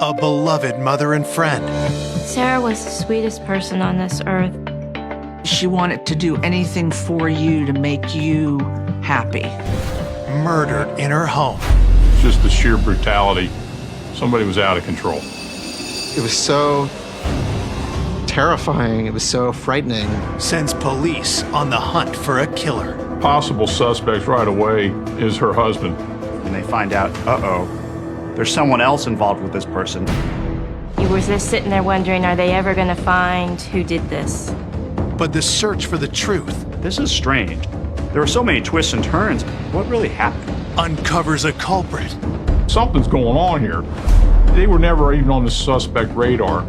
a beloved mother and friend. Sarah was the sweetest person on this earth. She wanted to do anything for you to make you happy. Murdered in her home. Just the sheer brutality. Somebody was out of control. It was so terrifying. It was so frightening. Sends police on the hunt for a killer. Possible suspects right away is her husband. And they find out, there's someone else involved with this person. You were just sitting there wondering, are they ever going to find who did this? But the search for the truth This is strange. There were so many twists and turns. What really happened? uncovers a culprit. Something's going on here. They were never even on the suspect radar.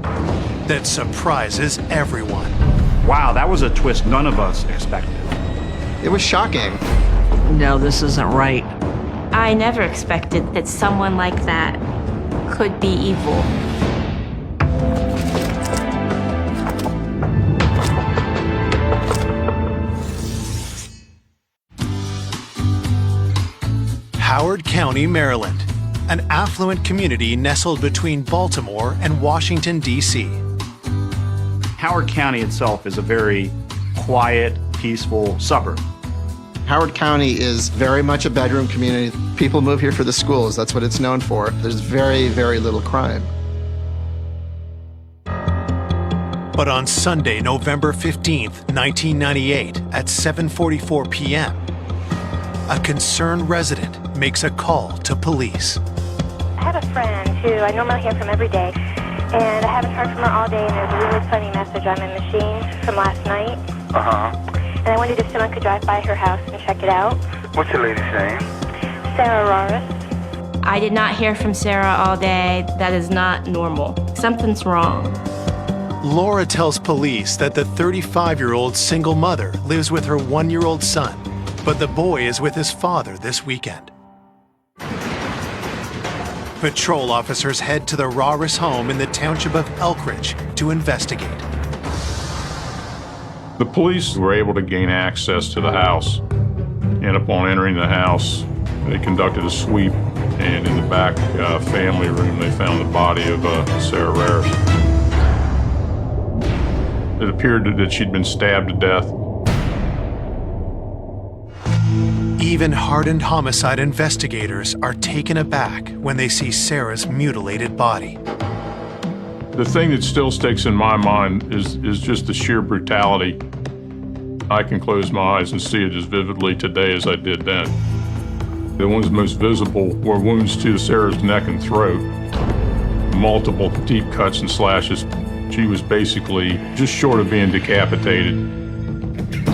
That surprises everyone. Wow, that was a twist none of us expected. It was shocking. No, this isn't right. I never expected that someone like that could be evil. Howard County, Maryland, an affluent community nestled between Baltimore and Washington, D.C. Howard County itself is a very quiet, peaceful suburb. Howard County is very much a bedroom community. People move here for the schools. That's what it's known for. There's very, very little crime. But on Sunday, November 15th, 1998, at 7:44 p.m., a concerned resident makes a call to police. I have a friend who I normally hear from every day, and I haven't heard from her all day, and there's a really funny message on my machine from last night. And I wondered if someone could drive by her house and check it out. What's the lady's name? Sarah Roris. I did not hear from Sarah all day. That is not normal. Something's wrong. Laura tells police that the 35-year-old single mother lives with her 1-year-old son, but the boy is with his father this weekend. Patrol officers head to the Roris home in the township of Elkridge to investigate. The police were able to gain access to the house, and upon entering the house, they conducted a sweep, and in the back family room, they found the body of Sarah Rares. It appeared that she'd been stabbed to death. Even hardened homicide investigators are taken aback when they see Sarah's mutilated body. The thing that still sticks in my mind is just the sheer brutality. I can close my eyes and see it as vividly today as I did then. The ones most visible were wounds to Sarah's neck and throat, multiple deep cuts and slashes. She was basically just short of being decapitated.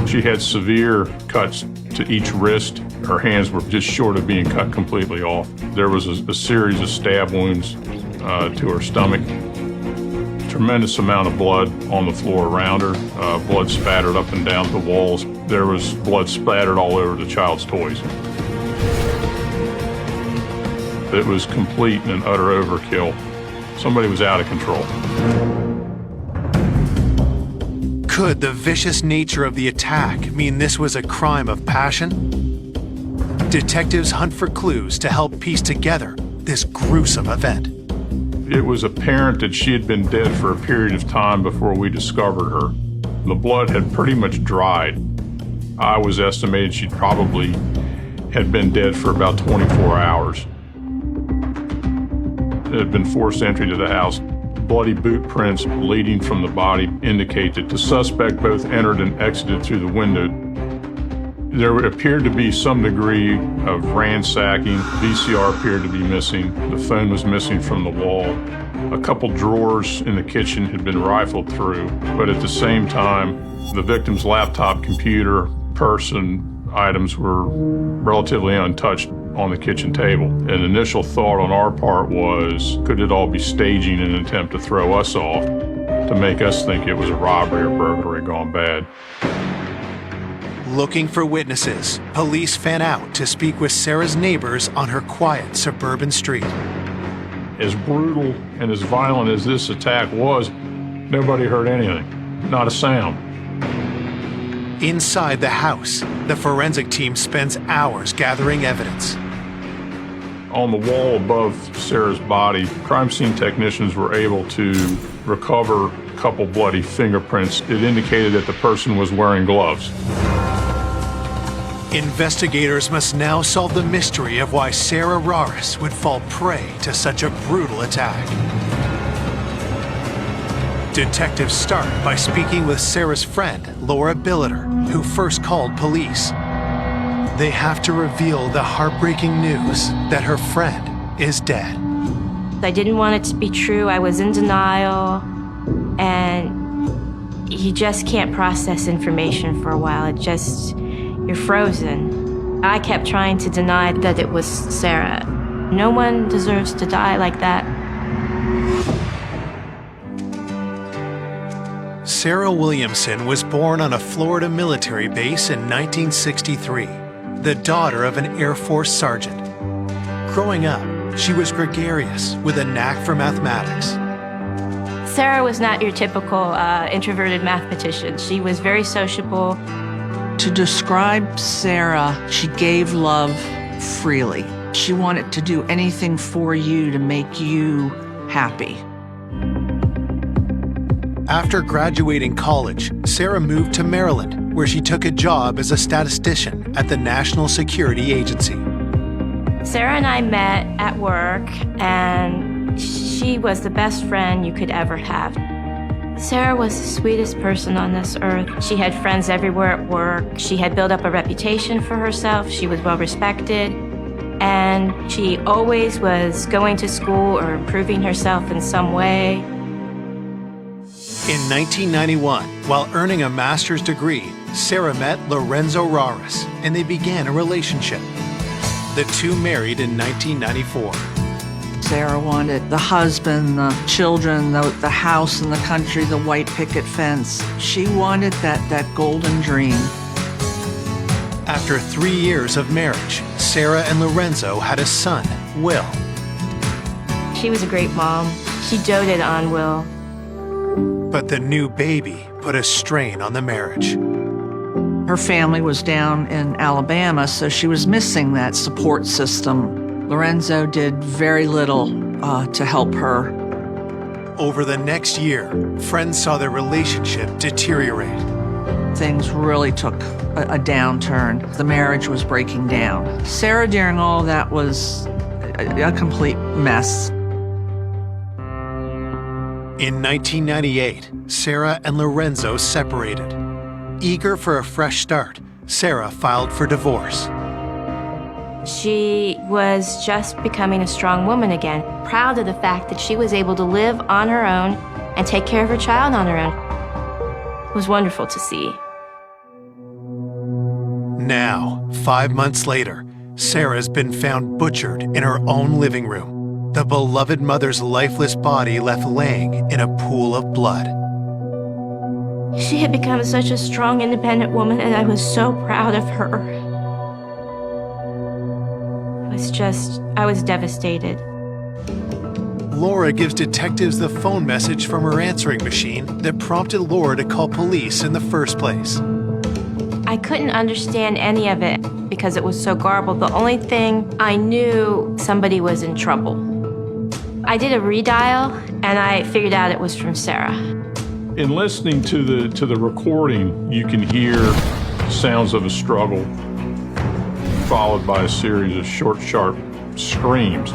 She had severe cuts to each wrist. Her hands were just short of being cut completely off. There was a series of stab wounds to her stomach. Tremendous amount of blood on the floor around her, blood spattered up and down the walls. There was blood splattered all over the child's toys. It was complete and utter overkill. Somebody was out of control. Could the vicious nature of the attack mean this was a crime of passion? Detectives hunt for clues to help piece together this gruesome event. It was apparent that she had been dead for a period of time before we discovered her. The blood had pretty much dried. I was estimating she probably had been dead for about 24 hours. It had been forced entry to the house. Bloody boot prints leading from the body indicate that the suspect both entered and exited through the window. There appeared to be some degree of ransacking. VCR appeared to be missing. The phone was missing from the wall. A couple drawers in the kitchen had been rifled through, but at the same time, the victim's laptop, computer, purse, and items were relatively untouched on the kitchen table. An initial thought on our part was, could it all be staging in an attempt to throw us off, to make us think it was a robbery or burglary gone bad? Looking for witnesses, police fan out to speak with Sarah's neighbors on her quiet suburban street. As brutal and as violent as this attack was, nobody heard anything, not a sound. Inside the house, the forensic team spends hours gathering evidence. On the wall above Sarah's body, crime scene technicians were able to recover a couple bloody fingerprints. It indicated that the person was wearing gloves. Investigators must now solve the mystery of why Sarah Raris would fall prey to such a brutal attack. Detectives start by speaking with Sarah's friend, Laura Billiter, who first called police. They have to reveal the heartbreaking news that her friend is dead. I didn't want it to be true. I was in denial, and you just can't process information for a while. You're frozen. I kept trying to deny that it was Sarah. No one deserves to die like that. Sarah Williamson was born on a Florida military base in 1963, the daughter of an Air Force sergeant. Growing up, she was gregarious with a knack for mathematics. Sarah was not your typical introverted mathematician. She was very sociable. To describe Sarah, she gave love freely. She wanted to do anything for you to make you happy. After graduating college, Sarah moved to Maryland, where she took a job as a statistician at the National Security Agency. Sarah and I met at work, and she was the best friend you could ever have. Sarah was the sweetest person on this earth. She had friends everywhere at work. She had built up a reputation for herself. She was well respected. And she always was going to school or improving herself in some way. In 1991, while earning a master's degree, Sarah met Lorenzo Raris, and they began a relationship. The two married in 1994. Sarah wanted the husband, the children, the house in the country, the white picket fence. She wanted that golden dream. After 3 years of marriage, Sarah and Lorenzo had a son, Will. She was a great mom. She doted on Will. But the new baby put a strain on the marriage. Her family was down in Alabama, so she was missing that support system. Lorenzo did very little to help her. Over the next year, friends saw their relationship deteriorate. Things really took a downturn. The marriage was breaking down. Sarah, during all that, was a complete mess. In 1998, Sarah and Lorenzo separated. Eager for a fresh start, Sarah filed for divorce. She was just becoming a strong woman again, proud of the fact that she was able to live on her own and take care of her child on her own. It was wonderful to see. Now, 5 months later, Sarah's been found butchered in her own living room. The beloved mother's lifeless body left laying in a pool of blood. She had become such a strong, independent woman, and I was so proud of her. I was devastated. Laura gives detectives the phone message from her answering machine that prompted Laura to call police in the first place. I couldn't understand any of it because it was so garbled. The only thing I knew, somebody was in trouble. I did a redial, and I figured out it was from Sarah. In listening to the recording, you can hear sounds of a struggle, followed by a series of short, sharp screams.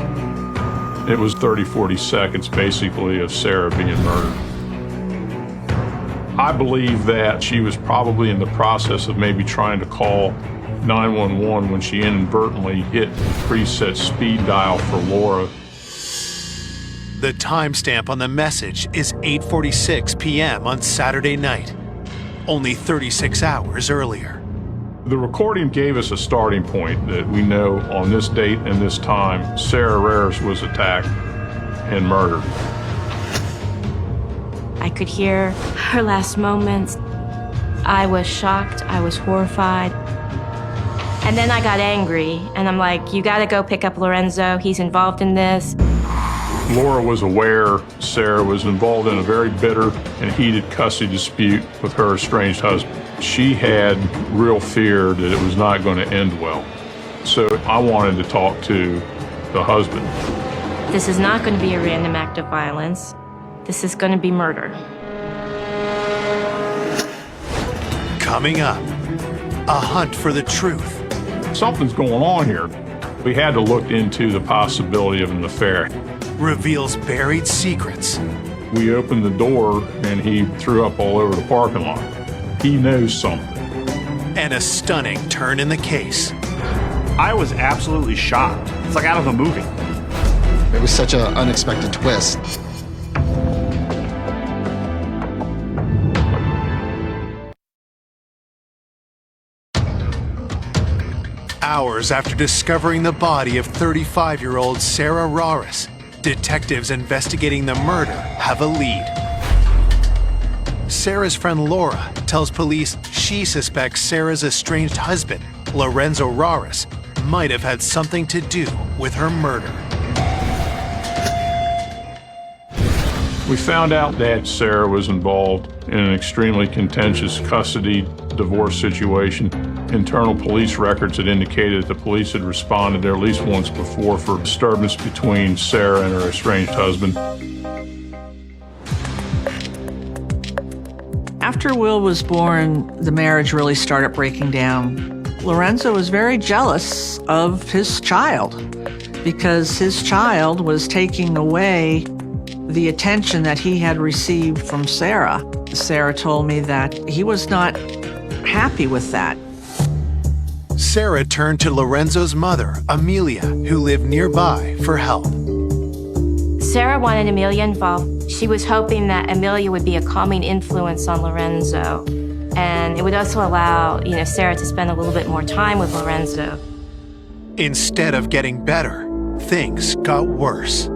It was 30, 40 seconds, basically, of Sarah being murdered. I believe that she was probably in the process of maybe trying to call 911 when she inadvertently hit the preset speed dial for Laura. The timestamp on the message is 8:46 p.m. on Saturday night, only 36 hours earlier. The recording gave us a starting point that we know on this date and this time, Sarah Raris was attacked and murdered. I could hear her last moments. I was shocked, I was horrified. And then I got angry, and I'm like, you gotta go pick up Lorenzo, he's involved in this. Laura was aware Sarah was involved in a very bitter and heated custody dispute with her estranged husband. She had real fear that it was not going to end well. So I wanted to talk to the husband. This is not going to be a random act of violence. This is going to be murder. Coming up, a hunt for the truth. Something's going on here. We had to look into the possibility of an affair. Reveals buried secrets. We opened the door and he threw up all over the parking lot. He knows something. And a stunning turn in the case. I was absolutely shocked. It's like out of a movie. It was such an unexpected twist. Hours after discovering the body of 35-year-old Sarah Raris, detectives investigating the murder have a lead. Sarah's friend Laura tells police she suspects Sarah's estranged husband, Lorenzo Raris, might have had something to do with her murder. We found out that Sarah was involved in an extremely contentious custody divorce situation. Internal police records had indicated that the police had responded there at least once before for disturbance between Sarah and her estranged husband. After Will was born, the marriage really started breaking down. Lorenzo was very jealous of his child because his child was taking away the attention that he had received from Sarah. Sarah told me that he was not happy with that. Sarah turned to Lorenzo's mother, Amelia, who lived nearby, for help. Sarah wanted Amelia involved. She was hoping that Amelia would be a calming influence on Lorenzo. And it would also allow, Sarah to spend a little bit more time with Lorenzo. Instead of getting better, things got worse.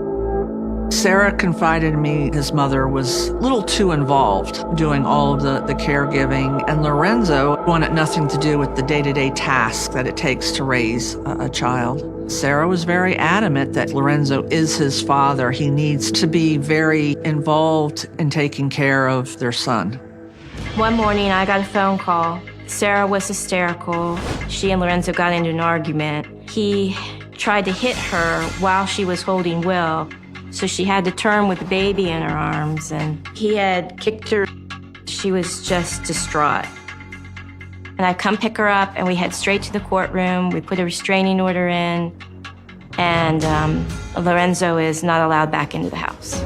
Sarah confided in me his mother was a little too involved doing all of the caregiving, and Lorenzo wanted nothing to do with the day-to-day tasks that it takes to raise a child. Sarah was very adamant that Lorenzo is his father. He needs to be very involved in taking care of their son. One morning, I got a phone call. Sarah was hysterical. She and Lorenzo got into an argument. He tried to hit her while she was holding Will, so she had to turn with the baby in her arms, and he had kicked her. She was just distraught. And I come pick her up, and we head straight to the courtroom. We put a restraining order in, and Lorenzo is not allowed back into the house.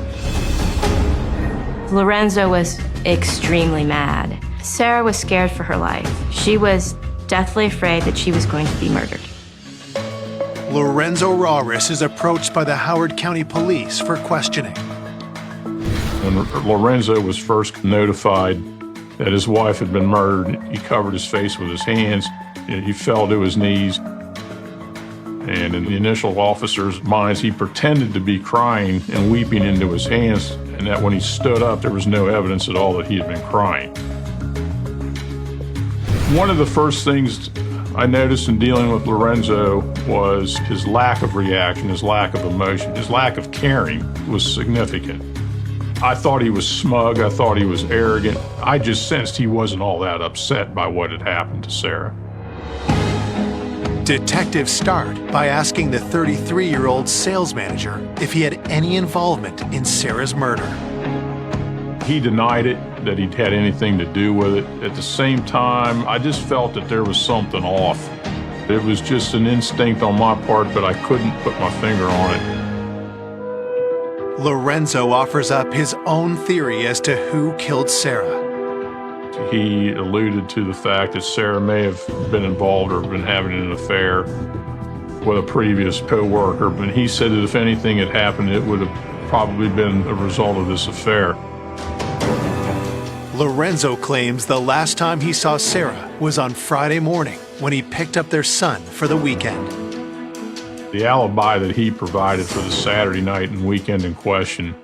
Lorenzo was extremely mad. Sarah was scared for her life. She was deathly afraid that she was going to be murdered. Lorenzo Raris is approached by the Howard County Police for questioning. When Lorenzo was first notified that his wife had been murdered, he covered his face with his hands. He fell to his knees. And in the initial officer's minds, he pretended to be crying and weeping into his hands, and that when he stood up, there was no evidence at all that he had been crying. One of the first things I noticed in dealing with Lorenzo was his lack of reaction, his lack of emotion, his lack of caring was significant. I thought he was smug, I thought he was arrogant. I just sensed he wasn't all that upset by what had happened to Sarah. Detectives start by asking the 33-year-old sales manager if he had any involvement in Sarah's murder. He denied it, that he'd had anything to do with it. At the same time, I just felt that there was something off. It was just an instinct on my part, but I couldn't put my finger on it. Lorenzo offers up his own theory as to who killed Sarah. He alluded to the fact that Sarah may have been involved or been having an affair with a previous co-worker, but he said that if anything had happened, it would have probably been a result of this affair. Lorenzo claims the last time he saw Sarah was on Friday morning when he picked up their son for the weekend. The alibi that he provided for the Saturday night and weekend in question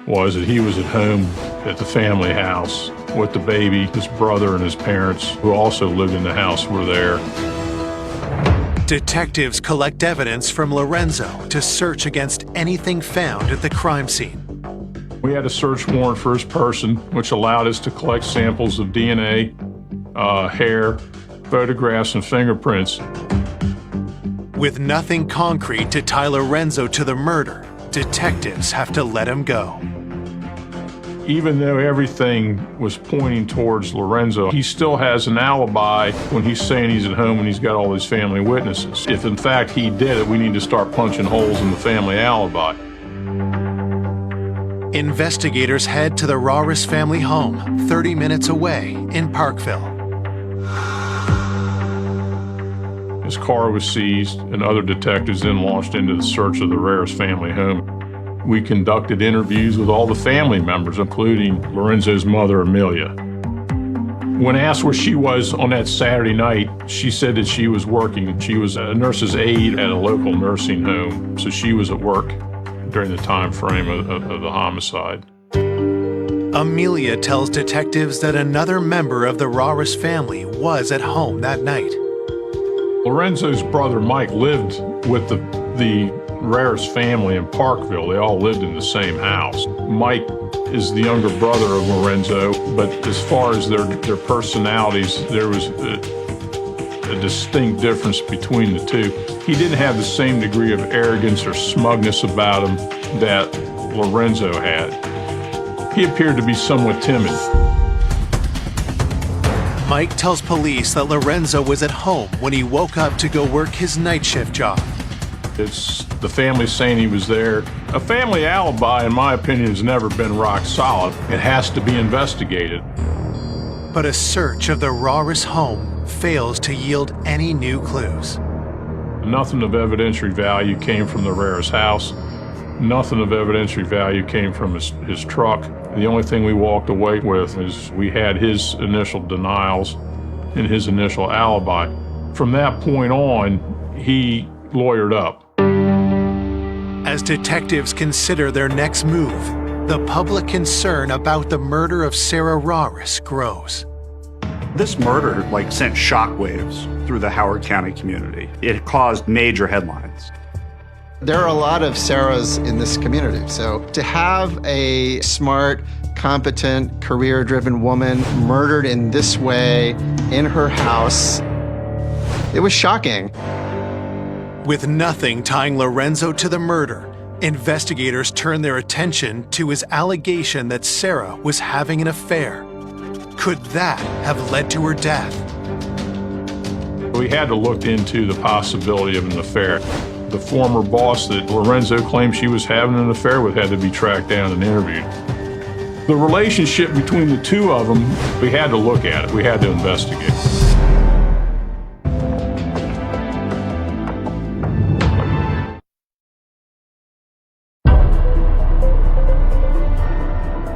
was that he was at home at the family house with the baby. His brother and his parents, who also lived in the house, were there. Detectives collect evidence from Lorenzo to search against anything found at the crime scene. We had a search warrant for his person, which allowed us to collect samples of DNA, hair, photographs, and fingerprints. With nothing concrete to tie Lorenzo to the murder, detectives have to let him go. Even though everything was pointing towards Lorenzo, he still has an alibi when he's saying he's at home and he's got all his family witnesses. If in fact he did it, we need to start punching holes in the family alibi. Investigators head to the Raris family home, 30 minutes away in Parkville. His car was seized, and other detectives then launched into the search of the Raris family home. We conducted interviews with all the family members, including Lorenzo's mother, Amelia. When asked where she was on that Saturday night, she said that she was working. She was a nurse's aide at a local nursing home, so she was at work during the time frame of the homicide. Amelia tells detectives that another member of the Raris family was at home that night. Lorenzo's brother, Mike, lived with the Raris family in Parkville. They all lived in the same house. Mike is the younger brother of Lorenzo, but as far as their personalities, there was a distinct difference between the two. He didn't have the same degree of arrogance or smugness about him that Lorenzo had. He appeared to be somewhat timid. Mike tells police that Lorenzo was at home when he woke up to go work his night shift job. It's the family saying he was there. A family alibi, in my opinion, has never been rock solid. It has to be investigated. But a search of the Raris home fails to yield any new clues. Nothing of evidentiary value came from the Raris house. Nothing of evidentiary value came from his truck. The only thing we walked away with is we had his initial denials and his initial alibi. From that point on, he lawyered up. As detectives consider their next move, the public concern about the murder of Sarah Raris grows. This murder sent shockwaves through the Howard County community. It caused major headlines. There are a lot of Sarahs in this community, so to have a smart, competent, career-driven woman murdered in this way in her house, it was shocking. With nothing tying Lorenzo to the murder, investigators turn their attention to his allegation that Sarah was having an affair. Could that have led to her death? We had to look into the possibility of an affair. The former boss that Lorenzo claimed she was having an affair with had to be tracked down and interviewed. The relationship between the two of them, we had to look at it. We had to investigate.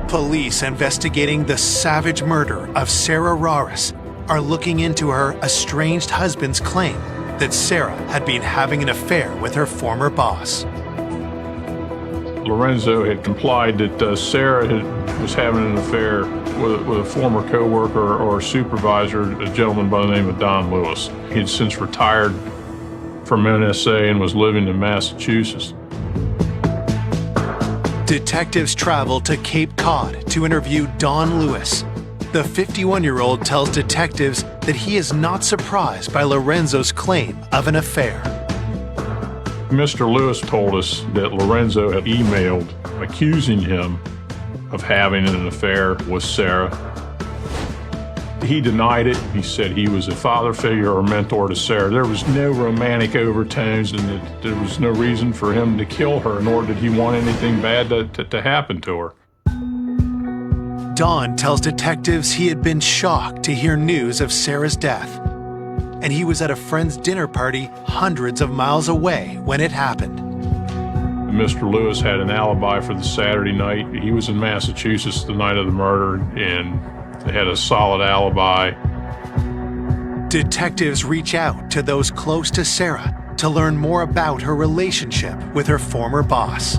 Police investigating the savage murder of Sarah Raris are looking into her estranged husband's claim that Sarah had been having an affair with her former boss. Lorenzo had implied that Sarah was having an affair with a former co-worker or supervisor, a gentleman by the name of Don Lewis. He had since retired from NSA and was living in Massachusetts. Detectives travel to Cape Cod to interview Don Lewis. The 51-year-old tells detectives that he is not surprised by Lorenzo's claim of an affair. Mr. Lewis told us that Lorenzo had emailed accusing him of having an affair with Sarah. He denied it. He said he was a father figure or mentor to Sarah. There was no romantic overtones, and that there was no reason for him to kill her, nor did he want anything bad to happen to her. Don tells detectives he had been shocked to hear news of Sarah's death, and he was at a friend's dinner party hundreds of miles away when it happened. Mr. Lewis had an alibi for the Saturday night. He was in Massachusetts the night of the murder, and they had a solid alibi. Detectives reach out to those close to Sarah to learn more about her relationship with her former boss.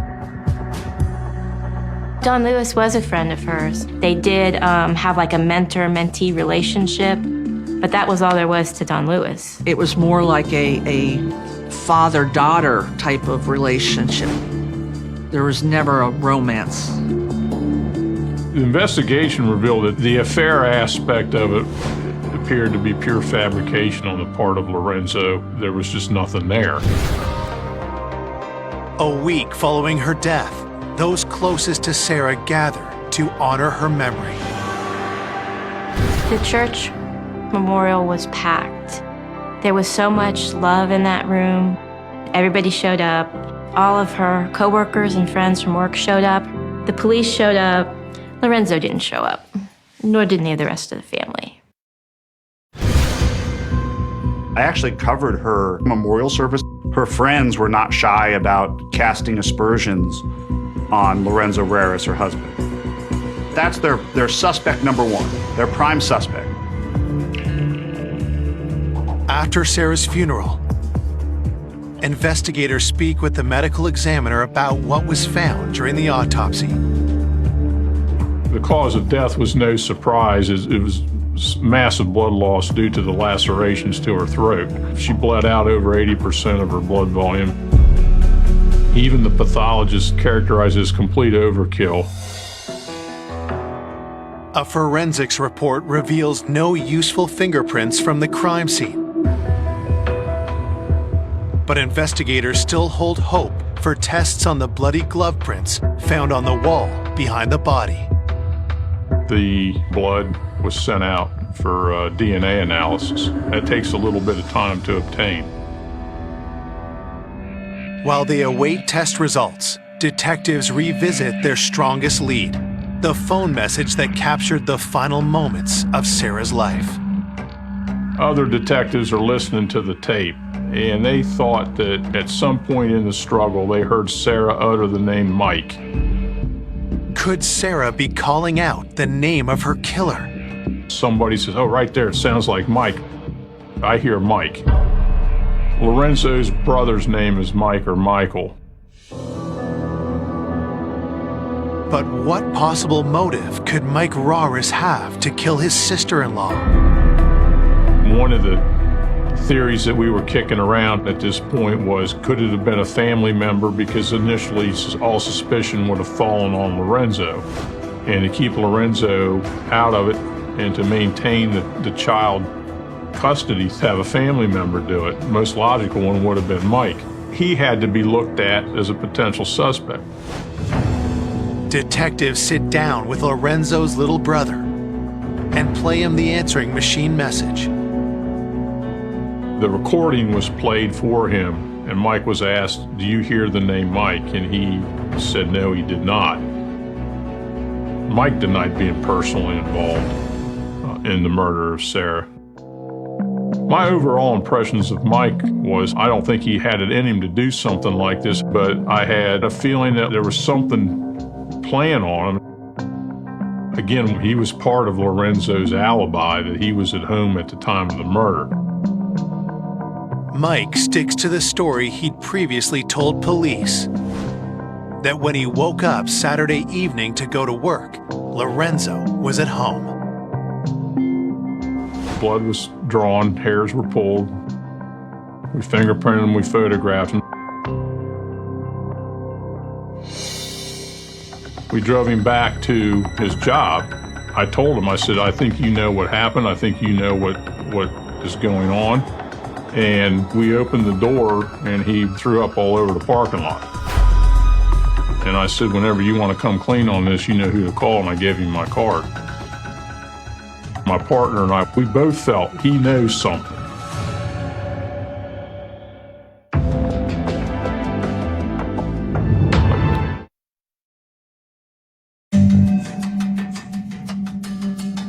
Don Lewis was a friend of hers. They did have a mentor-mentee relationship, but that was all there was to Don Lewis. It was more like a father-daughter type of relationship. There was never a romance. The investigation revealed that the affair aspect of it appeared to be pure fabrication on the part of Lorenzo. There was just nothing there. A week following her death, those closest to Sarah gather to honor her memory. The church memorial was packed. There was so much love in that room. Everybody showed up. All of her coworkers and friends from work showed up. The police showed up. Lorenzo didn't show up, nor did any of the rest of the family. I actually covered her memorial service. Her friends were not shy about casting aspersions on Lorenzo Raris, her husband. That's their suspect number one, their prime suspect. After Sarah's funeral, investigators speak with the medical examiner about what was found during the autopsy. The cause of death was no surprise. It was massive blood loss due to the lacerations to her throat. She bled out over 80% of her blood volume. Even the pathologist characterized it as complete overkill. A forensics report reveals no useful fingerprints from the crime scene. But investigators still hold hope for tests on the bloody glove prints found on the wall behind the body. The blood was sent out for DNA analysis. That takes a little bit of time to obtain. While they await test results, detectives revisit their strongest lead, the phone message that captured the final moments of Sarah's life. Other detectives are listening to the tape, and they thought that at some point in the struggle, they heard Sarah utter the name Mike. Could Sarah be calling out the name of her killer? Somebody says, "Oh, right there, it sounds like Mike." I hear Mike. Lorenzo's brother's name is Mike or Michael. But what possible motive could Mike Raris have to kill his sister-in-law? One of the theories that we were kicking around at this point was, could it have been a family member? Because initially all suspicion would have fallen on Lorenzo. And to keep Lorenzo out of it and to maintain the child custody, to have a family member do it, the most logical one would have been Mike. He had to be looked at as a potential suspect. Detectives sit down with Lorenzo's little brother and play him the answering machine message. The recording was played for him, and Mike was asked, "Do you hear the name Mike?" And he said no, he did not. Mike denied being personally involved in the murder of Sarah. My overall impressions of Mike was, I don't think he had it in him to do something like this, but I had a feeling that there was something playing on him. Again, he was part of Lorenzo's alibi that he was at home at the time of the murder. Mike sticks to the story he'd previously told police, that when he woke up Saturday evening to go to work, Lorenzo was at home. Blood was drawn, hairs were pulled. We fingerprinted him, we photographed him. We drove him back to his job. I told him, I said, "I think you know what happened. I think you know what is going on." And we opened the door and he threw up all over the parking lot. And I said, "Whenever you want to come clean on this, you know who to call," and I gave him my card. My partner and I, we both felt he knows something.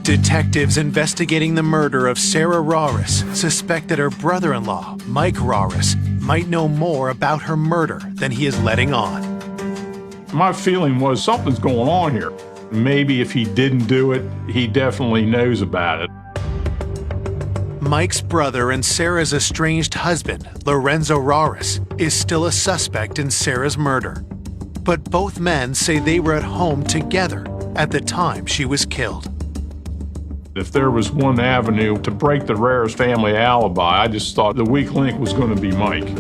Detectives investigating the murder of Sarah Raris suspect that her brother-in-law, Mike Raris, might know more about her murder than he is letting on. My feeling was something's going on here. Maybe if he didn't do it, he definitely knows about it. Mike's brother and Sarah's estranged husband, Lorenzo Raris, is still a suspect in Sarah's murder. But both men say they were at home together at the time she was killed. If there was one avenue to break the Raris family alibi, I just thought the weak link was going to be Mike.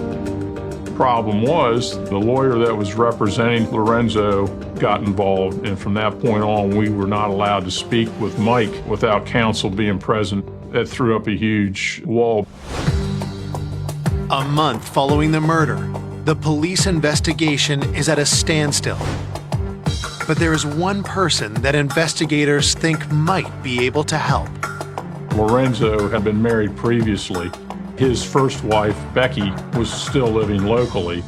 Problem was, the lawyer that was representing Lorenzo got involved, and from that point on, we were not allowed to speak with Mike without counsel being present. that threw up a huge wall. A month following the murder, the police investigation is at a standstill. But there is one person that investigators think might be able to help. Lorenzo had been married previously. His first wife, Becky, was still living locally.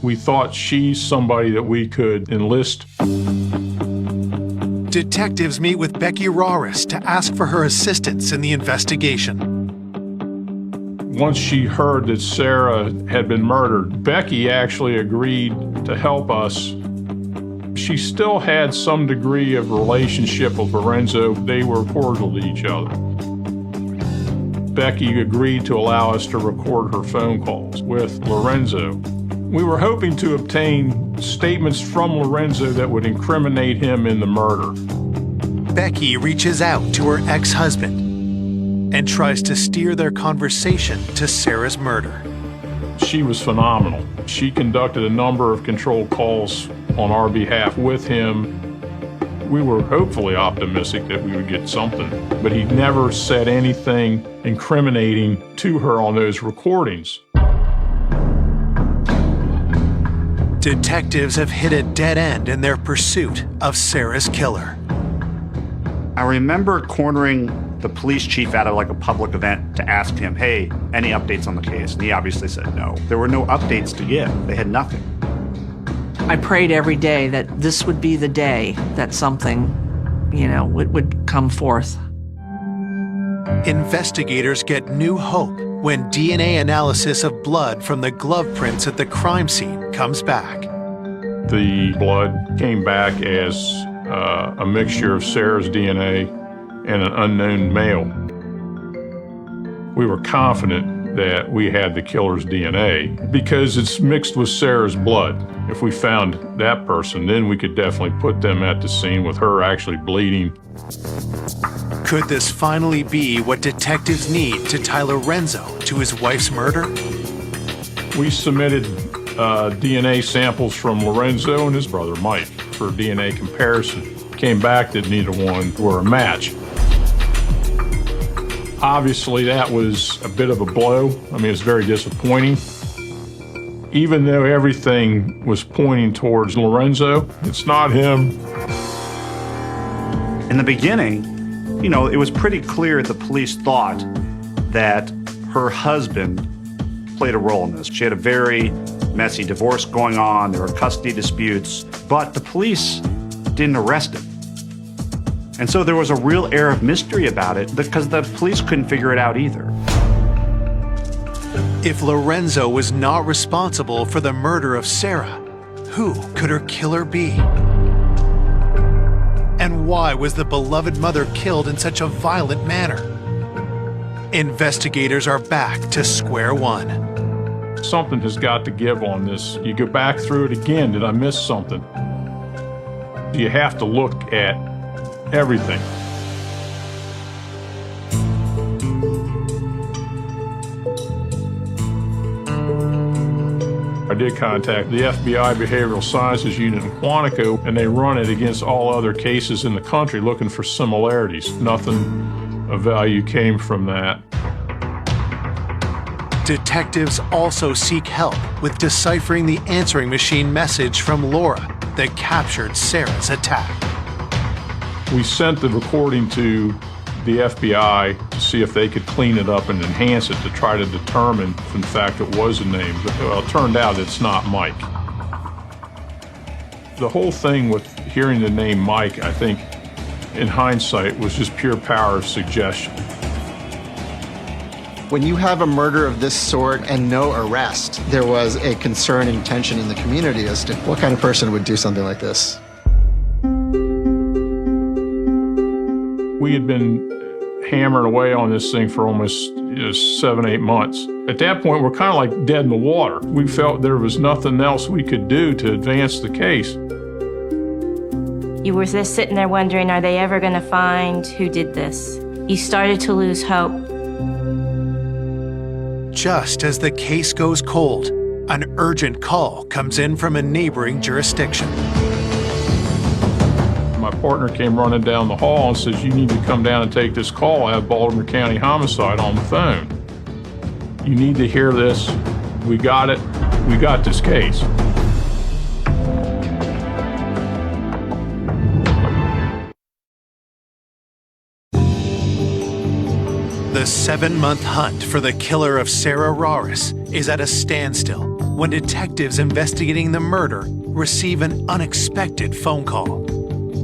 We thought she's somebody that we could enlist. Detectives meet with Becky Rauris to ask for her assistance in the investigation. Once she heard that Sarah had been murdered, Becky actually agreed to help us. She still had some degree of relationship with Lorenzo. They were cordial to each other. Becky agreed to allow us to record her phone calls with Lorenzo. We were hoping to obtain statements from Lorenzo that would incriminate him in the murder. Becky reaches out to her ex-husband and tries to steer their conversation to Sarah's murder. She was phenomenal. She conducted a number of controlled calls on our behalf with him. We were hopefully optimistic that we would get something, but he never said anything incriminating to her on those recordings. Detectives have hit a dead end in their pursuit of Sarah's killer. I remember cornering the police chief out of like a public event to ask him, hey, any updates on the case? And he obviously said no. There were no updates to give. They had nothing. I prayed every day that this would be the day that something, would come forth. Investigators get new hope when DNA analysis of blood from the glove prints at the crime scene comes back. The blood came back as a mixture of Sarah's DNA and an unknown male. We were confident that we had the killer's DNA because it's mixed with Sarah's blood. If we found that person, then we could definitely put them at the scene with her actually bleeding. Could this finally be what detectives need to tie Lorenzo to his wife's murder? We submitted DNA samples from Lorenzo and his brother Mike for DNA comparison. Came back that neither one were a match. Obviously, that was a bit of a blow. I mean, it's very disappointing. Even though everything was pointing towards Lorenzo, it's not him. In the beginning, it was pretty clear the police thought that her husband played a role in this. She had a very messy divorce going on. There were custody disputes, but the police didn't arrest him. And so there was a real air of mystery about it because the police couldn't figure it out either. If Lorenzo was not responsible for the murder of Sarah, who could her killer be? And why was the beloved mother killed in such a violent manner? Investigators are back to square one. Something has got to give on this. You go back through it again. Did I miss something? You have to look at everything. I did contact the FBI Behavioral Sciences Unit in Quantico, and they run it against all other cases in the country looking for similarities. Nothing of value came from that. Detectives also seek help with deciphering the answering machine message from Laura that captured Sarah's attack. We sent the recording to the FBI to see if they could clean it up and enhance it to try to determine if in fact it was a name. Well, it turned out it's not Mike. The whole thing with hearing the name Mike, I think, in hindsight, was just pure power of suggestion. When you have a murder of this sort and no arrest, there was a concern and tension in the community as to what kind of person would do something like this. We had been hammering away on this thing for almost 7-8 months. At that point, we're kind of like dead in the water. We felt there was nothing else we could do to advance the case. You were just sitting there wondering, are they ever going to find who did this? You started to lose hope. Just as the case goes cold, an urgent call comes in from a neighboring jurisdiction. My My partner came running down the hall and says, "You need to come down and take this call. I have Baltimore County Homicide on the phone. You need to hear this. We got it. We got this case." The 7-month hunt for the killer of Sarah Raris is at a standstill when detectives investigating the murder receive an unexpected phone call.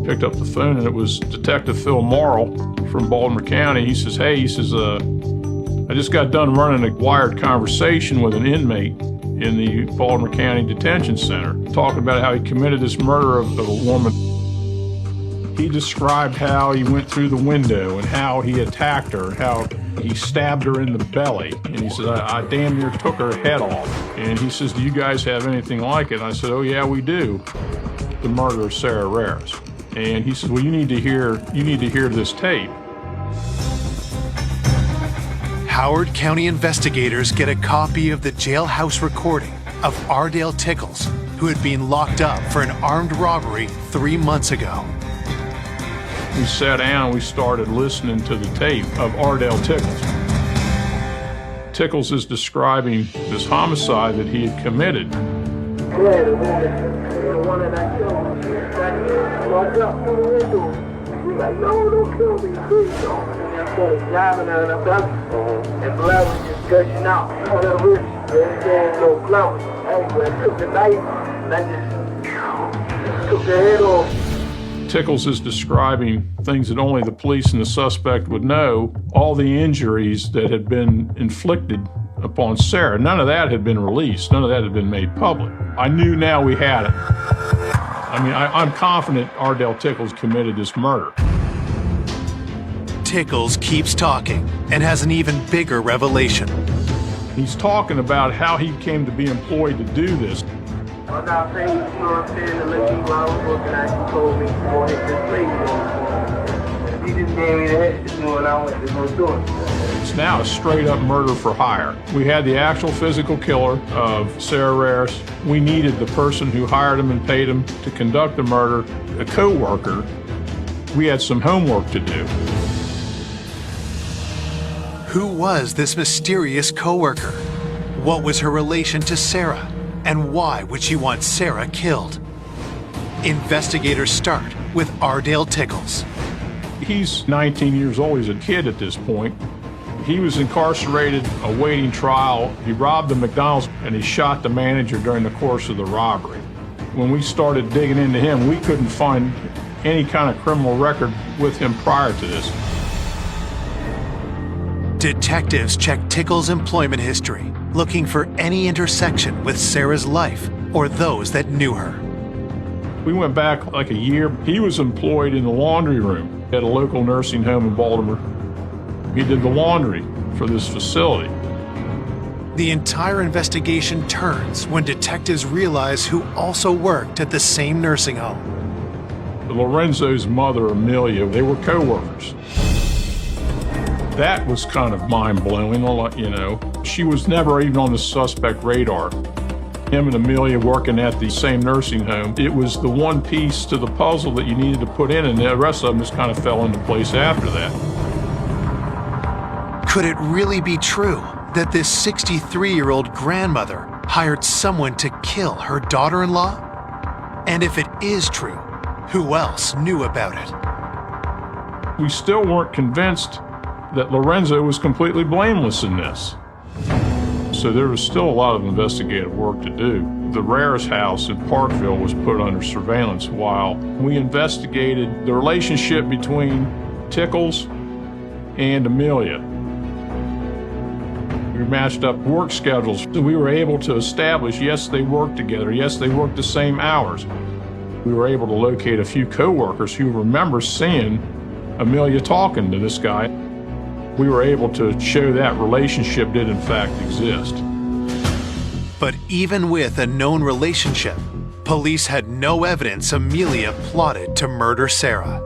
Picked up the phone and it was Detective Phil Morrill from Baltimore County. He says, "Hey," he says, "I just got done running a wired conversation with an inmate in the Baltimore County Detention Center, talking about how he committed this murder of a woman. He described how he went through the window and how he attacked her, how he stabbed her in the belly. And he said, I damn near took her head off. And he says, "Do you guys have anything like it?" And I said, "Oh yeah, we do. The murder of Sarah Raris." And he said, "Well, you need to hear this tape." Howard County investigators get a copy of the jailhouse recording of Ardell Tickles, who had been locked up for an armed robbery 3 months ago. We sat down and we started listening to the tape of Ardell Tickles. Tickles is describing this homicide that he had committed. Yeah, the one that I killed, walked up through the window. He's like, "No, don't kill me, please don't." And I started driving her in the belly, and blood was just gushing out on her wrist. There was no blood. I took the knife, and I just took her head off. Tickles is describing things that only the police and the suspect would know, all the injuries that had been inflicted upon Sarah. None of that had been released. None of that had been made public. I knew now we had it. I mean, I'm confident Ardell Tickles committed this murder. Tickles keeps talking and has an even bigger revelation. He's talking about how he came to be employed to do this. I got paid, you know what I'm saying, to let me while I was working out. He told me to go ahead and just play with him. He just gave me the head to do it, and I went to go do it. It's now a straight-up murder for hire. We had the actual physical killer of Sarah Raris. We needed the person who hired him and paid him to conduct the murder, a co-worker. We had some homework to do. Who was this mysterious coworker? What was her relation to Sarah? And why would she want Sarah killed? Investigators start with Ardell Tickles. He's 19 years old. He's a kid at this point. He was incarcerated awaiting trial. He robbed the McDonald's and he shot the manager during the course of the robbery. When we started digging into him, we couldn't find any kind of criminal record with him prior to this. Detectives check Tickles' employment history, looking for any intersection with Sarah's life or those that knew her. We went back like a year. He was employed in the laundry room at a local nursing home in Baltimore. He did the laundry for this facility. The entire investigation turns when detectives realize who also worked at the same nursing home. Lorenzo's mother, Amelia, they were co-workers. That was kind of mind-blowing, you know. She was never even on the suspect radar. Him and Amelia working at the same nursing home, it was the one piece to the puzzle that you needed to put in, and the rest of them just kind of fell into place after that. Could it really be true that this 63-year-old grandmother hired someone to kill her daughter-in-law? And if it is true, who else knew about it? We still weren't convinced that Lorenzo was completely blameless in this. So there was still a lot of investigative work to do. The Raris house in Parkville was put under surveillance while we investigated the relationship between Tickles and Amelia. We matched up work schedules. So we were able to establish, yes, they worked together. Yes, they worked the same hours. We were able to locate a few co-workers who remember seeing Amelia talking to this guy. We were able to show that relationship did in fact exist. But even with a known relationship, police had no evidence Amelia plotted to murder Sarah.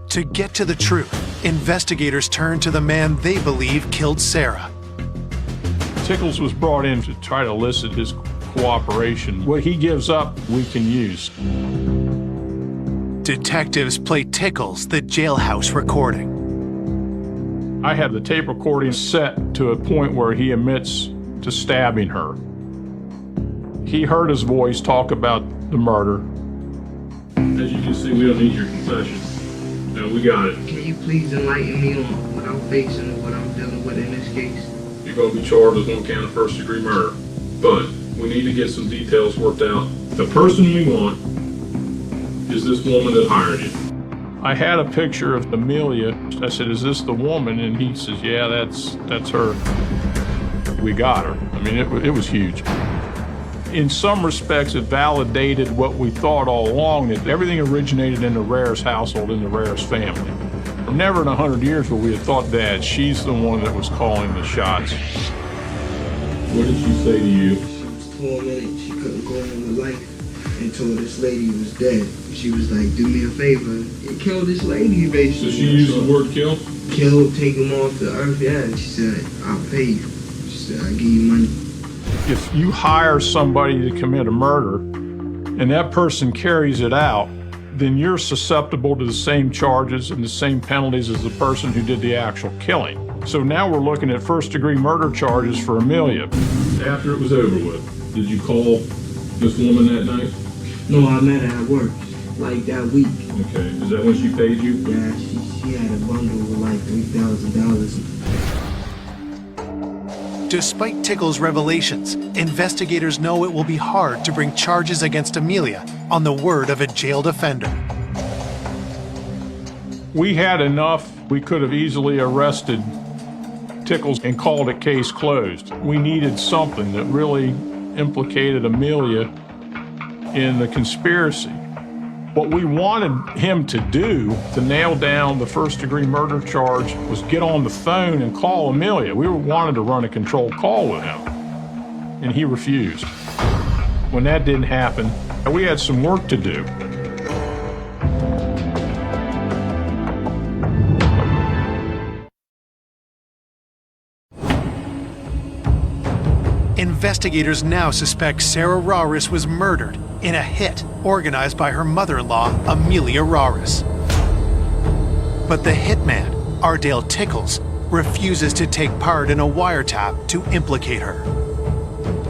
To get to the truth, investigators turn to the man they believe killed Sarah. Tickles was brought in to try to elicit his cooperation. What he gives up, we can use. Detectives play Tickles the jailhouse recording. I had the tape recording set to a point where he admits to stabbing her. He heard his voice talk about the murder. As you can see, we don't need your confession. No, we got it. Can you please enlighten me on what I'm facing and what I'm dealing with in this case? You're going to be charged with 1 count of first-degree murder. But we need to get some details worked out. The person we want is this woman that hired you. I had a picture of Amelia. I said, "Is this the woman?" And he says, "Yeah, that's her." We got her. I mean, it was huge. In some respects, it validated what we thought all along, that everything originated in the Rares household, in the Rares family. Never in 100 years would we have thought, Dad, she's the one that was calling the shots. What did she say to you? She was tormented. She couldn't go on with life until this lady was dead. She was like, "Do me a favor and kill this lady," basically. So she used the word kill? Kill, take him off the earth, yeah. And she said, "I'll pay you." She said, "I'll give you money." If you hire somebody to commit a murder and that person carries it out, then you're susceptible to the same charges and the same penalties as the person who did the actual killing. So now we're looking at first-degree murder charges for Amelia. After it was over with, did you call this woman that night? No, I met her at work, like that week. Okay, is that when she paid you? Yeah, she had a bundle of like $3,000. Despite Tickle's revelations, investigators know it will be hard to bring charges against Amelia on the word of a jailed offender. We had enough. We could have easily arrested Tickles and called it case closed. We needed something that really implicated Amelia in the conspiracy. What we wanted him to do to nail down the first-degree murder charge was get on the phone and call Amelia. We wanted to run a controlled call with him, and he refused. When that didn't happen, we had some work to do. Investigators now suspect Sarah Raris was murdered in a hit organized by her mother-in-law, Amelia Raris. But the hitman, Ardale Tickles, refuses to take part in a wiretap to implicate her.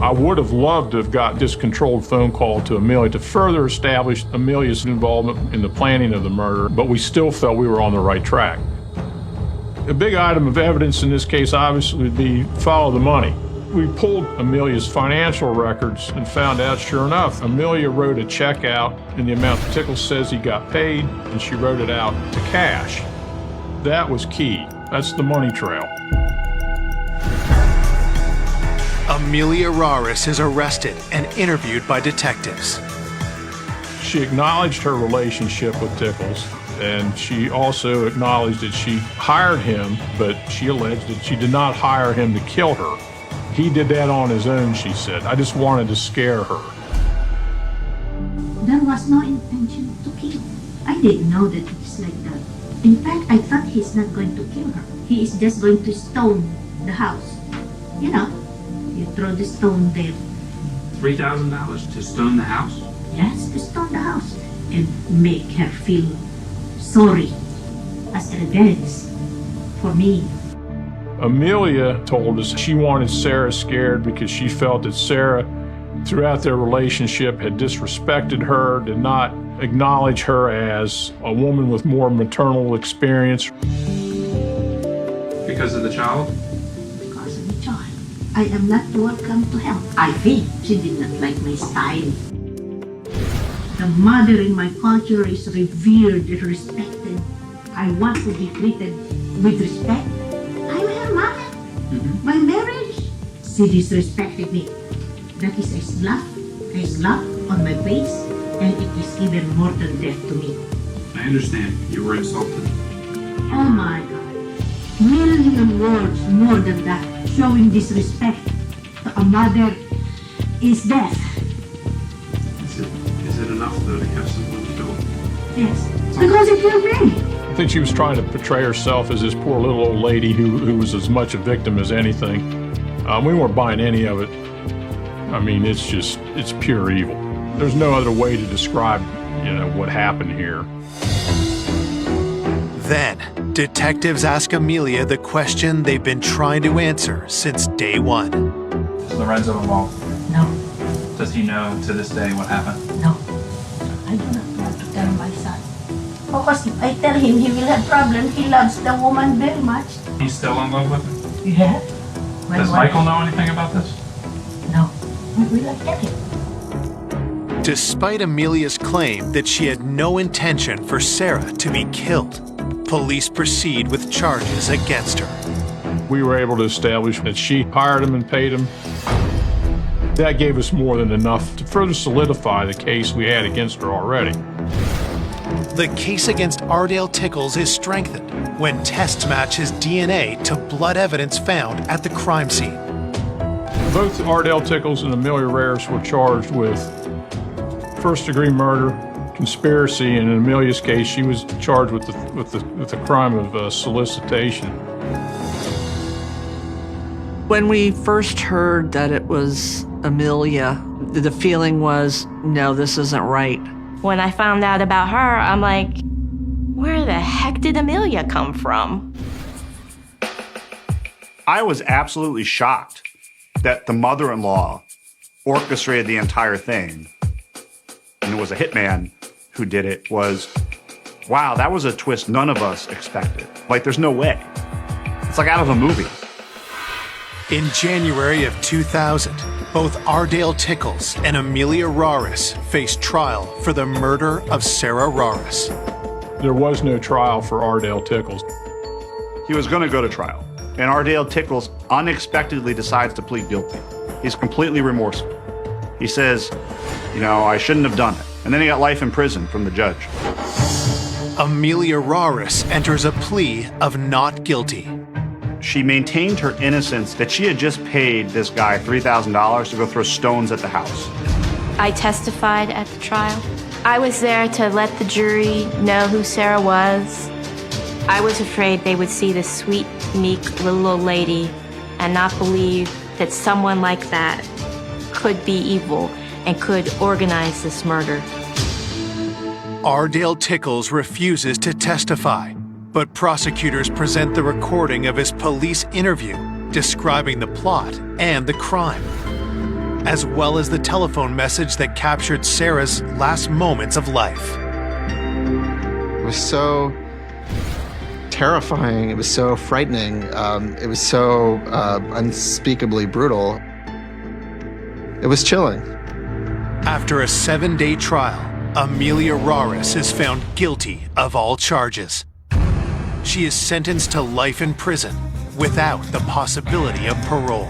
I would have loved to have got this controlled phone call to Amelia to further establish Amelia's involvement in the planning of the murder, but we still felt we were on the right track. A big item of evidence in this case obviously would be follow the money. We pulled Amelia's financial records and found out, sure enough, Amelia wrote a check out in the amount that Tickles says he got paid, and she wrote it out to cash. That was key. That's the money trail. Amelia Raris is arrested and interviewed by detectives. She acknowledged her relationship with Tickles, and she also acknowledged that she hired him, but she alleged that she did not hire him to kill her. He did that on his own, she said. I just wanted to scare her. There was no intention to kill. I didn't know that it's like that. In fact, I thought he's not going to kill her. He is just going to stone the house. You know, you throw the stone there. $3,000 to stone the house? Yes, to stone the house. And make her feel sorry as revenge for me. Amelia told us she wanted Sarah scared because she felt that Sarah, throughout their relationship, had disrespected her, did not acknowledge her as a woman with more maternal experience. Because of the child? Because of the child. I am not welcome to help. I think she did not like my style. The mother in my culture is revered and respected. I want to be treated with respect. I'm her mother. My marriage. She disrespected me. That is a slap on my face, and it is even more than death to me. I understand. You were insulted. Oh my God. Million words more than that. Showing disrespect to a mother is death. Is it enough, though, to have someone killed? Yes. Because it killed me. I think she was trying to portray herself as this poor little old lady who was as much a victim as anything. We weren't buying any of it. I mean, it's pure evil. There's no other way to describe what happened here. Then, detectives ask Amelia the question they've been trying to answer since day one. Is Lorenzo involved? No, Does he know to this day what happened? no. I do not want to tell my son. Because if I tell him, he will have problems. He loves the woman very much. He's still in love with her? Yeah. Does Michael know anything about this? No. What will I tell him? Despite Amelia's claim that she had no intention for Sarah to be killed, police proceed with charges against her. We were able to establish that she hired him and paid him. That gave us more than enough to further solidify the case we had against her already. The case against Ardale Tickles is strengthened when tests match his DNA to blood evidence found at the crime scene. Both Ardale Tickles and Amelia Raris were charged with first-degree murder, conspiracy, and in Amelia's case, she was charged with the crime of solicitation. When we first heard that it was Amelia, the feeling was, no, this isn't right. When I found out about her, I'm like, where the heck did Amelia come from? I was absolutely shocked that the mother-in-law orchestrated the entire thing, and it was a hitman who did it. Wow, that was a twist none of us expected. Like, there's no way. It's like out of a movie. In January of 2000, both Ardale Tickles and Amelia Raris faced trial for the murder of Sarah Raris. There was no trial for Ardale Tickles. He was going to go to trial, and Ardale Tickles unexpectedly decides to plead guilty. He's completely remorseful. He says, I shouldn't have done it. And then he got life in prison from the judge. Amelia Raris enters a plea of not guilty. She maintained her innocence that she had just paid this guy $3,000 to go throw stones at the house. I testified at the trial. I was there to let the jury know who Sarah was. I was afraid they would see this sweet, meek little old lady and not believe that someone like that could be evil and could organize this murder. Ardale Tickles refuses to testify, but prosecutors present the recording of his police interview describing the plot and the crime, as well as the telephone message that captured Sarah's last moments of life. It was so terrifying. It was so frightening. It was so unspeakably brutal. It was chilling. After a 7-day trial, Amelia Raris is found guilty of all charges. She is sentenced to life in prison without the possibility of parole.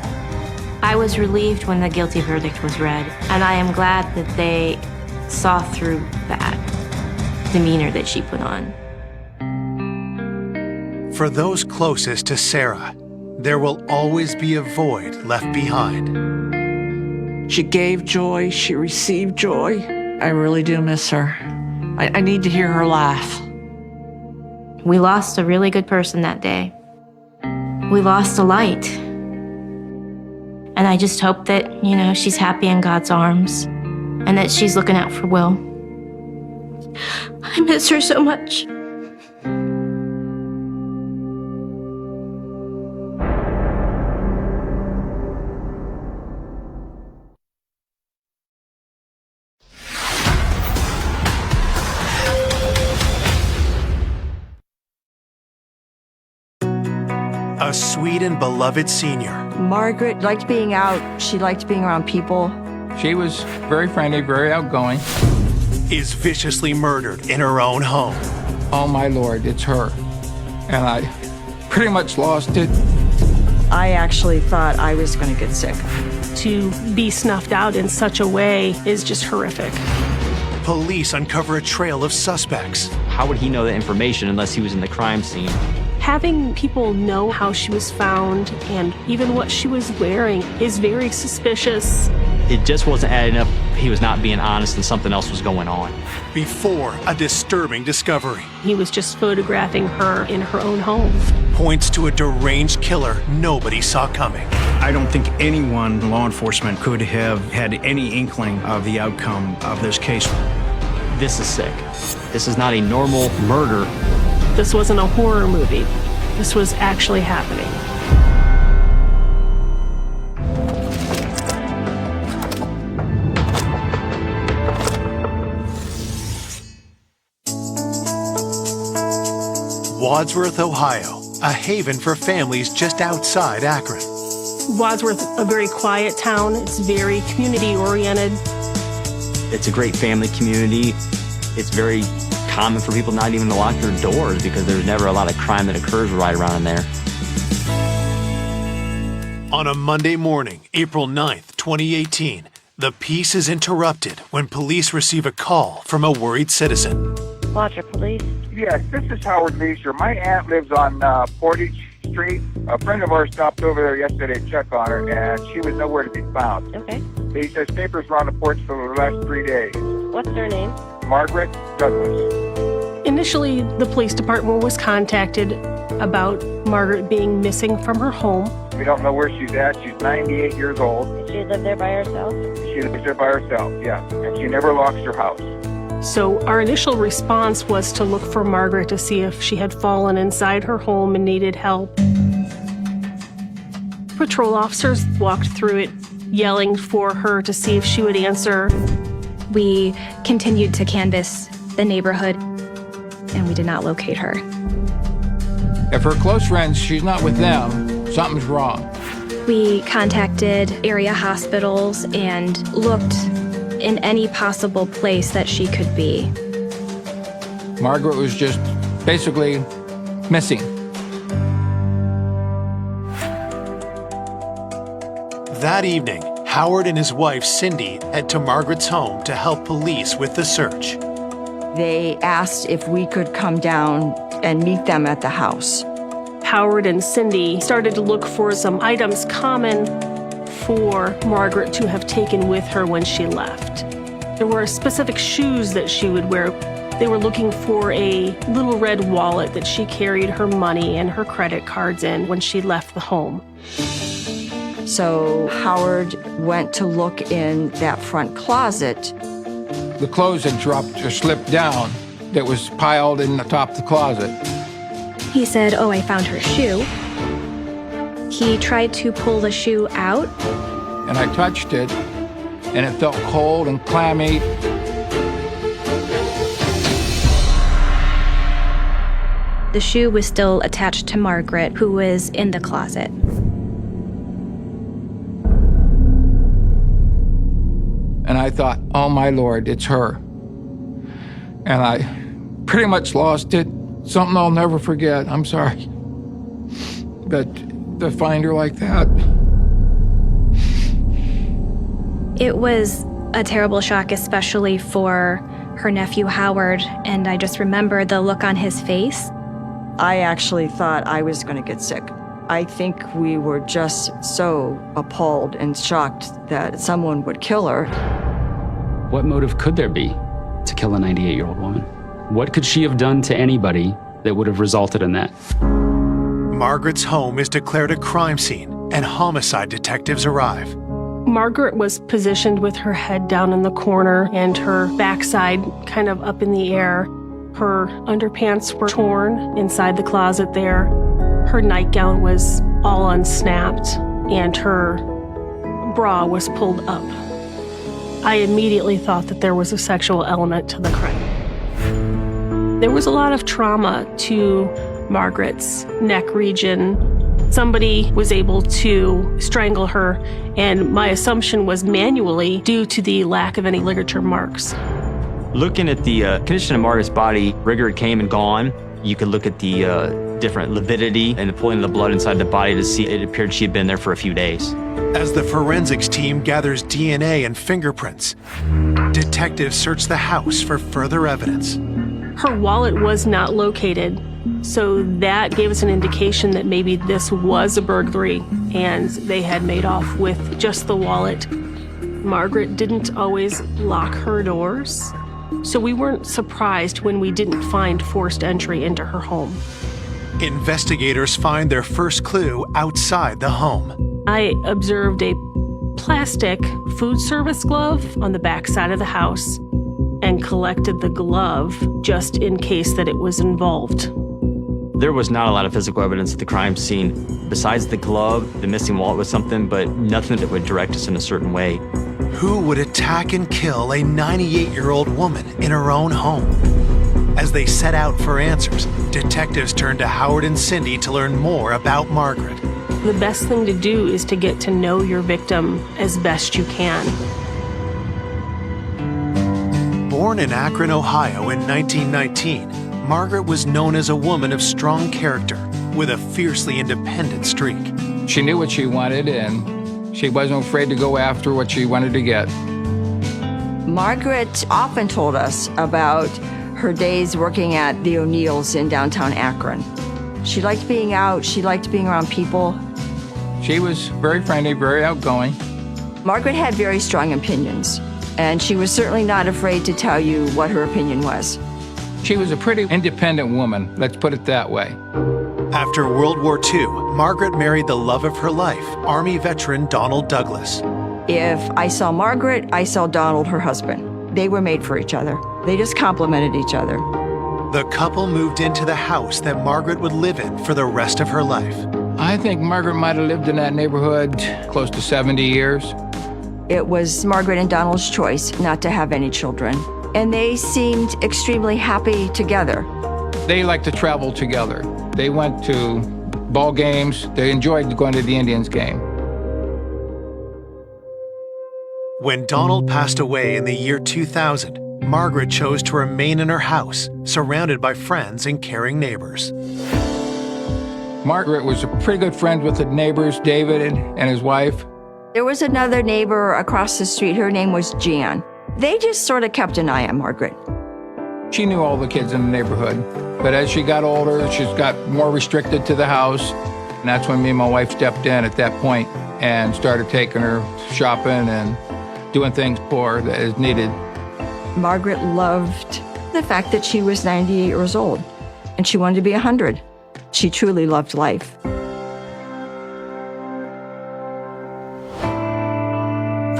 I was relieved when the guilty verdict was read, and I am glad that they saw through that demeanor that she put on. For those closest to Sarah, there will always be a void left behind. She gave joy, she received joy. I really do miss her. I need to hear her laugh. We lost a really good person that day. We lost a light. And I just hope that, she's happy in God's arms and that she's looking out for Will. I miss her so much. A sweet and beloved senior. Margaret liked being out. She liked being around people. She was very friendly, very outgoing. Is viciously murdered in her own home. Oh my Lord, it's her. And I pretty much lost it. I actually thought I was going to get sick. To be snuffed out in such a way is just horrific. Police uncover a trail of suspects. How would he know that information unless he was in the crime scene? Having people know how she was found and even what she was wearing is very suspicious. It just wasn't adding up. He was not being honest and something else was going on. Before a disturbing discovery. He was just photographing her in her own home. Points to a deranged killer nobody saw coming. I don't think anyone in law enforcement could have had any inkling of the outcome of this case. This is sick. This is not a normal murder. This wasn't a horror movie. This was actually happening. Wadsworth, Ohio, a haven for families just outside Akron. Wadsworth, a very quiet town. It's very community-oriented. It's a great family community. It's very common for people not even to lock their doors because there's never a lot of crime that occurs right around in there. On a Monday morning, April 9th, 2018, the peace is interrupted when police receive a call from a worried citizen. Watcher Police. Yes, this is Howard Leisure. My aunt lives on Portage Street. A friend of ours stopped over there yesterday to check on her, and she was nowhere to be found. Okay. He says papers were on the porch for the last 3 days. What's her name? Margaret Douglas. Initially, the police department was contacted about Margaret being missing from her home. We don't know where she's at. She's 98 years old. Did she live there by herself? She lives there by herself, yeah. And she never locks her house. So our initial response was to look for Margaret to see if she had fallen inside her home and needed help. Patrol officers walked through it, yelling for her to see if she would answer. We continued to canvass the neighborhood, and we did not locate her. If her close friends, she's not with them, something's wrong. We contacted area hospitals and looked in any possible place that she could be. Margaret was just basically missing. That evening, Howard and his wife, Cindy, head to Margaret's home to help police with the search. They asked if we could come down and meet them at the house. Howard and Cindy started to look for some items common for Margaret to have taken with her when she left. There were specific shoes that she would wear. They were looking for a little red wallet that she carried her money and her credit cards in when she left the home. So Howard went to look in that front closet. The clothes had dropped or slipped down that was piled in the top of the closet. He said, "Oh, I found her shoe." He tried to pull the shoe out. And I touched it, and it felt cold and clammy. The shoe was still attached to Margaret, who was in the closet. And I thought, oh my Lord, it's her. And I pretty much lost it. Something I'll never forget, I'm sorry. But to find her like that. It was a terrible shock, especially for her nephew Howard, and I just remember the look on his face. I actually thought I was going to get sick. I think we were just so appalled and shocked that someone would kill her. What motive could there be to kill a 98-year-old woman? What could she have done to anybody that would have resulted in that? Margaret's home is declared a crime scene, and homicide detectives arrive. Margaret was positioned with her head down in the corner and her backside kind of up in the air. Her underpants were torn inside the closet there. Her nightgown was all unsnapped, and her bra was pulled up. I immediately thought that there was a sexual element to the crime. There was a lot of trauma to Margaret's neck region. Somebody was able to strangle her, and my assumption was manually due to the lack of any ligature marks. Looking at the condition of Margaret's body, rigor had came and gone. You could look at the different lividity and the pulling of the blood inside the body to see it appeared she had been there for a few days. As the forensics team gathers DNA and fingerprints, detectives search the house for further evidence. Her wallet was not located, so that gave us an indication that maybe this was a burglary and they had made off with just the wallet. Margaret didn't always lock her doors, so we weren't surprised when we didn't find forced entry into her home. Investigators find their first clue outside the home. I observed a plastic food service glove on the back side of the house, and collected the glove just in case that it was involved. There was not a lot of physical evidence at the crime scene. Besides the glove, the missing wallet was something, but nothing that would direct us in a certain way. Who would attack and kill a 98-year-old woman in her own home? As they set out for answers, detectives turned to Howard and Cindy to learn more about Margaret. The best thing to do is to get to know your victim as best you can. Born in Akron, Ohio in 1919, Margaret was known as a woman of strong character with a fiercely independent streak. She knew what she wanted, and she wasn't afraid to go after what she wanted to get. Margaret often told us about her days working at the O'Neills in downtown Akron. She liked being out, she liked being around people. She was very friendly, very outgoing. Margaret had very strong opinions, and she was certainly not afraid to tell you what her opinion was. She was a pretty independent woman, let's put it that way. After World War II, Margaret married the love of her life, Army veteran Donald Douglas. If I saw Margaret, I saw Donald, her husband. They were made for each other. They just complemented each other. The couple moved into the house that Margaret would live in for the rest of her life. I think Margaret might have lived in that neighborhood close to 70 years. It was Margaret and Donald's choice not to have any children, and they seemed extremely happy together. They liked to travel together. They went to ball games. They enjoyed going to the Indians game. When Donald passed away in the year 2000, Margaret chose to remain in her house, surrounded by friends and caring neighbors. Margaret was a pretty good friend with the neighbors, David and his wife. There was another neighbor across the street. Her name was Jan. They just sort of kept an eye on Margaret. She knew all the kids in the neighborhood, but as she got older, she got more restricted to the house. And that's when me and my wife stepped in at that point and started taking her shopping and doing things for her as needed. Margaret loved the fact that she was 98 years old, and she wanted to be 100. She truly loved life.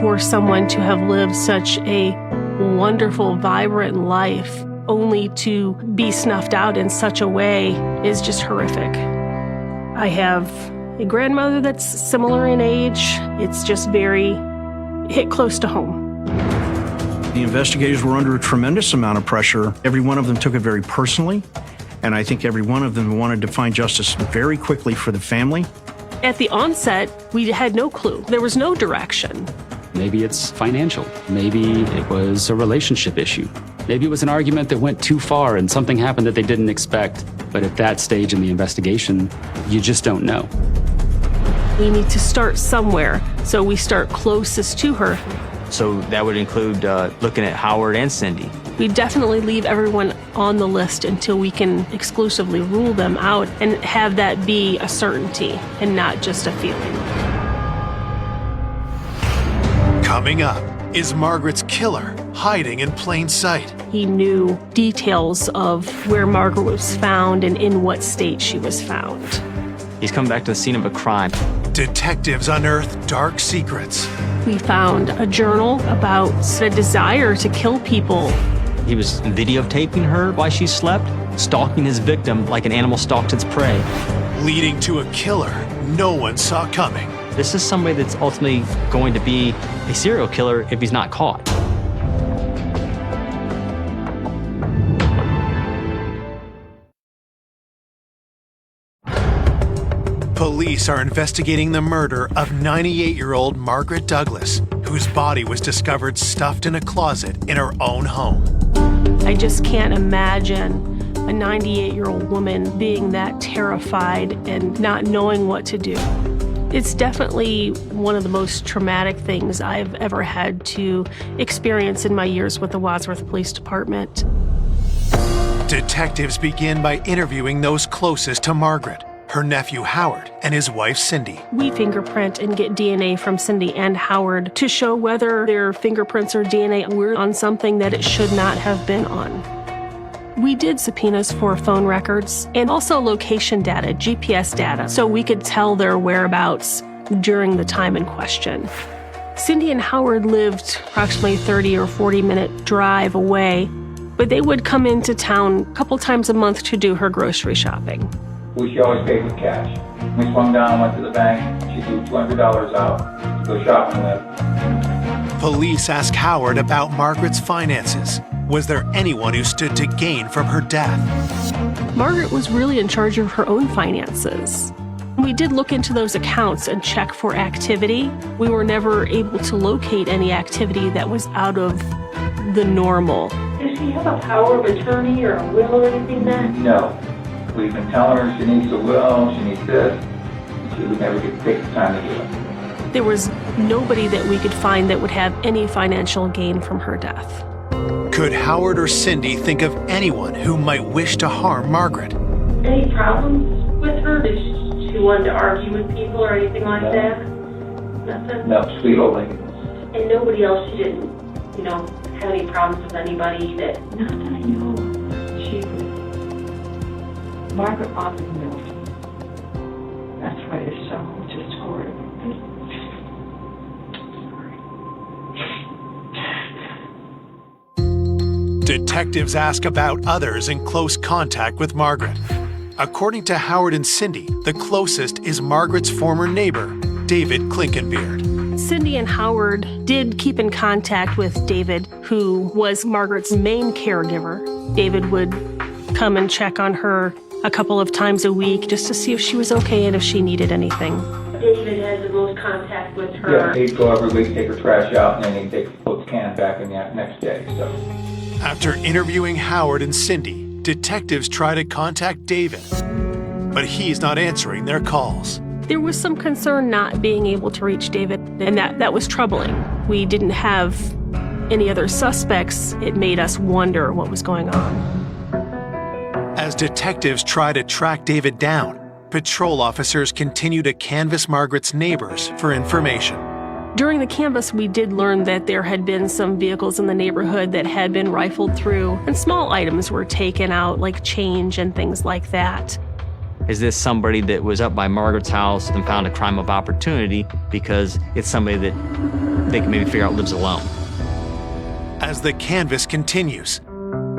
For someone to have lived such a wonderful, vibrant life, only to be snuffed out in such a way is just horrific. I have a grandmother that's similar in age. It's just very hit close to home. The investigators were under a tremendous amount of pressure. Every one of them took it very personally, and I think every one of them wanted to find justice very quickly for the family. At the onset, we had no clue. There was no direction. Maybe it's financial. Maybe it was a relationship issue. Maybe it was an argument that went too far and something happened that they didn't expect. But at that stage in the investigation, you just don't know. We need to start somewhere, so we start closest to her. So that would include looking at Howard and Cindy. We definitely leave everyone on the list until we can exclusively rule them out and have that be a certainty and not just a feeling. Coming up, is Margaret's killer hiding in plain sight? He knew details of where Margaret was found and in what state she was found. He's come back to the scene of a crime. Detectives unearth dark secrets. We found a journal about a desire to kill people. He was videotaping her while she slept, stalking his victim like an animal stalks its prey. Leading to a killer no one saw coming. This is somebody that's ultimately going to be a serial killer if he's not caught. Police are investigating the murder of 98-year-old Margaret Douglas, whose body was discovered stuffed in a closet in her own home. I just can't imagine a 98-year-old woman being that terrified and not knowing what to do. It's definitely one of the most traumatic things I've ever had to experience in my years with the Wadsworth Police Department. Detectives begin by interviewing those closest to Margaret, her nephew Howard and his wife Cindy. We fingerprint and get DNA from Cindy and Howard to show whether their fingerprints or DNA were on something that it should not have been on. We did subpoenas for phone records and also location data, GPS data, so we could tell their whereabouts during the time in question. Cindy and Howard lived approximately 30 or 40-minute drive away, but they would come into town a couple times a month to do her grocery shopping. She always paid with cash. We swung down, went to the bank, she threw $200 out to go shopping with. Police ask Howard about Margaret's finances. Was there anyone who stood to gain from her death? Margaret was really in charge of her own finances. We did look into those accounts and check for activity. We were never able to locate any activity that was out of the normal. Does she have a power of attorney or a will or anything like that? No. We've been telling her she needs a will, she needs this. She would never get to take the time to do it. There was nobody that we could find that would have any financial gain from her death. Could Howard or Cindy think of anyone who might wish to harm Margaret? Any problems with her? Did she want to argue with people or anything like that? Nothing? No, sweet old lady. And nobody else, she didn't, have any problems with anybody that... Not that I know of. She was... Margaret often knew. That's why it's so just horrible. Detectives ask about others in close contact with Margaret. According to Howard and Cindy, the closest is Margaret's former neighbor, David Klinkenbeard. Cindy and Howard did keep in contact with David, who was Margaret's main caregiver. David would come and check on her a couple of times a week just to see if she was okay and if she needed anything. David has the most contact with her. Yeah, he'd go every week, take her trash out, and then he'd take the can back in the next day. So. After interviewing Howard and Cindy, detectives try to contact David, but he's not answering their calls. There was some concern not being able to reach David, and that was troubling. We didn't have any other suspects. It made us wonder what was going on. As detectives try to track David down, patrol officers continue to canvass Margaret's neighbors for information. During the canvass, we did learn that there had been some vehicles in the neighborhood that had been rifled through, and small items were taken out, like change and things like that. Is this somebody that was up by Margaret's house and found a crime of opportunity because it's somebody that they can maybe figure out lives alone? As the canvass continues,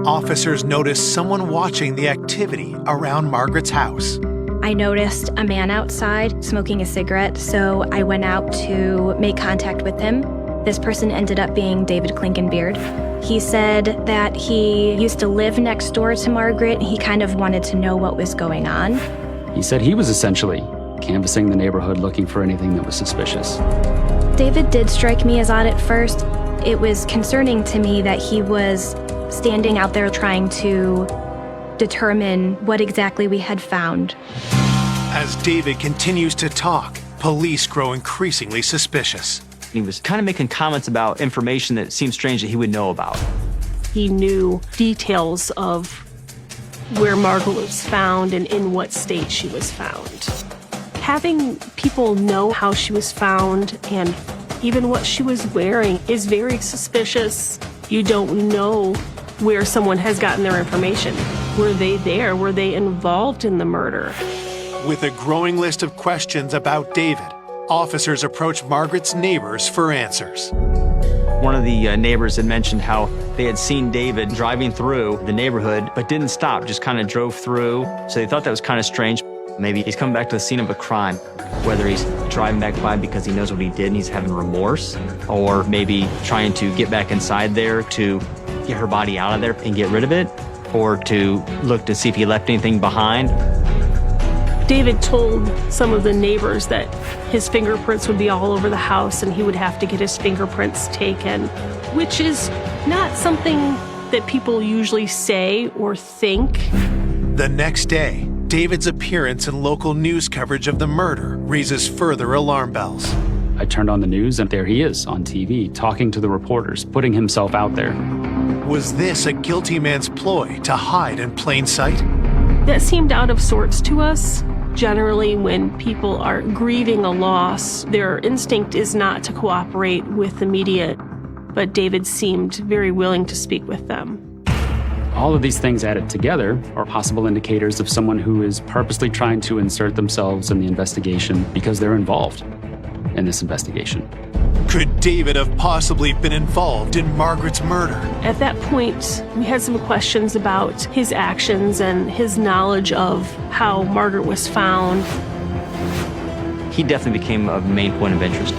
officers notice someone watching the activity around Margaret's house. I noticed a man outside smoking a cigarette, so I went out to make contact with him. This person ended up being David Klinkenbeard. He said that he used to live next door to Margaret. He kind of wanted to know what was going on. He said he was essentially canvassing the neighborhood looking for anything that was suspicious. David did strike me as odd at first. It was concerning to me that he was standing out there trying to determine what exactly we had found. As David continues to talk, police grow increasingly suspicious. He was kind of making comments about information that seemed strange that he would know about. He knew details of where Margaret was found and in what state she was found. Having people know how she was found and even what she was wearing is very suspicious. You don't know where someone has gotten their information. Were they there? Were they involved in the murder? With a growing list of questions about David, officers approach Margaret's neighbors for answers. One of the neighbors had mentioned how they had seen David driving through the neighborhood, but didn't stop, just kind of drove through. So they thought that was kind of strange. Maybe he's coming back to the scene of a crime, whether he's driving back by because he knows what he did and he's having remorse, or maybe trying to get back inside there to get her body out of there and get rid of it, or to look to see if he left anything behind. David told some of the neighbors that his fingerprints would be all over the house and he would have to get his fingerprints taken, which is not something that people usually say or think. The next day, David's appearance in local news coverage of the murder raises further alarm bells. I turned on the news and there he is on TV, talking to the reporters, putting himself out there. Was this a guilty man's ploy to hide in plain sight? That seemed out of sorts to us. Generally, when people are grieving a loss, their instinct is not to cooperate with the media, but David seemed very willing to speak with them. All of these things added together are possible indicators of someone who is purposely trying to insert themselves in the investigation because they're involved in this investigation. Could David have possibly been involved in Margaret's murder? At that point, we had some questions about his actions and his knowledge of how Margaret was found. He definitely became a main point of interest.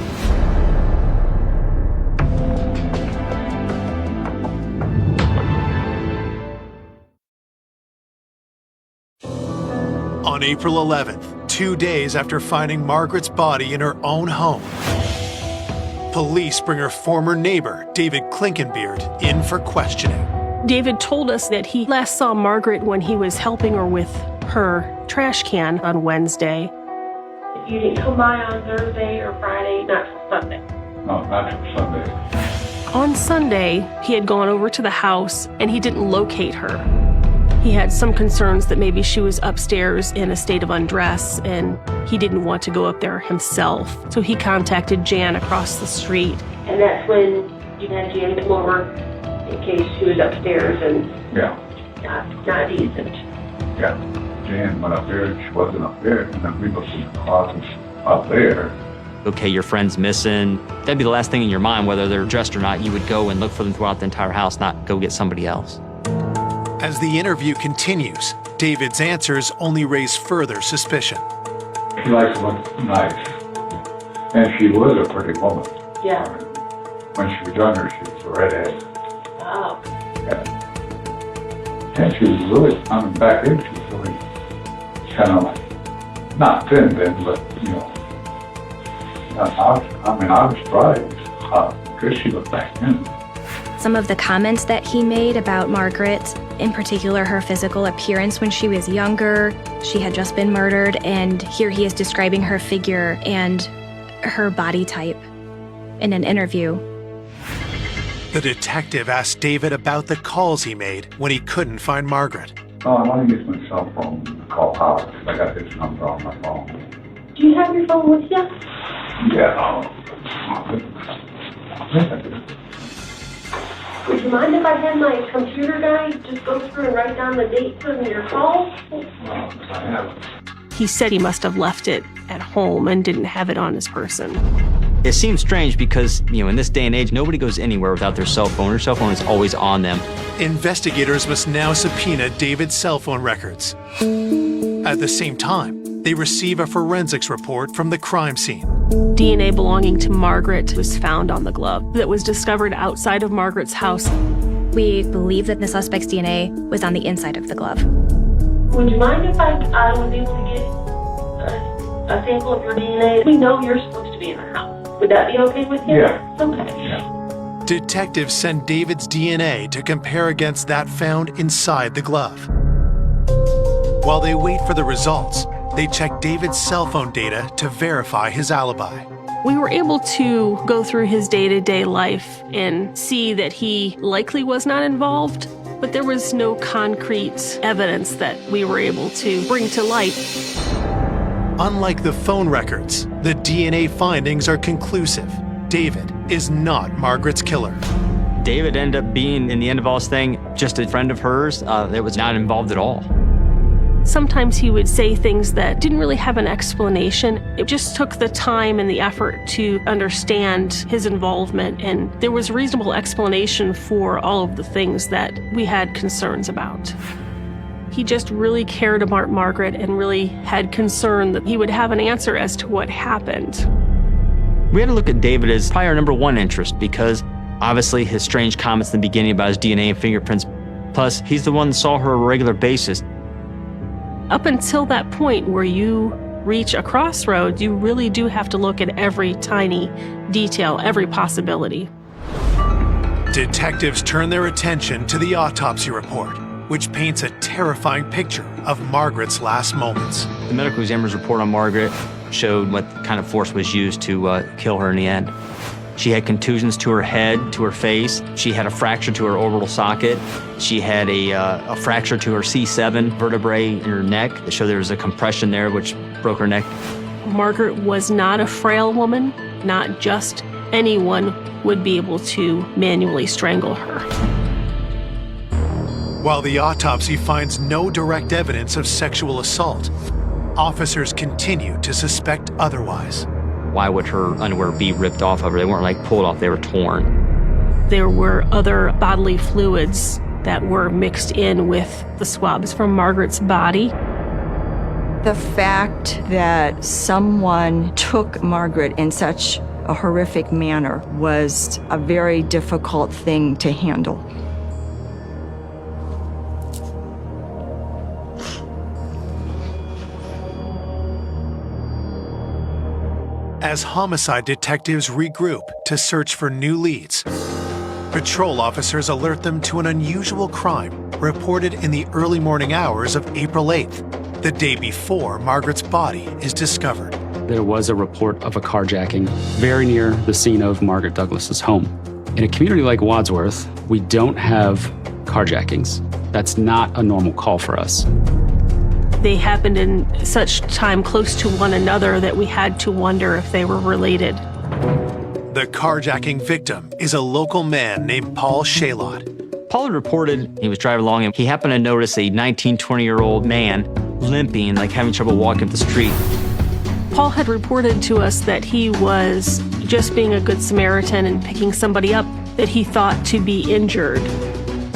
On April 11th, 2 days after finding Margaret's body in her own home, police bring her former neighbor, David Klinkenbeard, in for questioning. David told us that he last saw Margaret when he was helping her with her trash can on Wednesday. You didn't come by on Thursday or Friday, not till Sunday. No, not till Sunday. On Sunday, he had gone over to the house and he didn't locate her. He had some concerns that maybe she was upstairs in a state of undress and he didn't want to go up there himself. So he contacted Jan across the street. And that's when you had Jan come over in case she was upstairs and not decent. Yeah. Jan went up there, she wasn't up there, and then we looked in the closets up there. Okay, your friend's missing. That'd be the last thing in your mind, whether they're dressed or not. You would go and look for them throughout the entire house, not go get somebody else. As the interview continues, David's answers only raise further suspicion. She likes to look nice, and she was a pretty woman. Yeah. When she was younger, she was a redhead. Wow. And she was really coming back in. She was really kind of like, not thin then, but, you know, I was surprised because she looked back in. Some of the comments that he made about Margaret, in particular her physical appearance when she was younger, she had just been murdered, and here he is describing her figure and her body type in an interview. The detective asked David about the calls he made when he couldn't find Margaret. Oh, I want to use my cell phone to call Howard. I got his number on my phone. Do you have your phone with you? Yeah. Would you mind if I had my computer guy just go through and write down the dates of your calls? I have. He said he must have left it at home and didn't have it on his person. It seems strange because, in this day and age, nobody goes anywhere without their cell phone. Their cell phone is always on them. Investigators must now subpoena David's cell phone records. At the same time, they receive a forensics report from the crime scene. DNA belonging to Margaret was found on the glove that was discovered outside of Margaret's house. We believe that the suspect's DNA was on the inside of the glove. Would you mind if I was able to get a sample of your DNA? We know you're supposed to be in the house. Would that be okay with you? Yeah. Okay. Yeah. Detectives send David's DNA to compare against that found inside the glove. While they wait for the results, they check David's cell phone data to verify his alibi. We were able to go through his day-to-day life and see that he likely was not involved, but there was no concrete evidence that we were able to bring to light. Unlike the phone records, the DNA findings are conclusive. David is not Margaret's killer. David ended up being, in the end of all this thing, just a friend of hers that was not involved at all. Sometimes he would say things that didn't really have an explanation. It just took the time and the effort to understand his involvement, and there was reasonable explanation for all of the things that we had concerns about. He just really cared about Margaret and really had concern that he would have an answer as to what happened. We had to look at David as probably our number one interest because obviously his strange comments in the beginning about his DNA and fingerprints, plus he's the one that saw her on a regular basis. Up until that point where you reach a crossroads, you really do have to look at every tiny detail, every possibility. Detectives turn their attention to the autopsy report, which paints a terrifying picture of Margaret's last moments. The medical examiner's report on Margaret showed what kind of force was used to kill her in the end. She had contusions to her head, to her face. She had a fracture to her orbital socket. She had a fracture to her C7 vertebrae in her neck. It showed there was a compression there, which broke her neck. Margaret was not a frail woman. Not just anyone would be able to manually strangle her. While the autopsy finds no direct evidence of sexual assault, officers continue to suspect otherwise. Why would her underwear be ripped off of her? They weren't like pulled off, they were torn. There were other bodily fluids that were mixed in with the swabs from Margaret's body. The fact that someone took Margaret in such a horrific manner was a very difficult thing to handle. As homicide detectives regroup to search for new leads, patrol officers alert them to an unusual crime reported in the early morning hours of April 8th, the day before Margaret's body is discovered. There was a report of a carjacking very near the scene of Margaret Douglas's home. In a community like Wadsworth, we don't have carjackings. That's not a normal call for us. They happened in such time close to one another that we had to wonder if they were related. The carjacking victim is a local man named Paul Shalott. Paul had reported he was driving along and he happened to notice a 19, 20-year-old man limping, like having trouble walking up the street. Paul had reported to us that he was just being a good Samaritan and picking somebody up that he thought to be injured.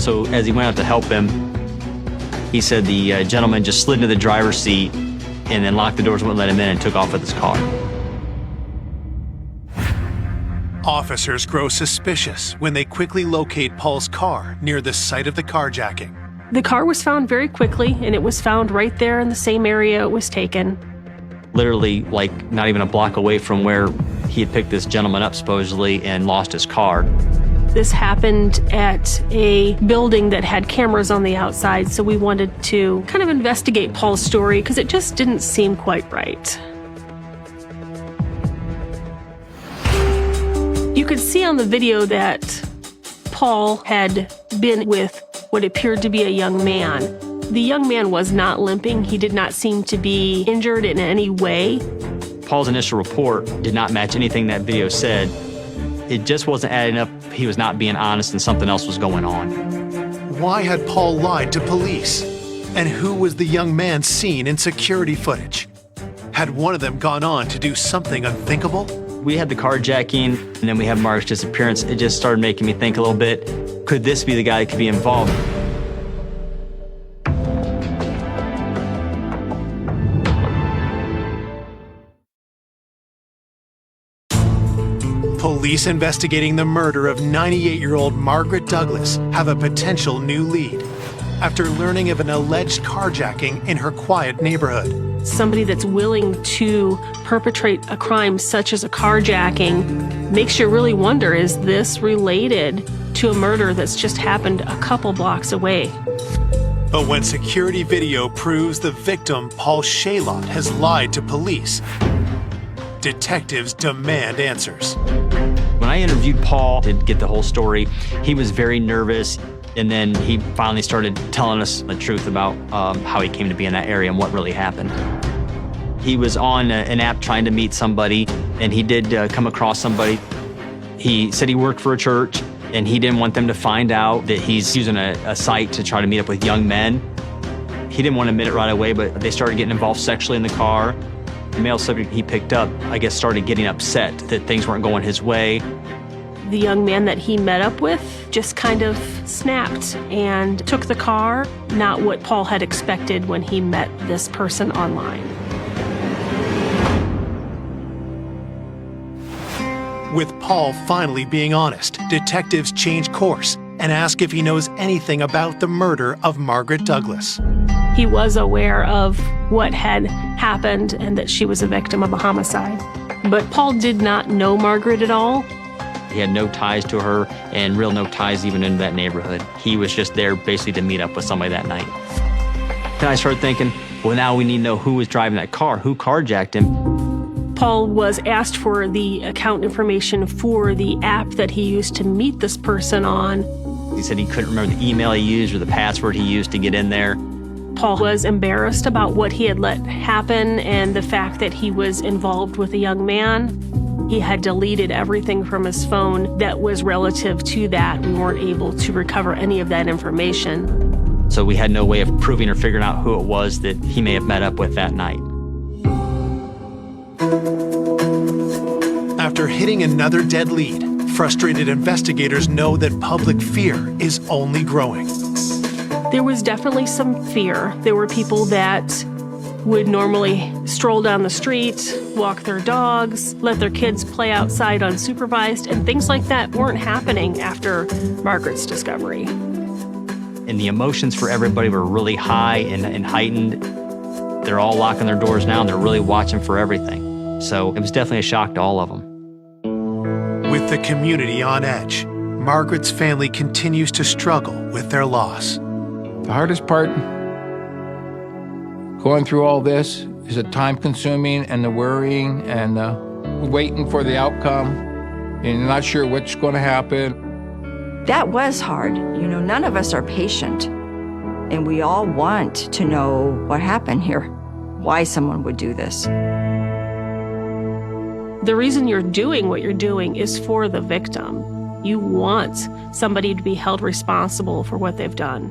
So as he went out to help him, he said the gentleman just slid into the driver's seat and then locked the doors, wouldn't let him in, and took off with his car. Officers grow suspicious when they quickly locate Paul's car near the site of the carjacking. The car was found very quickly, and it was found right there in the same area it was taken. Literally, like, not even a block away from where he had picked this gentleman up, supposedly, and lost his car. This happened at a building that had cameras on the outside, so we wanted to kind of investigate Paul's story because it just didn't seem quite right. You could see on the video that Paul had been with what appeared to be a young man. The young man was not limping. He did not seem to be injured in any way. Paul's initial report did not match anything that video said. It just wasn't adding up. He was not being honest and something else was going on. Why had Paul lied to police? And who was the young man seen in security footage? Had one of them gone on to do something unthinkable? We had the carjacking and then we had Margaret's disappearance. It just started making me think a little bit, could this be the guy that could be involved? Police investigating the murder of 98-year-old Margaret Douglas have a potential new lead after learning of an alleged carjacking in her quiet neighborhood. Somebody that's willing to perpetrate a crime such as a carjacking makes you really wonder, is this related to a murder that's just happened a couple blocks away? But when security video proves the victim, Paul Shalott, has lied to police, detectives demand answers. When I interviewed Paul to get the whole story, he was very nervous, and then he finally started telling us the truth about how he came to be in that area and what really happened. He was on an app trying to meet somebody, and he did come across somebody. He said he worked for a church, and he didn't want them to find out that he's using a site to try to meet up with young men. He didn't want to admit it right away, but they started getting involved sexually in the car. The male subject he picked up, I guess, started getting upset that things weren't going his way. The young man that he met up with just kind of snapped and took the car, not what Paul had expected when he met this person online. With Paul finally being honest, detectives change course and ask if he knows anything about the murder of Margaret Douglas. He was aware of what had happened and that she was a victim of a homicide. But Paul did not know Margaret at all. He had no ties to her and real no ties even in that neighborhood. He was just there basically to meet up with somebody that night. Then I started thinking, well, now we need to know who was driving that car, who carjacked him. Paul was asked for the account information for the app that he used to meet this person on. He said he couldn't remember the email he used or the password he used to get in there. Paul was embarrassed about what he had let happen and the fact that he was involved with a young man. He had deleted everything from his phone that was relative to that. We weren't able to recover any of that information. So we had no way of proving or figuring out who it was that he may have met up with that night. After hitting another dead lead, frustrated investigators know that public fear is only growing. There was definitely some fear. There were people that would normally stroll down the street, walk their dogs, let their kids play outside unsupervised, and things like that weren't happening after Margaret's discovery. And the emotions for everybody were really high and heightened. They're all locking their doors now, and they're really watching for everything. So it was definitely a shock to all of them. With the community on edge, Margaret's family continues to struggle with their loss. The hardest part going through all this is the time-consuming and the worrying and the waiting for the outcome, and you're not sure what's going to happen. That was hard. You know, none of us are patient, and we all want to know what happened here, why someone would do this. The reason you're doing what you're doing is for the victim. You want somebody to be held responsible for what they've done.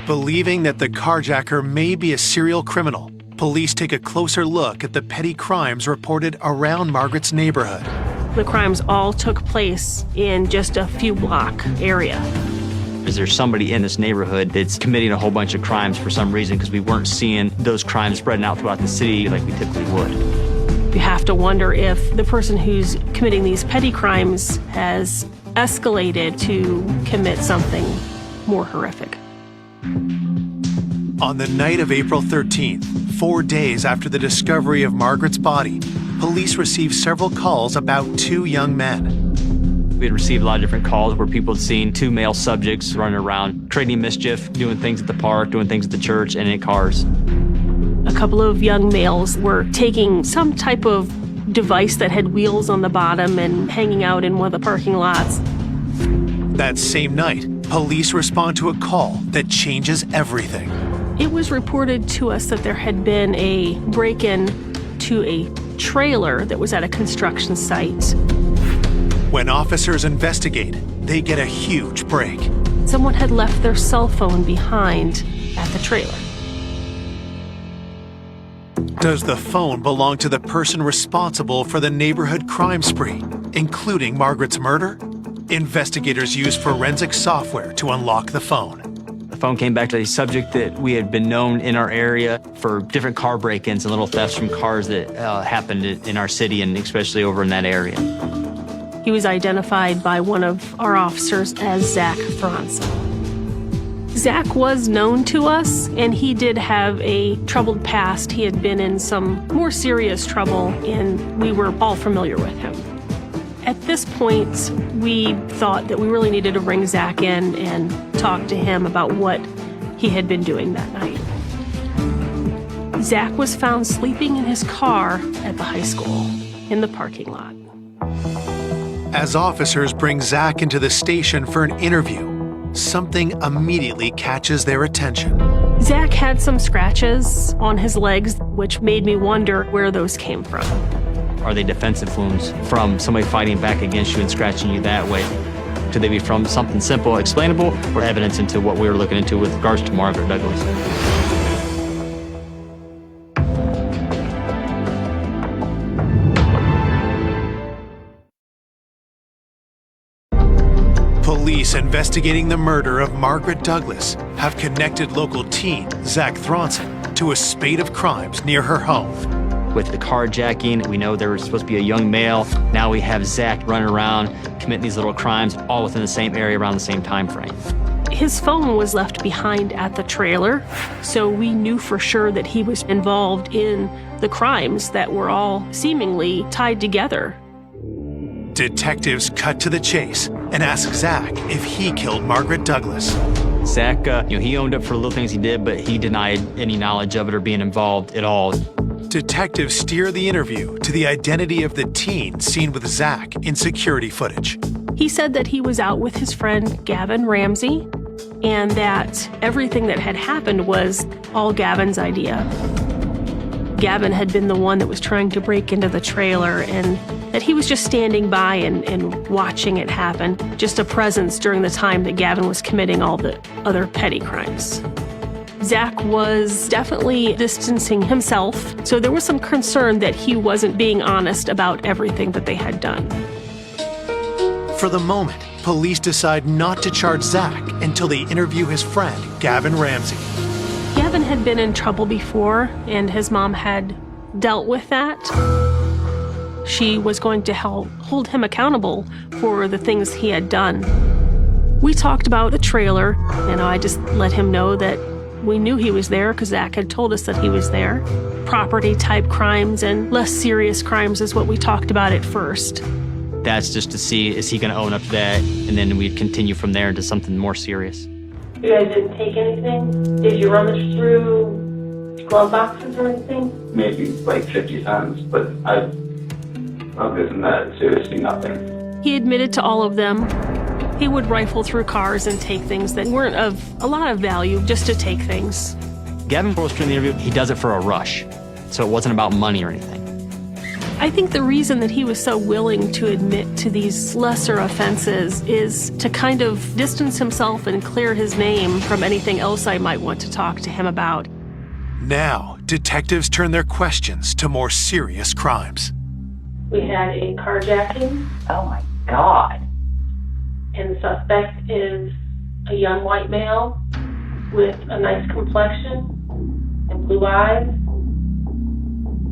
Believing that the carjacker may be a serial criminal, police take a closer look at the petty crimes reported around Margaret's neighborhood. The crimes all took place in just a few block area. Is there somebody in this neighborhood that's committing a whole bunch of crimes for some reason, because we weren't seeing those crimes spreading out throughout the city like we typically would? You have to wonder if the person who's committing these petty crimes has escalated to commit something more horrific. On the night of April 13th, 4 days after the discovery of Margaret's body, police received several calls about 2 young men. We had received a lot of different calls where people had seen 2 male subjects running around, creating mischief, doing things at the park, doing things at the church, and in cars. A couple of young males were taking some type of device that had wheels on the bottom and hanging out in one of the parking lots. That same night, police respond to a call that changes everything. It was reported to us that there had been a break-in to a trailer that was at a construction site. When officers investigate, they get a huge break. Someone had left their cell phone behind at the trailer. Does the phone belong to the person responsible for the neighborhood crime spree, including Margaret's murder? Investigators used forensic software to unlock the phone. The phone came back to a subject that we had been known in our area for different car break-ins and little thefts from cars that happened in our city, and especially over in that area. He was identified by one of our officers as Zach Thronson. Zach was known to us, and he did have a troubled past. He had been in some more serious trouble, and we were all familiar with him. At this point, we thought that we really needed to bring Zach in and talk to him about what he had been doing that night. Zach was found sleeping in his car at the high school in the parking lot. As officers bring Zach into the station for an interview, something immediately catches their attention. Zach had some scratches on his legs, which made me wonder where those came from. Are they defensive wounds from somebody fighting back against you and scratching you that way? Could they be from something simple, explainable, or evidence into what we were looking into with regards to Margaret Douglas? Police investigating the murder of Margaret Douglas have connected local teen Zach Thronson to a spate of crimes near her home. With the carjacking, we know there was supposed to be a young male. Now we have Zach running around, committing these little crimes, all within the same area around the same time frame. His phone was left behind at the trailer, so we knew for sure that he was involved in the crimes that were all seemingly tied together. Detectives cut to the chase and ask Zach if he killed Margaret Douglas. Zach, he owned up for the little things he did, but he denied any knowledge of it or being involved at all. Detectives steer the interview to the identity of the teen seen with Zach in security footage. He said that he was out with his friend Gavin Ramsey, and that everything that had happened was all Gavin's idea. Gavin had been the one that was trying to break into the trailer, and that he was just standing by and watching it happen, just a presence during the time that Gavin was committing all the other petty crimes. Zach was definitely distancing himself, so there was some concern that he wasn't being honest about everything that they had done. For the moment, police decide not to charge Zach until they interview his friend, Gavin Ramsey. Gavin had been in trouble before, and his mom had dealt with that. She was going to hold him accountable for the things he had done. We talked about the trailer, and I just let him know that we knew he was there because Zach had told us that he was there. Property type crimes and less serious crimes is what we talked about at first. That's just to see, is he going to own up to that? And then we'd continue from there into something more serious. You guys didn't take anything? Did you rummage through glove boxes or anything? Maybe like 50 times, but other than that, seriously nothing. He admitted to all of them. He would rifle through cars and take things that weren't of a lot of value, just to take things. Gavin Brewster in the interview, he does it for a rush. So it wasn't about money or anything. I think the reason that he was so willing to admit to these lesser offenses is to kind of distance himself and clear his name from anything else I might want to talk to him about. Now, detectives turn their questions to more serious crimes. We had a carjacking. Oh my God. And the suspect is a young white male with a nice complexion and blue eyes.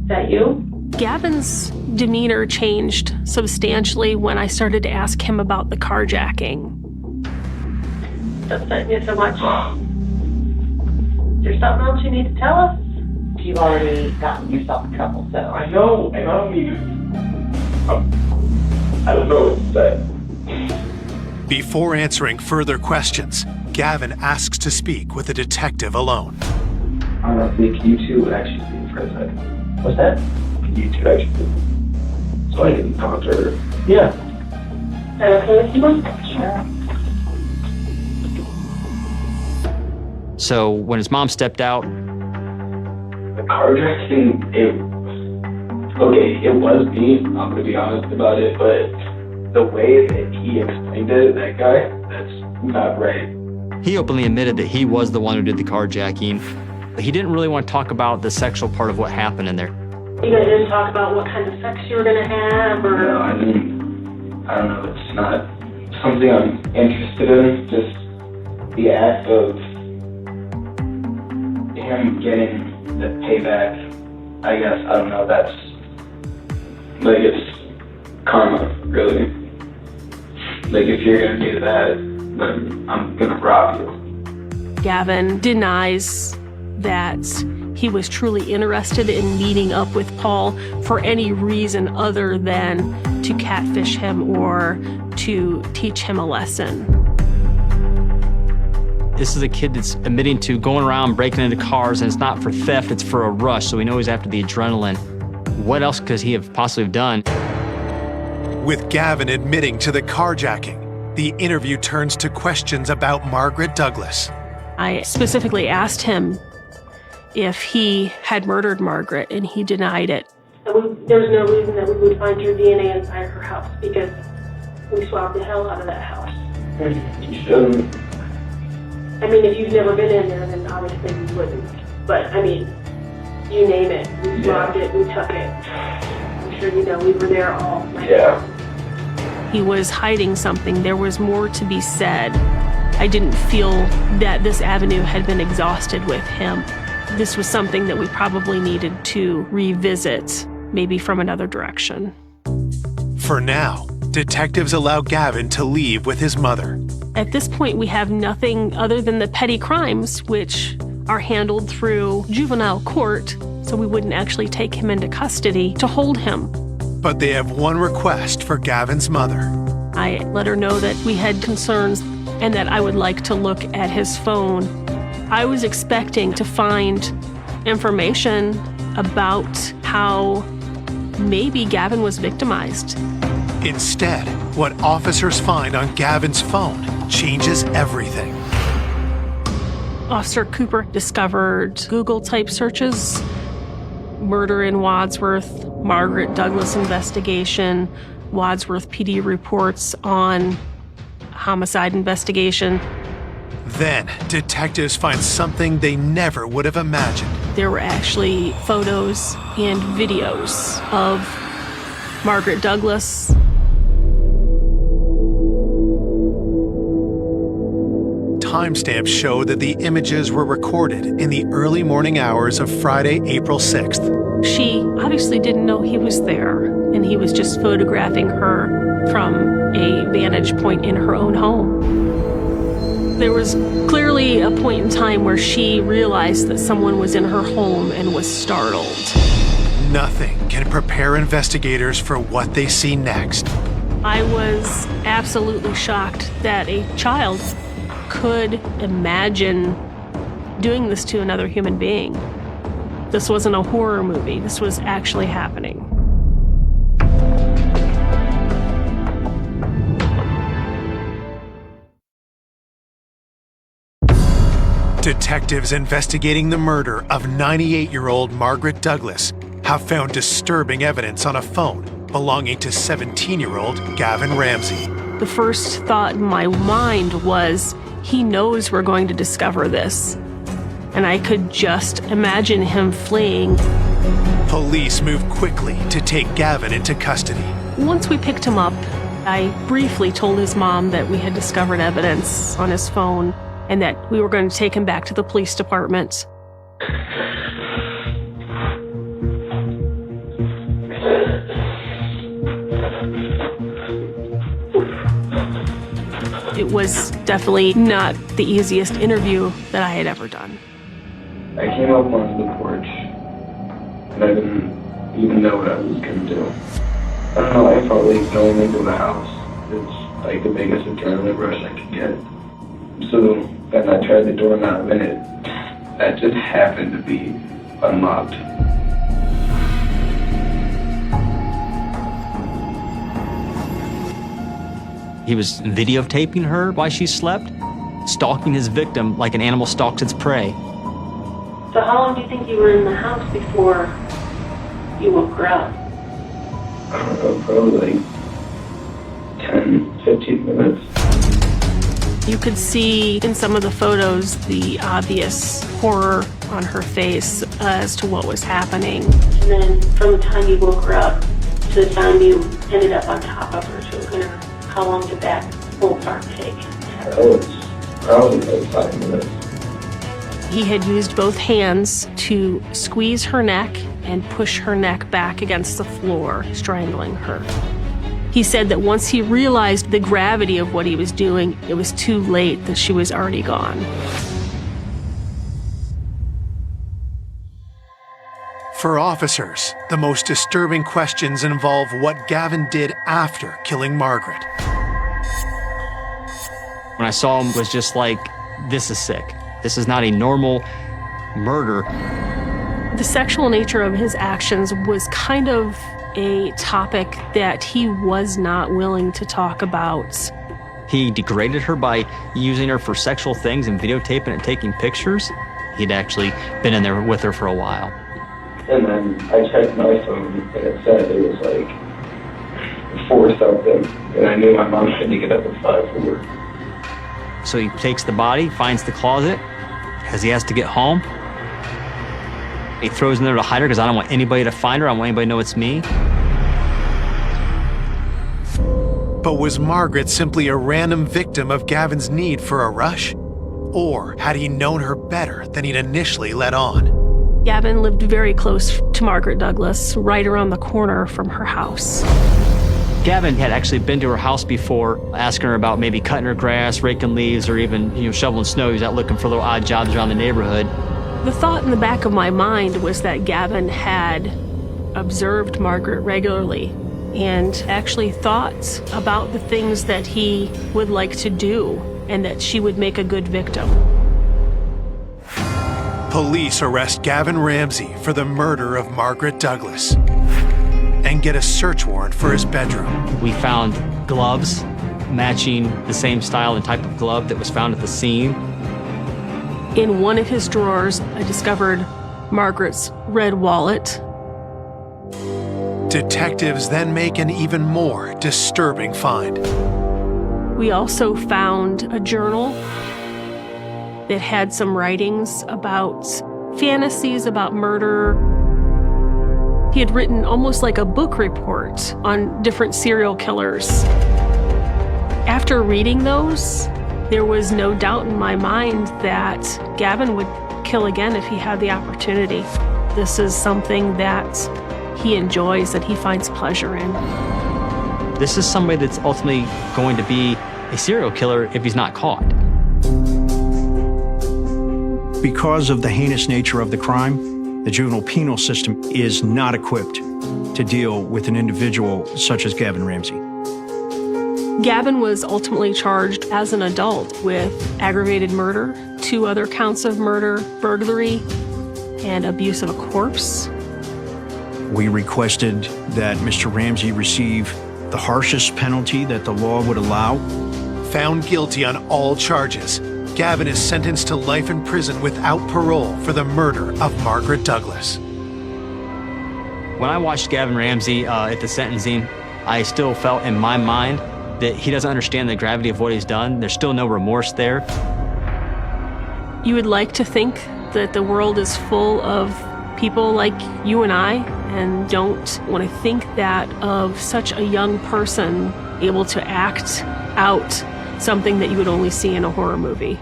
Is that you? Gavin's demeanor changed substantially when I started to ask him about the carjacking. What's upsetting you so much? Is there something else you need to tell us? You've already gotten yourself in trouble, so. I know, and I don't need I don't know what to say. Before answering further questions, Gavin asks to speak with a detective alone. I don't think you two would actually be for a second. What's that? You two actually. So I can talk to her. Yeah. Okay with you? Sure. So when his mom stepped out, The carjacking, it was me, I'm gonna be honest about it, but the way that he explained it, that guy, that's not right. he openly admitted that he was the one who did the carjacking. But he didn't really want to talk about the sexual part of what happened in there. You guys didn't talk about what kind of sex you were gonna have, or? No, I didn't. I don't know, it's not something I'm interested in, just the act of him getting the payback, I guess, I don't know, that's, like, it's karma, really. Like, if you're gonna do that, then I'm gonna rob you. Gavin denies that he was truly interested in meeting up with Paul for any reason other than to catfish him or to teach him a lesson. This is a kid that's admitting to going around breaking into cars, and it's not for theft, it's for a rush, so we know he's after the adrenaline. What else could he have possibly done? With Gavin admitting to the carjacking, the interview turns to questions about Margaret Douglas. I specifically asked him if he had murdered Margaret, and he denied it. There's no reason that we would find your DNA inside her house because we swabbed the hell out of that house. You shouldn't. I mean, if you've never been in there, then obviously we wouldn't. But, I mean, you name it. We swabbed it, we took it. I'm sure you know we were there all night. Yeah. He was hiding something. There was more to be said. I didn't feel that this avenue had been exhausted with him. This was something that we probably needed to revisit, maybe from another direction. For now, detectives allow Gavin to leave with his mother. At this point, we have nothing other than the petty crimes, which are handled through juvenile court, so we wouldn't actually take him into custody to hold him. But they have one request for Gavin's mother. I let her know that we had concerns and that I would like to look at his phone. I was expecting to find information about how maybe Gavin was victimized. Instead, what officers find on Gavin's phone changes everything. Officer Cooper discovered Google-type searches, murder in Wadsworth, Margaret Douglas investigation, Wadsworth PD reports on homicide investigation. Then, detectives find something they never would have imagined. There were actually photos and videos of Margaret Douglas. Timestamps show that the images were recorded in the early morning hours of Friday, April 6th. She obviously didn't know he was there, and he was just photographing her from a vantage point in her own home. There was clearly a point in time where she realized that someone was in her home and was startled. Nothing can prepare investigators for what they see next. I was absolutely shocked that a child could imagine doing this to another human being. This wasn't a horror movie. This was actually happening. Detectives investigating the murder of 98-year-old Margaret Douglas have found disturbing evidence on a phone belonging to 17-year-old Gavin Ramsey. The first thought in my mind was, he knows we're going to discover this. And I could just imagine him fleeing. Police moved quickly to take Gavin into custody. Once we picked him up, I briefly told his mom that we had discovered evidence on his phone and that we were going to take him back to the police department. It was definitely not the easiest interview that I had ever done. I came up onto the porch, and I didn't even know what I was going to do. I don't know, I felt like going into the house. It's like the biggest adrenaline rush I could get. So then I tried the doorknob, and that just happened to be unlocked. He was videotaping her while she slept, stalking his victim like an animal stalks its prey. So how long do you think you were in the house before you woke her up? I don't know, probably like 10, 15 minutes. You could see in some of the photos the obvious horror on her face as to what was happening. And then from the time you woke her up to the time you ended up on top of her, choking her, how long did that whole part take? Oh, it's probably like 5 minutes. He had used both hands to squeeze her neck and push her neck back against the floor, strangling her. He said that once he realized the gravity of what he was doing, it was too late, that she was already gone. For officers, the most disturbing questions involve what Gavin did after killing Margaret. When I saw him, it was just like, this is sick. This is not a normal murder. The sexual nature of his actions was kind of a topic that he was not willing to talk about. He degraded her by using her for sexual things and videotaping and taking pictures. He'd actually been in there with her for a while. And then I checked my phone, and it said it was like 4 something, and I knew my mom had to get up at 5 for work. So he takes the body, finds the closet, because he has to get home. He throws in there to hide her because I don't want anybody to find her. I don't want anybody to know it's me. But was Margaret simply a random victim of Gavin's need for a rush? Or had he known her better than he'd initially let on? Gavin lived very close to Margaret Douglas, right around the corner from her house. Gavin had actually been to her house before, asking her about maybe cutting her grass, raking leaves, or even shoveling snow. He was out looking for little odd jobs around the neighborhood. The thought in the back of my mind was that Gavin had observed Margaret regularly and actually thought about the things that he would like to do and that she would make a good victim. Police arrest Gavin Ramsey for the murder of Margaret Douglas and get a search warrant for his bedroom. We found gloves matching the same style and type of glove that was found at the scene. In one of his drawers, I discovered Margaret's red wallet. Detectives then make an even more disturbing find. We also found a journal It had some writings about fantasies about murder. He had written almost like a book report on different serial killers. After reading those, there was no doubt in my mind that Gavin would kill again if he had the opportunity. This is something that he enjoys, that he finds pleasure in. This is somebody that's ultimately going to be a serial killer if he's not caught. Because of the heinous nature of the crime, the juvenile penal system is not equipped to deal with an individual such as Gavin Ramsey. Gavin was ultimately charged as an adult with aggravated murder, 2 other counts of murder, burglary, and abuse of a corpse. We requested that Mr. Ramsey receive the harshest penalty that the law would allow. Found guilty on all charges, Gavin is sentenced to life in prison without parole for the murder of Margaret Douglas. When I watched Gavin Ramsey at the sentencing, I still felt in my mind that he doesn't understand the gravity of what he's done. There's still no remorse there. You would like to think that the world is full of people like you and I, and don't want to think that of such a young person able to act out something that you would only see in a horror movie.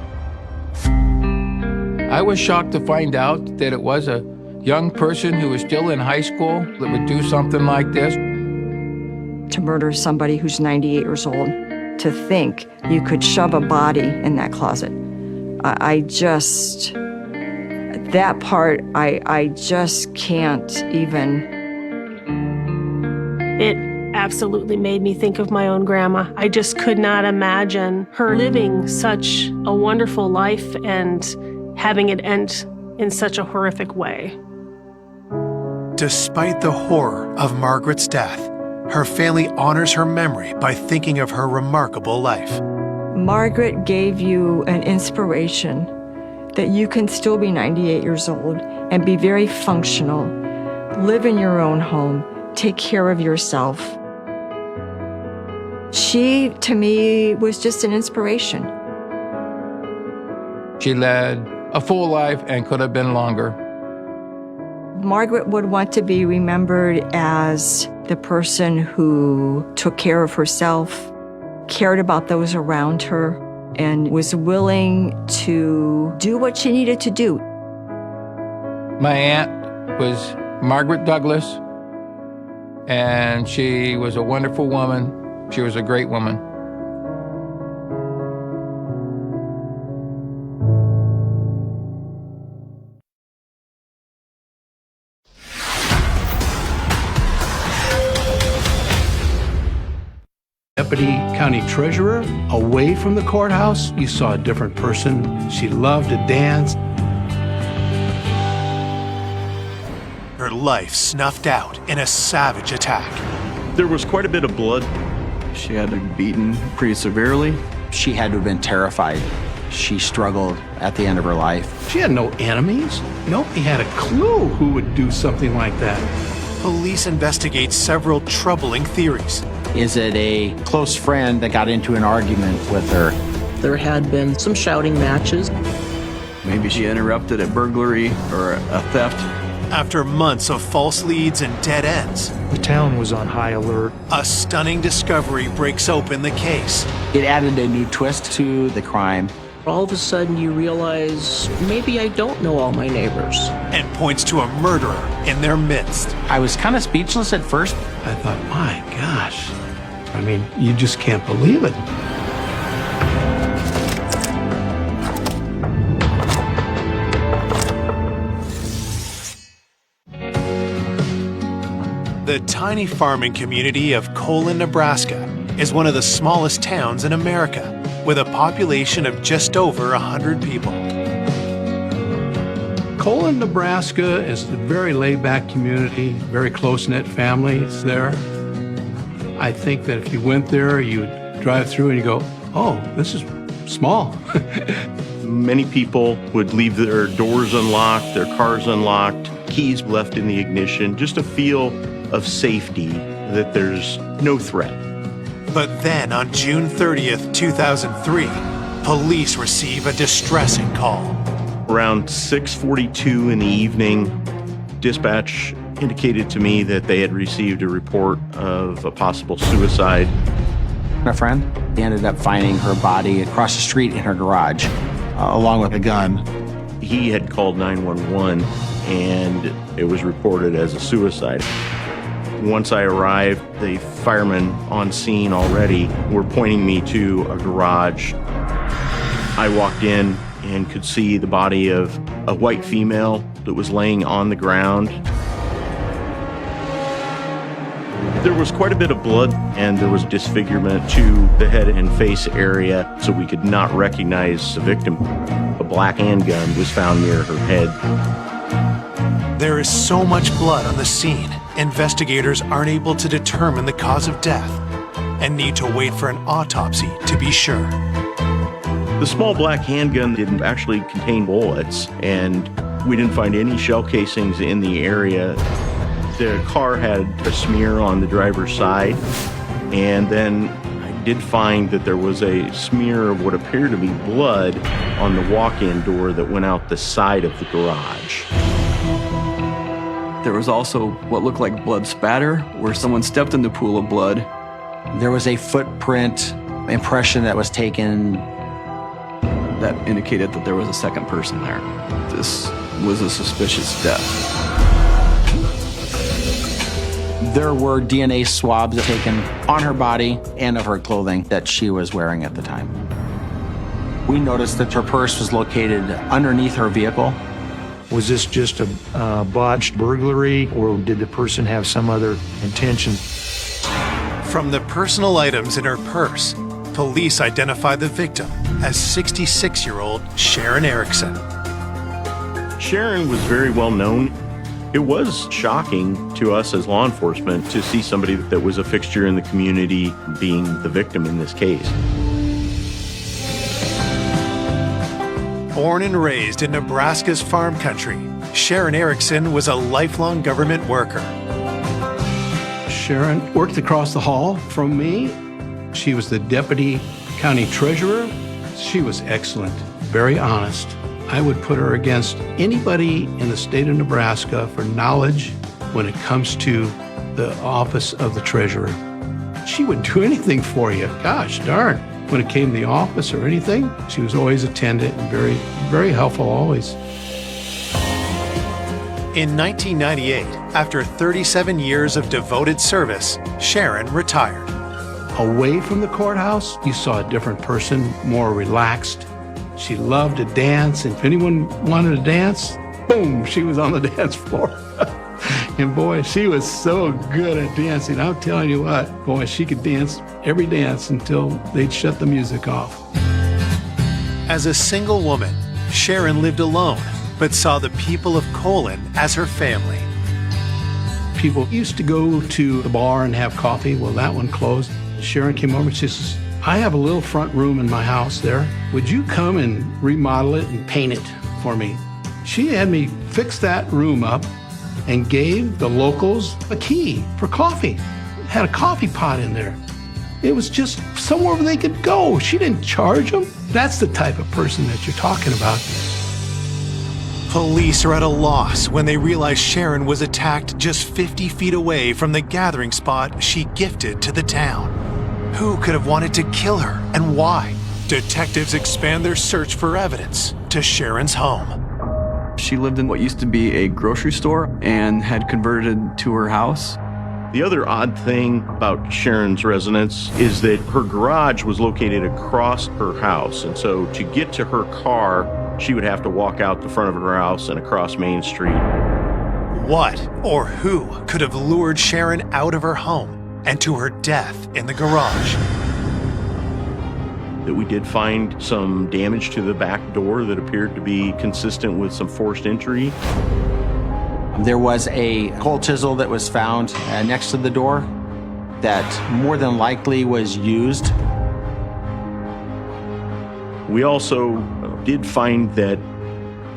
I was shocked to find out that it was a young person who was still in high school that would do something like this. To murder somebody who's 98 years old, to think you could shove a body in that closet. That part, I just can't even. It absolutely made me think of my own grandma. I just could not imagine her living such a wonderful life and having it end in such a horrific way. Despite the horror of Margaret's death, her family honors her memory by thinking of her remarkable life. Margaret gave you an inspiration that you can still be 98 years old and be very functional, live in your own home, take care of yourself. She, to me, was just an inspiration. She led a full life and could have been longer. Margaret would want to be remembered as the person who took care of herself, cared about those around her, and was willing to do what she needed to do. My aunt was Margaret Douglas, and she was a wonderful woman. She was a great woman. Deputy County Treasurer, away from the courthouse, you saw a different person. She loved to dance. Her life snuffed out in a savage attack. There was quite a bit of blood. She had been beaten pretty severely. She had to have been terrified. She struggled at the end of her life. She had no enemies. Nobody had a clue who would do something like that. Police investigate several troubling theories. Is it a close friend that got into an argument with her? There had been some shouting matches. Maybe she interrupted a burglary or a theft. After months of false leads and dead ends, the town was on high alert. A stunning discovery breaks open the case. It added a new twist to the crime. All of a sudden you realize, maybe I don't know all my neighbors. And points to a murderer in their midst. I was kind of speechless at first. I thought, my gosh. I mean, you just can't believe it. The tiny farming community of Colon, Nebraska is one of the smallest towns in America, with a population of just over 100 people. Colon, Nebraska is a very laid-back community, very close-knit families there. I think that if you went there, you'd drive through and you go, oh, this is small. Many people would leave their doors unlocked, their cars unlocked, keys left in the ignition, just a feel of safety, that there's no threat. But then on June 30th, 2003, police receive a distressing call. Around 6:42 in the evening, dispatch indicated to me that they had received a report of a possible suicide. A friend, they ended up finding her body across the street in her garage, along with a gun. He had called 911 and it was reported as a suicide. Once I arrived, the firemen on scene already were pointing me to a garage. I walked in and could see the body of a white female that was laying on the ground. There was quite a bit of blood and there was disfigurement to the head and face area, so we could not recognize the victim. A black handgun was found near her head. There is so much blood on the scene, investigators aren't able to determine the cause of death and need to wait for an autopsy to be sure. The small black handgun didn't actually contain bullets, and we didn't find any shell casings in the area. The car had a smear on the driver's side, and then I did find that there was a smear of what appeared to be blood on the walk-in door that went out the side of the garage. There was also what looked like blood spatter, where someone stepped in the pool of blood. There was a footprint impression that was taken that indicated that there was a second person there. This was a suspicious death. There were DNA swabs taken on her body and of her clothing that she was wearing at the time. We noticed that her purse was located underneath her vehicle. Was this just a botched burglary, or did the person have some other intention? From the personal items in her purse, police identify the victim as 66-year-old Sharon Erickson. Sharon was very well known. It was shocking to us as law enforcement to see somebody that was a fixture in the community being the victim in this case. Born and raised in Nebraska's farm country, Sharon Erickson was a lifelong government worker. Sharon worked across the hall from me. She was the deputy county treasurer. She was excellent, very honest. I would put her against anybody in the state of Nebraska for knowledge when it comes to the office of the treasurer. She would do anything for you. Gosh darn. When it came to the office or anything, she was always attendant and very, very helpful always. In 1998, after 37 years of devoted service, Sharon retired. Away from the courthouse, you saw a different person, more relaxed. She loved to dance, and if anyone wanted to dance, boom, she was on the dance floor. And boy, she was so good at dancing. I'm telling you what, boy, she could dance every dance until they'd shut the music off. As a single woman, Sharon lived alone, but saw the people of Colon as her family. People used to go to the bar and have coffee. Well, that one closed. Sharon came over and she says, I have a little front room in my house there. Would you come and remodel it and paint it for me? She had me fix that room up and gave the locals a key for coffee. Had a coffee pot in there. It was just somewhere where they could go. She didn't charge them. That's the type of person that you're talking about. Police are at a loss when they realize Sharon was attacked just 50 feet away from the gathering spot she gifted to the town. Who could have wanted to kill her and why? Detectives expand their search for evidence to Sharon's home. She lived in what used to be a grocery store and had converted to her house. The other odd thing about Sharon's residence is that her garage was located across her house. And so to get to her car, she would have to walk out the front of her house and across Main Street. What or who could have lured Sharon out of her home and to her death in the garage? That we did find some damage to the back door that appeared to be consistent with some forced entry. There was a cold chisel that was found next to the door that more than likely was used. We also did find that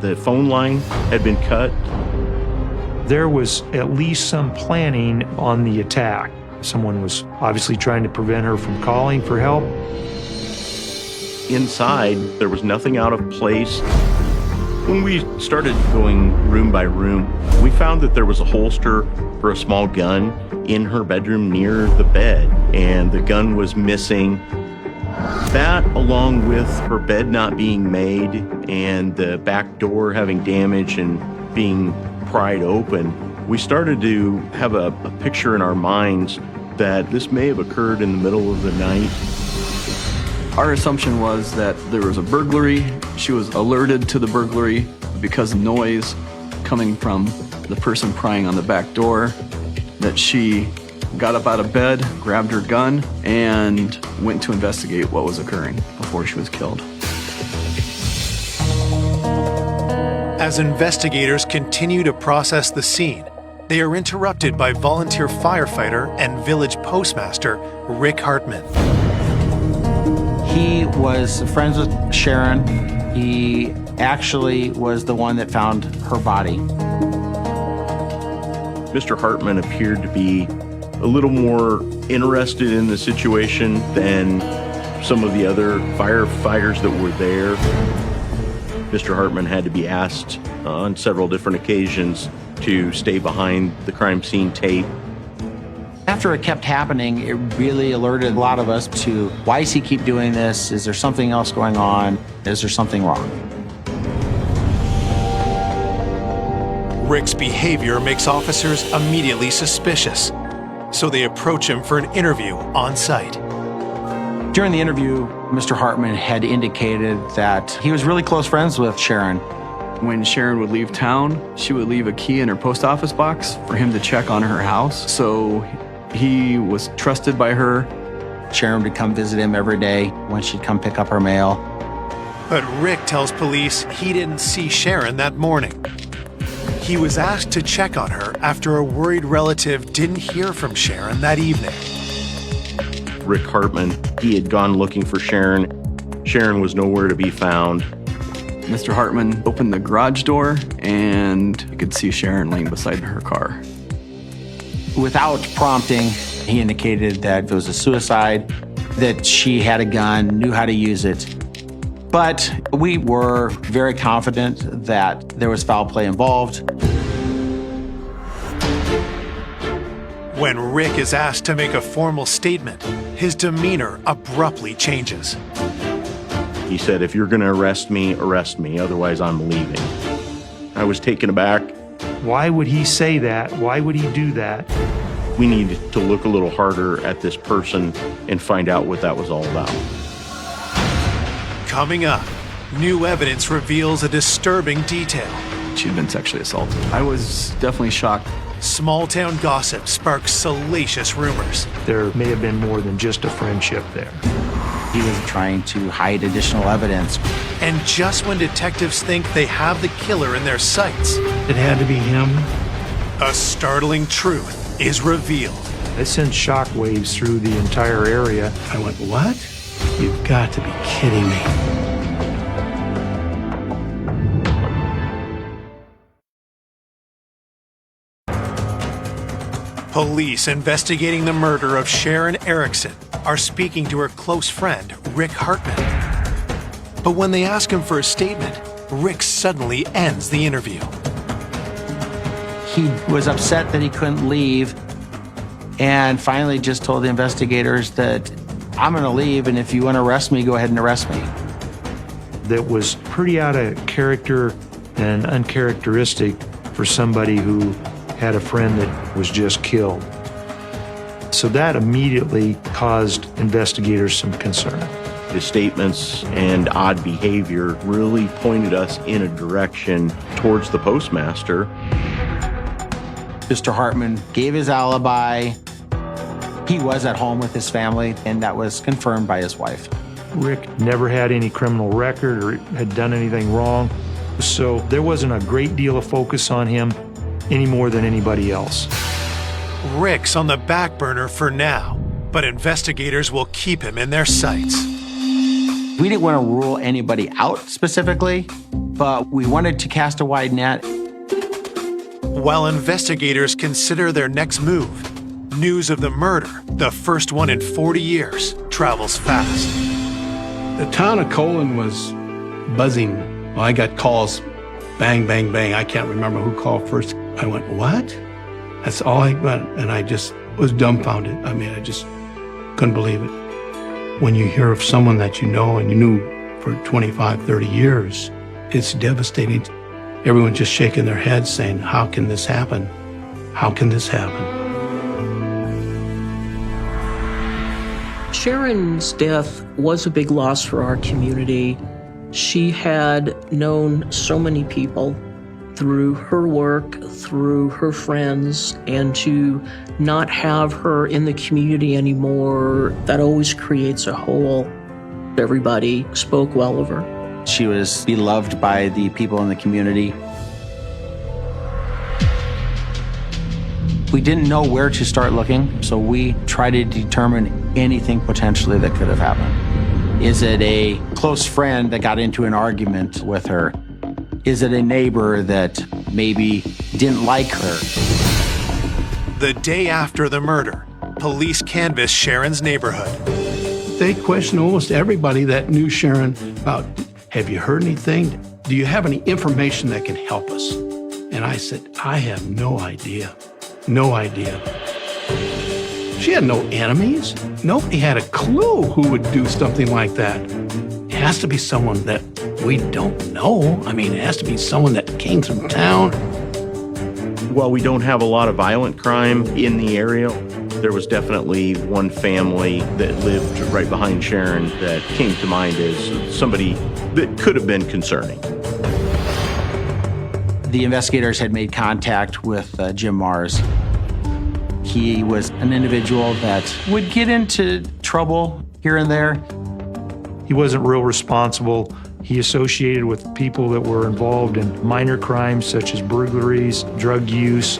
the phone line had been cut. There was at least some planning on the attack. Someone was obviously trying to prevent her from calling for help. inside, there was nothing out of place. When we started going room by room, we found that there was a holster for a small gun in her bedroom near the bed, and the gun was missing. That, along with her bed not being made and the back door having damage and being pried open, we started to have a picture in our minds that this may have occurred in the middle of the night. Our assumption was that there was a burglary. She was alerted to the burglary because of noise coming from the person prying on the back door, that she got up out of bed, grabbed her gun, and went to investigate what was occurring before she was killed. As investigators continue to process the scene, they are interrupted by volunteer firefighter and village postmaster Rick Hartman. He was friends with Sharon. He actually was the one that found her body. Mr. Hartman appeared to be a little more interested in the situation than some of the other firefighters that were there. Mr. Hartman had to be asked on several different occasions to stay behind the crime scene tape. After it kept happening, it really alerted a lot of us to, why does he keep doing this? Is there something else going on? Is there something wrong? Rick's behavior makes officers immediately suspicious, so they approach him for an interview on site. During the interview, Mr. Hartman had indicated that he was really close friends with Sharon. When Sharon would leave town, she would leave a key in her post office box for him to check on her house. So he was trusted by her. Sharon would come visit him every day when she'd come pick up her mail. But Rick tells police he didn't see Sharon that morning. He was asked to check on her after a worried relative didn't hear from Sharon that evening. Rick Hartman, he had gone looking for Sharon. Sharon was nowhere to be found. Mr. Hartman opened the garage door and you could see Sharon laying beside her car. Without prompting, he indicated that it was a suicide, that she had a gun, knew how to use it. But we were very confident that there was foul play involved. When Rick is asked to make a formal statement, his demeanor abruptly changes. He said, if you're going to arrest me, otherwise I'm leaving. I was taken aback. Why would he say that? Why would he do that? We need to look a little harder at this person and find out what that was all about. Coming up, new evidence reveals a disturbing detail. She'd been sexually assaulted. I was definitely shocked. Small-town gossip sparks salacious rumors. There may have been more than just a friendship there. He was trying to hide additional evidence. And just when detectives think they have the killer in their sights, It had to be him. a startling truth is revealed. It sent shockwaves through the entire area. I went, what? You've got to be kidding me. Police investigating the murder of Sharon Erickson are speaking to her close friend, Rick Hartman. But when they ask him for a statement, Rick suddenly ends the interview. He was upset that he couldn't leave and finally just told the investigators that I'm going to leave, and if you want to arrest me, go ahead and arrest me. That was pretty out of character and uncharacteristic for somebody who had a friend that was just killed. So that immediately caused investigators some concern. His statements and odd behavior really pointed us in a direction towards the postmaster. Mr. Hartman gave his alibi. He was at home with his family, and that was confirmed by his wife. Rick never had any criminal record or had done anything wrong, so there wasn't a great deal of focus on him any more than anybody else. Rick's on the back burner for now, but investigators will keep him in their sights. We didn't want to rule anybody out specifically, but we wanted to cast a wide net. While investigators consider their next move, news of the murder, the first one in 40 years, travels fast. The town of Colon was buzzing. Well, I got calls, bang, bang, bang. I can't remember who called first. I went, what? That's all I got. And I just was dumbfounded. I mean, I just couldn't believe it. When you hear of someone that you know and you knew for 25, 30 years, it's devastating. Everyone's just shaking their heads saying, how can this happen? How can this happen? Sharon's death was a big loss for our community. She had known so many people through her work, through her friends, and to not have her in the community anymore, that always creates a hole. Everybody spoke well of her. She was beloved by the people in the community. We didn't know where to start looking, so we tried to determine anything potentially that could have happened. Is it a close friend that got into an argument with her? Is it a neighbor that maybe didn't like her? The day after the murder, police canvassed Sharon's neighborhood. They questioned almost everybody that knew Sharon about, have you heard anything? Do you have any information that can help us? And I said, I have no idea. No idea. She had no enemies. Nobody had a clue who would do something like that. It has to be someone that we don't know. I mean, it has to be someone that came from town. While we don't have a lot of violent crime in the area, there was definitely one family that lived right behind Sharon that came to mind as somebody that could have been concerning. The investigators had made contact with Jim Mars. He was an individual that would get into trouble here and there. He wasn't real responsible. He associated with people that were involved in minor crimes such as burglaries, drug use.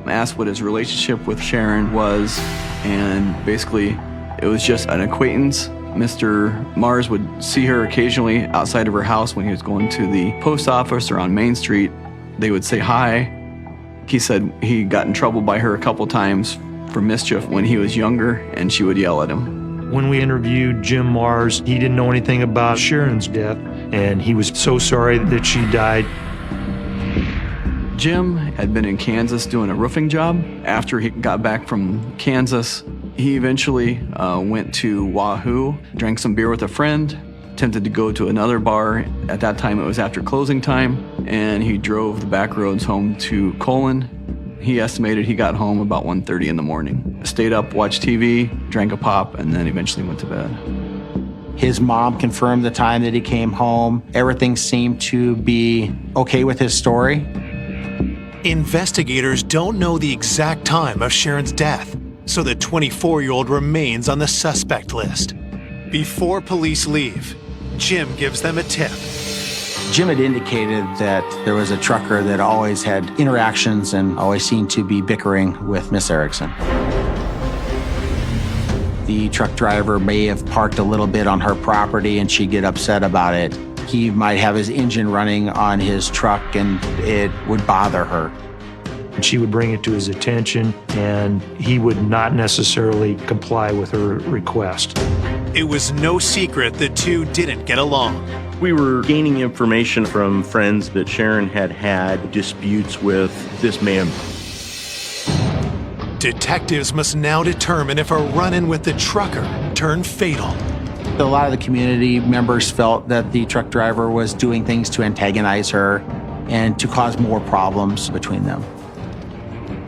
I asked what his relationship with Sharon was, and basically it was just an acquaintance. Mr. Mars would see her occasionally outside of her house when he was going to the post office or on Main Street. They would say hi. He said he got in trouble by her a couple times for mischief when he was younger, and she would yell at him. When we interviewed Jim Mars, he didn't know anything about Sharon's death, and he was so sorry that she died. Jim had been in Kansas doing a roofing job. After he got back from Kansas, he eventually went to Wahoo, drank some beer with a friend, attempted to go to another bar. At that time, it was after closing time, and he drove the back roads home to Colon. He estimated he got home about 1:30 in the morning. Stayed up, watched TV, drank a pop, and then eventually went to bed. His mom confirmed the time that he came home. Everything seemed to be okay with his story. Investigators don't know the exact time of Sharon's death, so the 24-year-old remains on the suspect list. Before police leave, Jim gives them a tip. Jim had indicated that there was a trucker that always had interactions and always seemed to be bickering with Miss Erickson. The truck driver may have parked a little bit on her property and she'd get upset about it. He might have his engine running on his truck and it would bother her. And she would bring it to his attention, and he would not necessarily comply with her request. It was no secret the two didn't get along. We were gaining information from friends that Sharon had had disputes with this man. Detectives must now determine if a run-in with the trucker turned fatal. A lot of the community members felt that the truck driver was doing things to antagonize her and to cause more problems between them.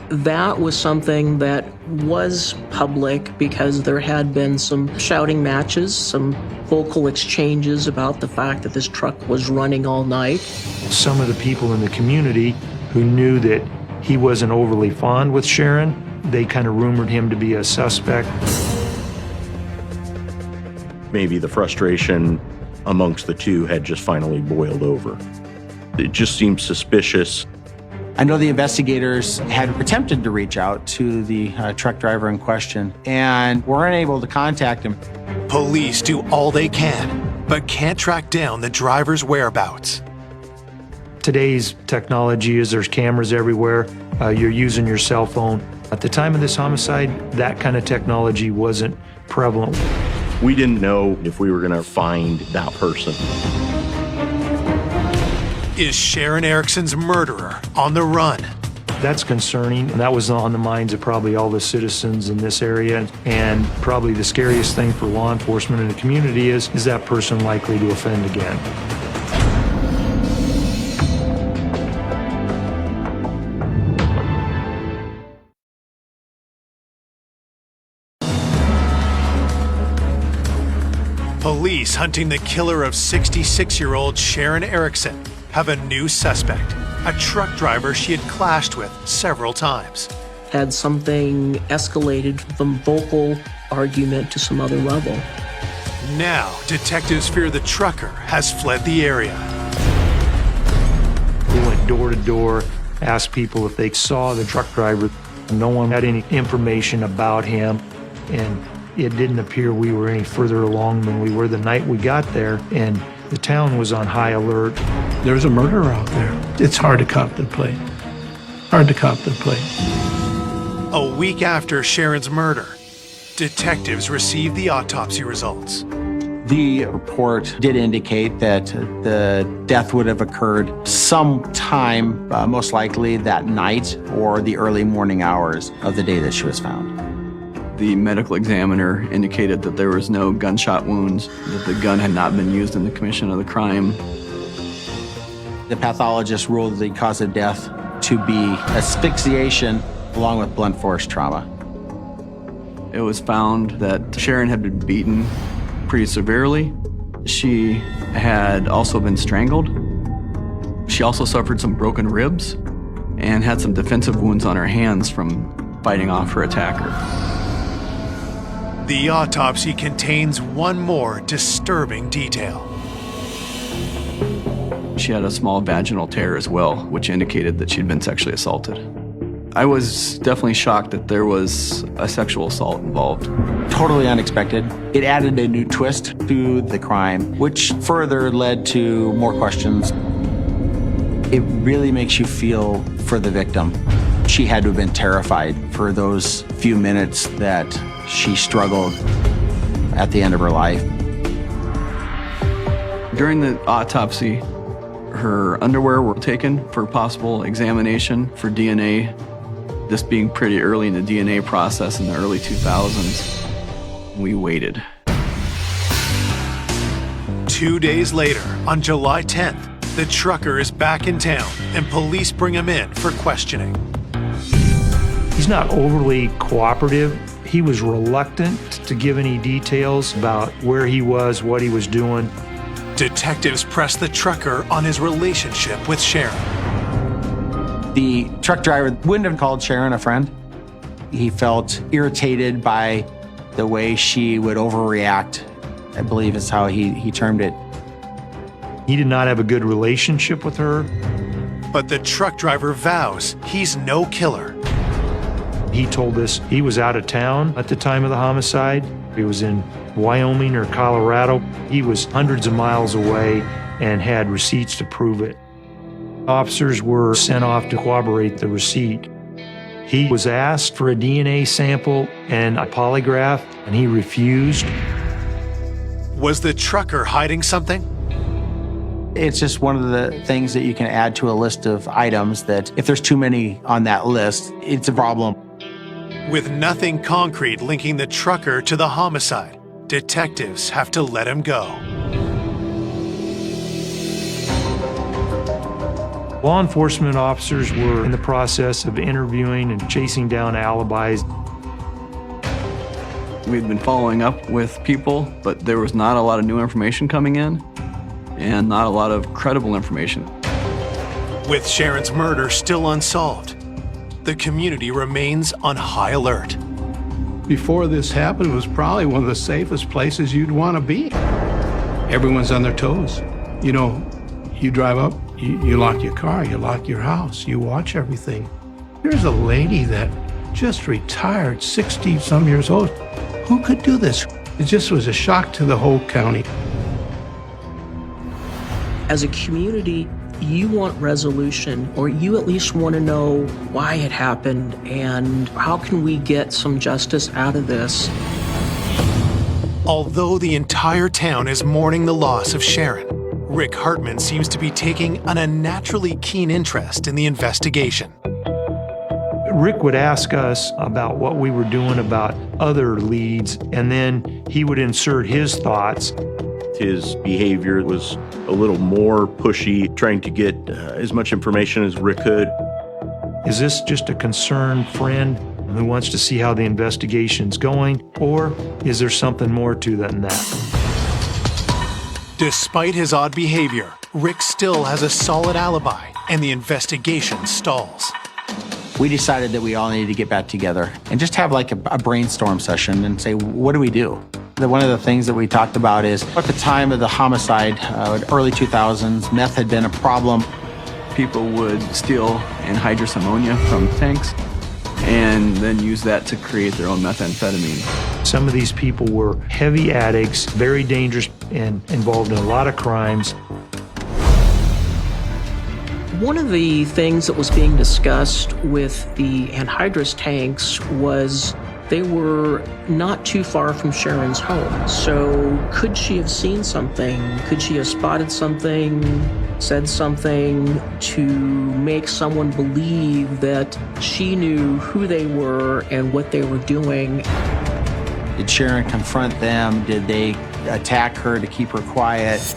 That was something that was public because there had been some shouting matches, some vocal exchanges about the fact that this truck was running all night. Some of the people in the community who knew that he wasn't overly fond with Sharon, they kind of rumored him to be a suspect. Maybe the frustration amongst the two had just finally boiled over. It just seemed suspicious. I know the investigators had attempted to reach out to the truck driver in question and were unable to contact him. Police do all they can, but can't track down the driver's whereabouts. Today's technology is there's cameras everywhere. You're using your cell phone. At the time of this homicide, that kind of technology wasn't prevalent. We didn't know if we were going to find that person. Is Sharon Erickson's murderer on the run? That's concerning, and that was on the minds of probably all the citizens in this area. And probably the scariest thing for law enforcement in the community is that person likely to offend again? Police hunting the killer of 66-year-old Sharon Erickson have a new suspect, a truck driver she had clashed with several times. Had something escalated from vocal argument to some other level. Now, detectives fear the trucker has fled the area. We went door to door, asked people if they saw the truck driver. No one had any information about him, and it didn't appear we were any further along than we were the night we got there, and the town was on high alert. There's a murderer out there. It's hard to contemplate. Hard to contemplate. A week after Sharon's murder, detectives received the autopsy results. The report did indicate that the death would have occurred sometime, most likely that night or the early morning hours of the day that she was found. The medical examiner indicated that there was no gunshot wounds, that the gun had not been used in the commission of the crime. The pathologist ruled the cause of death to be asphyxiation along with blunt force trauma. It was found that Sharon had been beaten pretty severely. She had also been strangled. She also suffered some broken ribs and had some defensive wounds on her hands from fighting off her attacker. The autopsy contains one more disturbing detail. She had a small vaginal tear as well, which indicated that she'd been sexually assaulted. I was definitely shocked that there was a sexual assault involved. Totally unexpected. It added a new twist to the crime, which further led to more questions. It really makes you feel for the victim. She had to have been terrified for those few minutes that she struggled at the end of her life. During the autopsy, her underwear were taken for possible examination for DNA. This being pretty early in the DNA process in the early 2000s, we waited. 2 days later, on July 10th, the trucker is back in town and police bring him in for questioning. He's not overly cooperative. He was reluctant to give any details about where he was, what he was doing. Detectives press the trucker on his relationship with Sharon. The truck driver wouldn't have called Sharon a friend. He felt irritated by the way she would overreact, I believe is how he termed it. He did not have a good relationship with her. But the truck driver vows he's no killer. He told us he was out of town at the time of the homicide. He was in Wyoming or Colorado. He was hundreds of miles away and had receipts to prove it. Officers were sent off to corroborate the receipt. He was asked for a DNA sample and a polygraph, and he refused. Was the trucker hiding something? It's just one of the things that you can add to a list of items that if there's too many on that list, it's a problem. With nothing concrete linking the trucker to the homicide, detectives have to let him go. Law enforcement officers were in the process of interviewing and chasing down alibis. We'd been following up with people, but there was not a lot of new information coming in and not a lot of credible information. With Sharon's murder still unsolved, the community remains on high alert. Before this happened, it was probably one of the safest places you'd want to be. Everyone's on their toes. You know, you drive up, you lock your car, you lock your house, you watch everything. Here's a lady that just retired, 60-some years old. Who could do this? It just was a shock to the whole county. As a community, you want resolution, or you at least want to know why it happened and how can we get some justice out of this. Although the entire town is mourning the loss of Sharon, Rick Hartman seems to be taking an unnaturally keen interest in the investigation. Rick would ask us about what we were doing about other leads, and then he would insert his thoughts. His behavior was a little more pushy, trying to get as much information as Rick could. Is this just a concerned friend who wants to see how the investigation's going, or is there something more to than that? Despite his odd behavior, Rick still has a solid alibi, and the investigation stalls. We decided that we all needed to get back together and just have like a brainstorm session and say, what do we do? One of the things that we talked about is at the time of the homicide, early 2000s, meth had been a problem. People would steal anhydrous ammonia from tanks and then use that to create their own methamphetamine. Some of these people were heavy addicts, very dangerous, and involved in a lot of crimes. One of the things that was being discussed with the anhydrous tanks was they were not too far from Sharon's home. So could she have seen something? Could she have spotted something, said something to make someone believe that she knew who they were and what they were doing? Did Sharon confront them? Did they attack her to keep her quiet?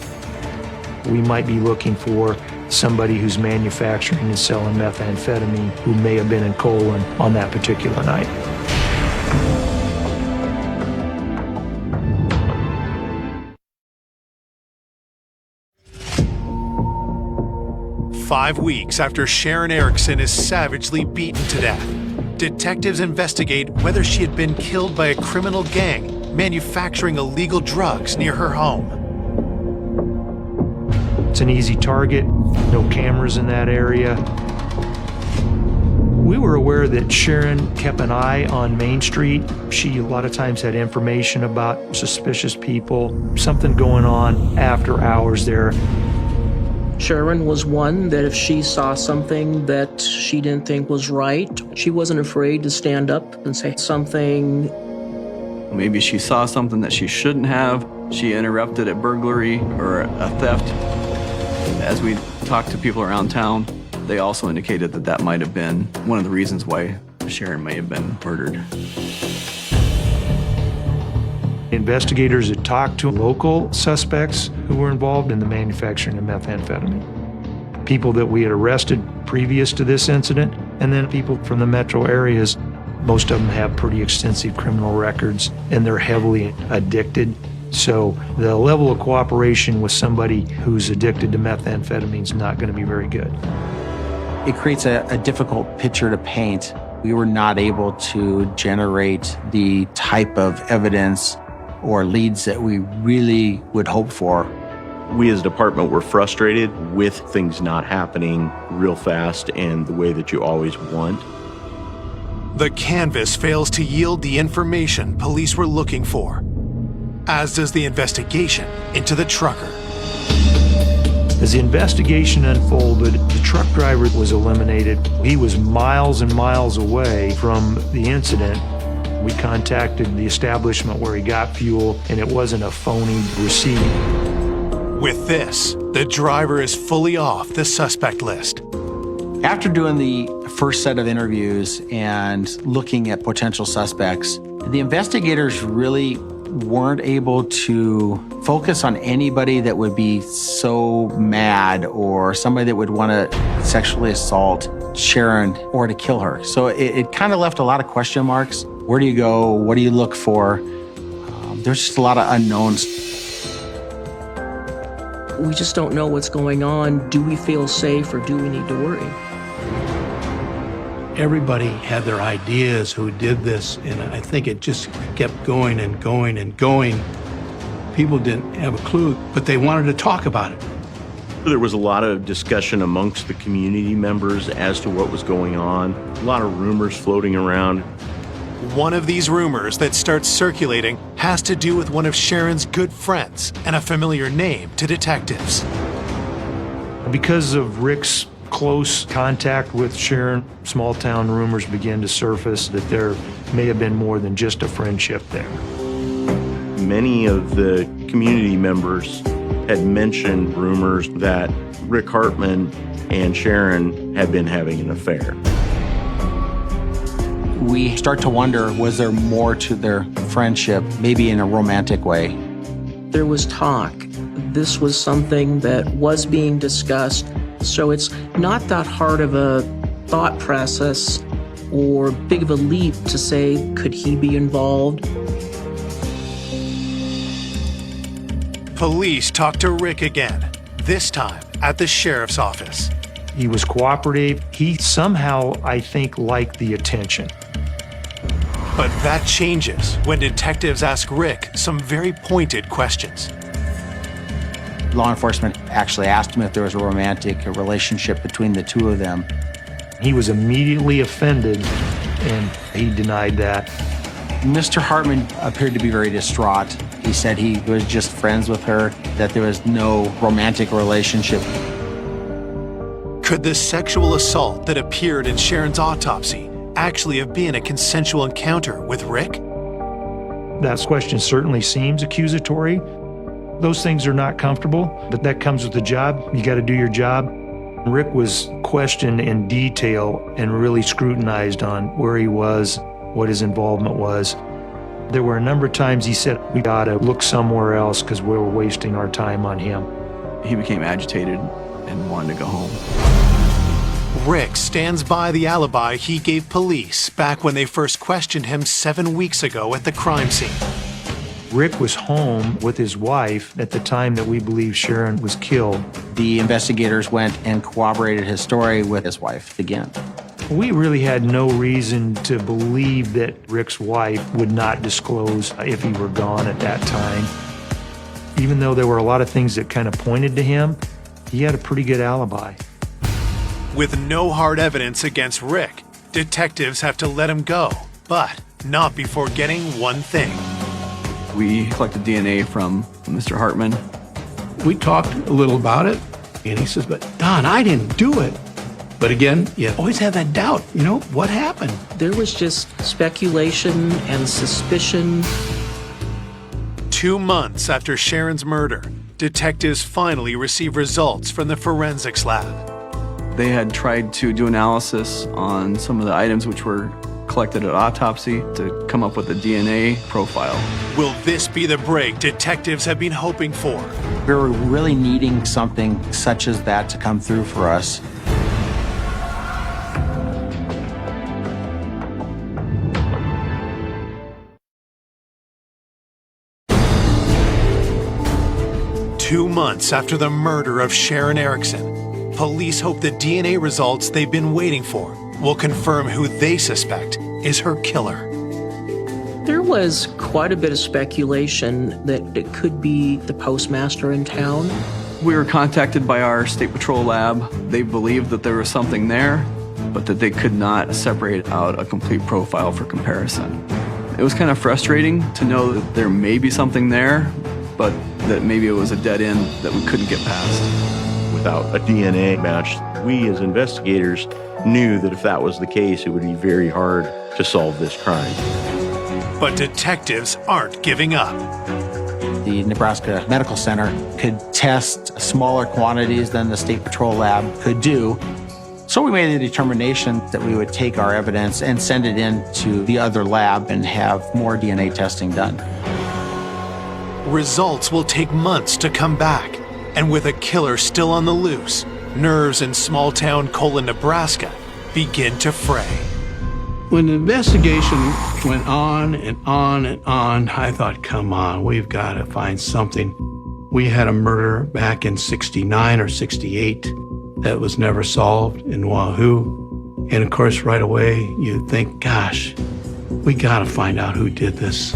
We might be looking for somebody who's manufacturing and selling methamphetamine who may have been in Colon on that particular night. Five weeks after Sharon Erickson is savagely beaten to death, detectives investigate whether she had been killed by a criminal gang manufacturing illegal drugs near her home. It's an easy target, no cameras in that area. We were aware that Sharon kept an eye on Main Street. She a lot of times had information about suspicious people, something going on after hours there. Sharon was one that if she saw something that she didn't think was right, she wasn't afraid to stand up and say something. Maybe she saw something that she shouldn't have. She interrupted a burglary or a theft. As we talked to people around town, they also indicated that that might have been one of the reasons why Sharon may have been murdered. Investigators had talked to local suspects who were involved in the manufacturing of methamphetamine. People that we had arrested previous to this incident, and then people from the metro areas. Most of them have pretty extensive criminal records, and they're heavily addicted. So the level of cooperation with somebody who's addicted to methamphetamine is not going to be very good. It creates a difficult picture to paint. We were not able to generate the type of evidence or leads that we really would hope for. We as a department were frustrated with things not happening real fast and the way that you always want. The canvas fails to yield the information police were looking for, as does the investigation into the trucker. As the investigation unfolded, the truck driver was eliminated. He was miles and miles away from the incident. We contacted the establishment where he got fuel, and it wasn't a phony receipt. With this, the driver is fully off the suspect list. After doing the first set of interviews and looking at potential suspects, the investigators really weren't able to focus on anybody that would be so mad or somebody that would want to sexually assault Sharon or to kill her. So it kind of left a lot of question marks. Where do you go? What do you look for? There's just a lot of unknowns. We just don't know what's going on. Do we feel safe or do we need to worry? Everybody had their ideas who did this, and I think it just kept going and going and going. People didn't have a clue, but they wanted to talk about it. There was a lot of discussion amongst the community members as to what was going on. A lot of rumors floating around. One of these rumors that starts circulating has to do with one of Sharon's good friends and a familiar name to detectives. Because of Rick's close contact with Sharon, small town rumors began to surface that there may have been more than just a friendship there. Many of the community members had mentioned rumors that Rick Hartman and Sharon had been having an affair. We start to wonder, was there more to their friendship, maybe in a romantic way? There was talk. This was something that was being discussed, so it's not that hard of a thought process or big of a leap to say, could he be involved? Police talked to Rick again, this time at the sheriff's office. He was cooperative. He somehow, I think, liked the attention. But that changes when detectives ask Rick some very pointed questions. Law enforcement actually asked him if there was a romantic relationship between the two of them. He was immediately offended, and he denied that. Mr. Hartman appeared to be very distraught. He said he was just friends with her, that there was no romantic relationship. Could the sexual assault that appeared in Sharon's autopsy actually have been a consensual encounter with Rick? That question certainly seems accusatory. Those things are not comfortable, but that comes with the job. You got to do your job. Rick was questioned in detail and really scrutinized on where he was, what his involvement was. There were a number of times he said, we got to look somewhere else because we were wasting our time on him. He became agitated and wanted to go home. Rick stands by the alibi he gave police back when they first questioned him 7 weeks ago at the crime scene. Rick was home with his wife at the time that we believe Sharon was killed. The investigators went and corroborated his story with his wife again. We really had no reason to believe that Rick's wife would not disclose if he were gone at that time. Even though there were a lot of things that kind of pointed to him, he had a pretty good alibi. With no hard evidence against Rick, detectives have to let him go, but not before getting one thing. We collected DNA from Mr. Hartman. We talked a little about it, and he says, but Don, I didn't do it. But again, you always have that doubt, what happened? There was just speculation and suspicion. 2 months after Sharon's murder, detectives finally receive results from the forensics lab. They had tried to do analysis on some of the items which were collected at autopsy to come up with a DNA profile. Will this be the break detectives have been hoping for? We were really needing something such as that to come through for us. Two months after the murder of Sharon Erickson, police hope the DNA results they've been waiting for will confirm who they suspect is her killer. There was quite a bit of speculation that it could be the postmaster in town. We were contacted by our State Patrol lab. They believed that there was something there, but that they could not separate out a complete profile for comparison. It was kind of frustrating to know that there may be something there, but that maybe it was a dead end that we couldn't get past. Without a DNA match, we as investigators knew that if that was the case, it would be very hard to solve this crime. But detectives aren't giving up. The Nebraska Medical Center could test smaller quantities than the State Patrol lab could do. So we made the determination that we would take our evidence and send it in to the other lab and have more DNA testing done. Results will take months to come back, and with a killer still on the loose, nerves in small-town Colon, Nebraska begin to fray. When the investigation went on and on and on, I thought, come on, we've got to find something. We had a murder back in 69 or 68 that was never solved in Wahoo. And of course, right away, you think, gosh, we got to find out who did this.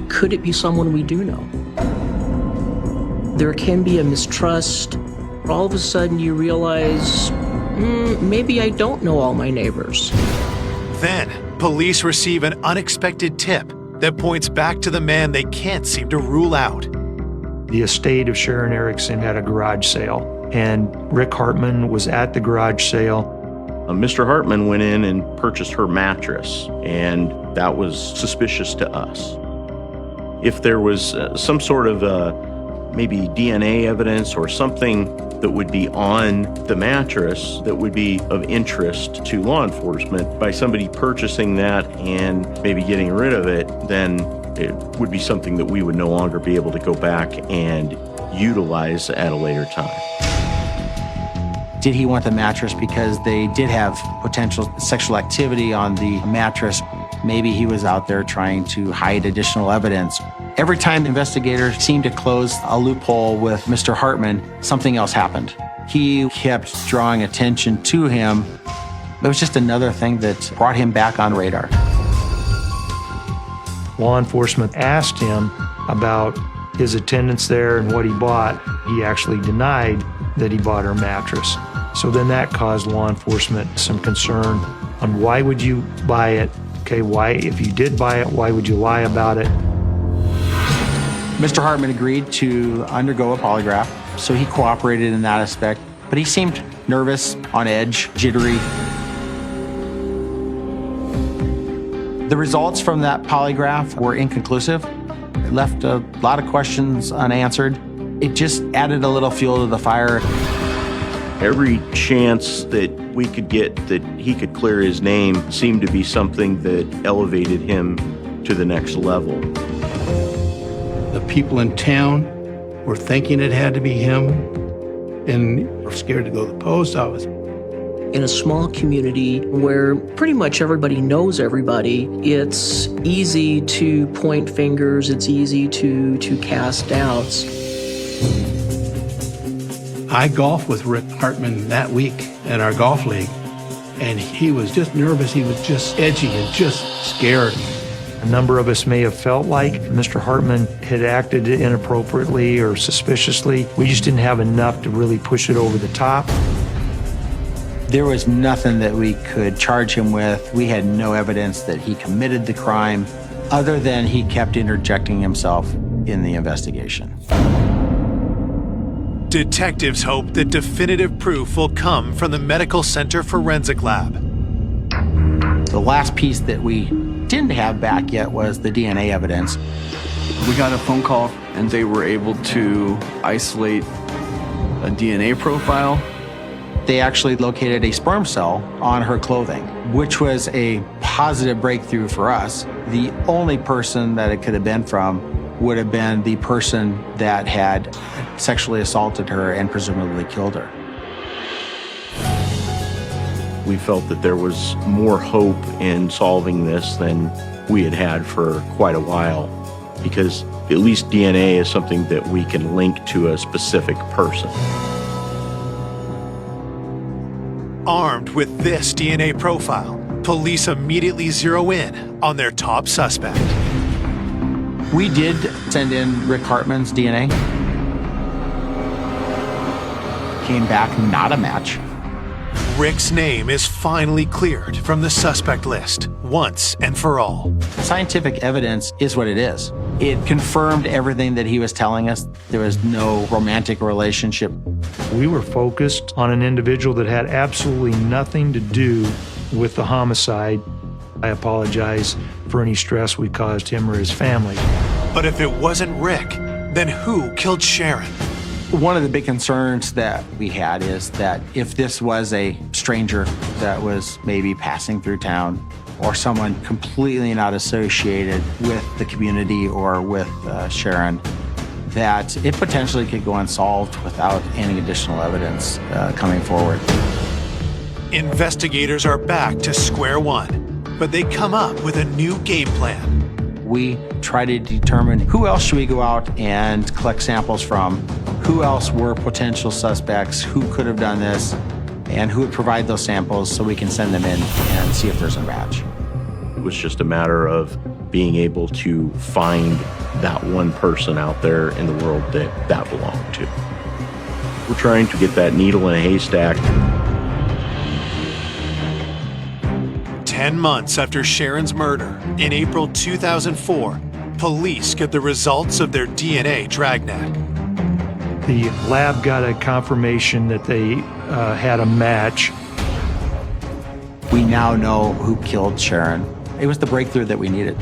Could it be someone we do know? There can be a mistrust. All of a sudden you realize, maybe I don't know all my neighbors. Then, police receive an unexpected tip that points back to the man they can't seem to rule out. The estate of Sharon Erickson had a garage sale, and Rick Hartman was at the garage sale. Mr. Hartman went in and purchased her mattress, and that was suspicious to us. If there was some sort of maybe DNA evidence or something that would be on the mattress that would be of interest to law enforcement, by somebody purchasing that and maybe getting rid of it, then it would be something that we would no longer be able to go back and utilize at a later time. Did he want the mattress because they did have potential sexual activity on the mattress? Maybe he was out there trying to hide additional evidence. Every time investigators seemed to close a loophole with Mr. Hartman, something else happened. He kept drawing attention to him. It was just another thing that brought him back on radar. Law enforcement asked him about his attendance there and what he bought. He actually denied that he bought her mattress. So then that caused law enforcement some concern on why would you buy it? Okay, why, if you did buy it, why would you lie about it? Mr. Hartman agreed to undergo a polygraph, so he cooperated in that aspect, but he seemed nervous, on edge, jittery. The results from that polygraph were inconclusive. It left a lot of questions unanswered. It just added a little fuel to the fire. Every chance that we could get that he could clear his name seemed to be something that elevated him to the next level. The people in town were thinking it had to be him and were scared to go to the post office. In a small community where pretty much everybody knows everybody, it's easy to point fingers, it's easy to cast doubts. I golfed with Rick Hartman that week in our golf league, and he was just nervous, he was just edgy and just scared. A number of us may have felt like Mr. Hartman had acted inappropriately or suspiciously. We just didn't have enough to really push it over the top. There was nothing that we could charge him with. We had no evidence that he committed the crime, other than he kept interjecting himself in the investigation. Detectives hope that definitive proof will come from the Medical Center Forensic Lab. The last piece that we didn't have back yet was the DNA evidence. We got a phone call and they were able to isolate a DNA profile. They actually located a sperm cell on her clothing, which was a positive breakthrough for us. The only person that it could have been from would have been the person that had sexually assaulted her and presumably killed her. We felt that there was more hope in solving this than we had had for quite a while, because at least DNA is something that we can link to a specific person. Armed with this DNA profile, police immediately zero in on their top suspect. We did send in Rick Hartman's DNA. Came back not a match. Rick's name is finally cleared from the suspect list once and for all. Scientific evidence is what it is. It confirmed everything that he was telling us. There was no romantic relationship. We were focused on an individual that had absolutely nothing to do with the homicide. I apologize for any stress we caused him or his family. But if it wasn't Rick, then who killed Sharon? One of the big concerns that we had is that if this was a stranger that was maybe passing through town, or someone completely not associated with the community or with Sharon, that it potentially could go unsolved without any additional evidence coming forward. Investigators are back to square one, but they come up with a new game plan. We try to determine who else should we go out and collect samples from, who else were potential suspects, who could have done this, and who would provide those samples so we can send them in and see if there's a match. It was just a matter of being able to find that one person out there in the world that belonged to. We're trying to get that needle in a haystack. 10 months after Sharon's murder, in April 2004, police get the results of their DNA dragnet. The lab got a confirmation that they had a match. We now know who killed Sharon. It was the breakthrough that we needed.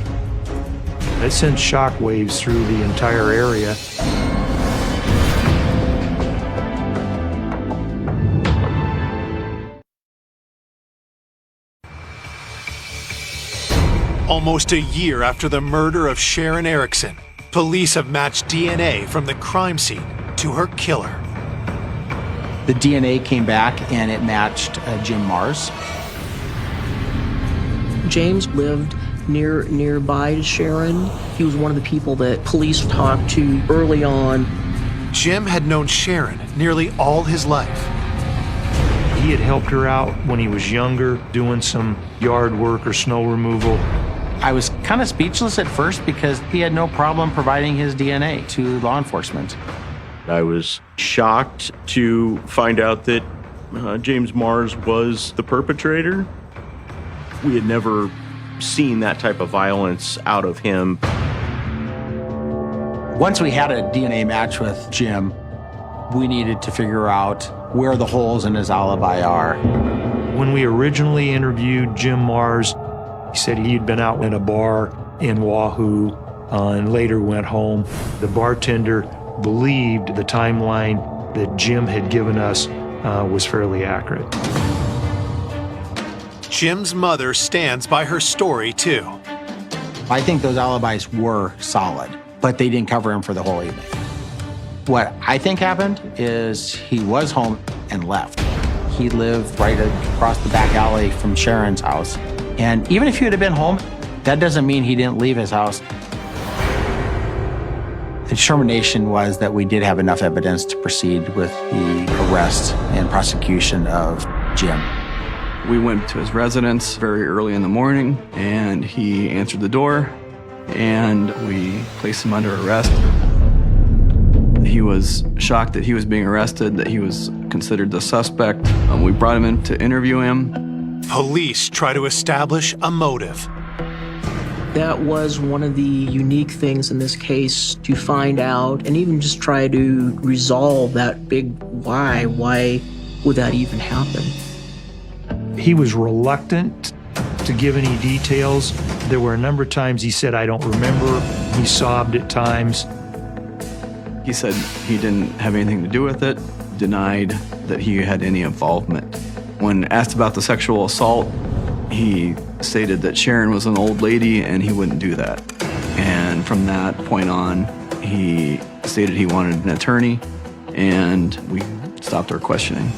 It sent shockwaves through the entire area. Almost a year after the murder of Sharon Erickson, police have matched DNA from the crime scene to her killer. The DNA came back and it matched Jim Mars. James lived nearby to Sharon. He was one of the people that police talked to early on. Jim had known Sharon nearly all his life. He had helped her out when he was younger, doing some yard work or snow removal. I was kind of speechless at first because he had no problem providing his DNA to law enforcement. I was shocked to find out that James Mars was the perpetrator. We had never seen that type of violence out of him. Once we had a DNA match with Jim, we needed to figure out where the holes in his alibi are. When we originally interviewed Jim Mars, he said he'd been out in a bar in Wahoo and later went home. The bartender believed the timeline that Jim had given us was fairly accurate. Jim's mother stands by her story, too. I think those alibis were solid, but they didn't cover him for the whole evening. What I think happened is he was home and left. He lived right across the back alley from Sharon's house. And even if he would have been home, that doesn't mean he didn't leave his house. The determination was that we did have enough evidence to proceed with the arrest and prosecution of Jim. We went to his residence very early in the morning, and he answered the door, and we placed him under arrest. He was shocked that he was being arrested, that he was considered the suspect. We brought him in to interview him. Police try to establish a motive. That was one of the unique things in this case, to find out and even just try to resolve that big why. Why would that even happen? He was reluctant to give any details. There were a number of times he said, "I don't remember." He sobbed at times. He said he didn't have anything to do with it, denied that he had any involvement. When asked about the sexual assault, he stated that Sharon was an old lady and he wouldn't do that. And from that point on, he stated he wanted an attorney, and we stopped our questioning.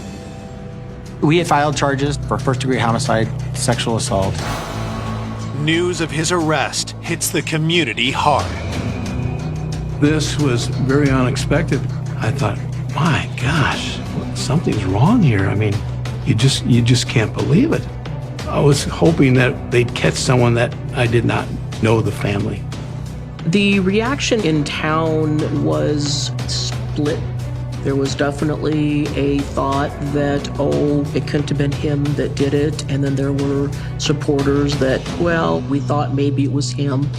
We had filed charges for first-degree homicide, sexual assault. News of his arrest hits the community hard. This was very unexpected. I thought, my gosh, something's wrong here. I mean, you just can't believe it. I was hoping that they'd catch someone that I did not know the family. The reaction in town was split. There was definitely a thought that, oh, it couldn't have been him that did it. And then there were supporters that, well, we thought maybe it was him.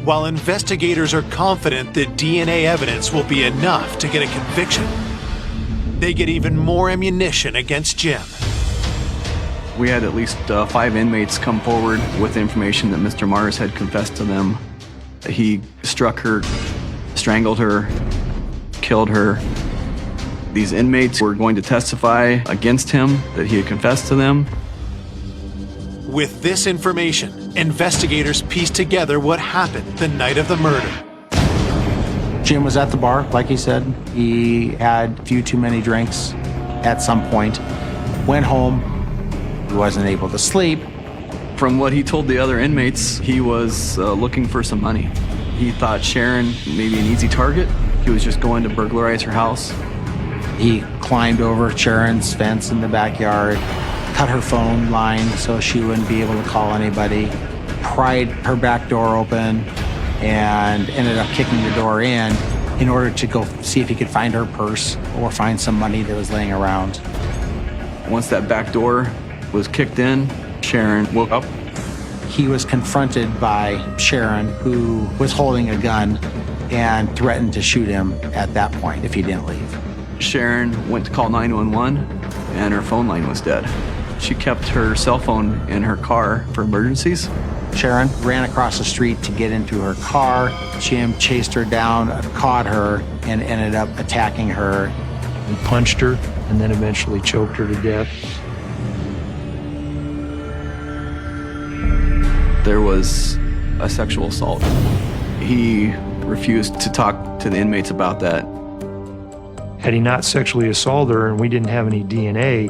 While investigators are confident that DNA evidence will be enough to get a conviction, they get even more ammunition against Jim. We had at least 5 inmates come forward with information that Mr. Mars had confessed to them. He struck her, strangled her, killed her. These inmates were going to testify against him that he had confessed to them. With this information, investigators pieced together what happened the night of the murder. Jim was at the bar, like he said. He had a few too many drinks at some point, went home. He wasn't able to sleep. From what he told the other inmates, he was looking for some money. He thought Sharon may be an easy target. He was just going to burglarize her house. He climbed over Sharon's fence in the backyard, cut her phone line so she wouldn't be able to call anybody, pried her back door open, and ended up kicking the door in order to go see if he could find her purse or find some money that was laying around. Once that back door was kicked in, Sharon woke up. He was confronted by Sharon, who was holding a gun and threatened to shoot him at that point if he didn't leave. Sharon went to call 911 and her phone line was dead. She kept her cell phone in her car for emergencies. Sharon ran across the street to get into her car. Jim chased her down, caught her, and ended up attacking her. He punched her and then eventually choked her to death. There was a sexual assault. He refused to talk to the inmates about that. Had he not sexually assaulted her and we didn't have any DNA,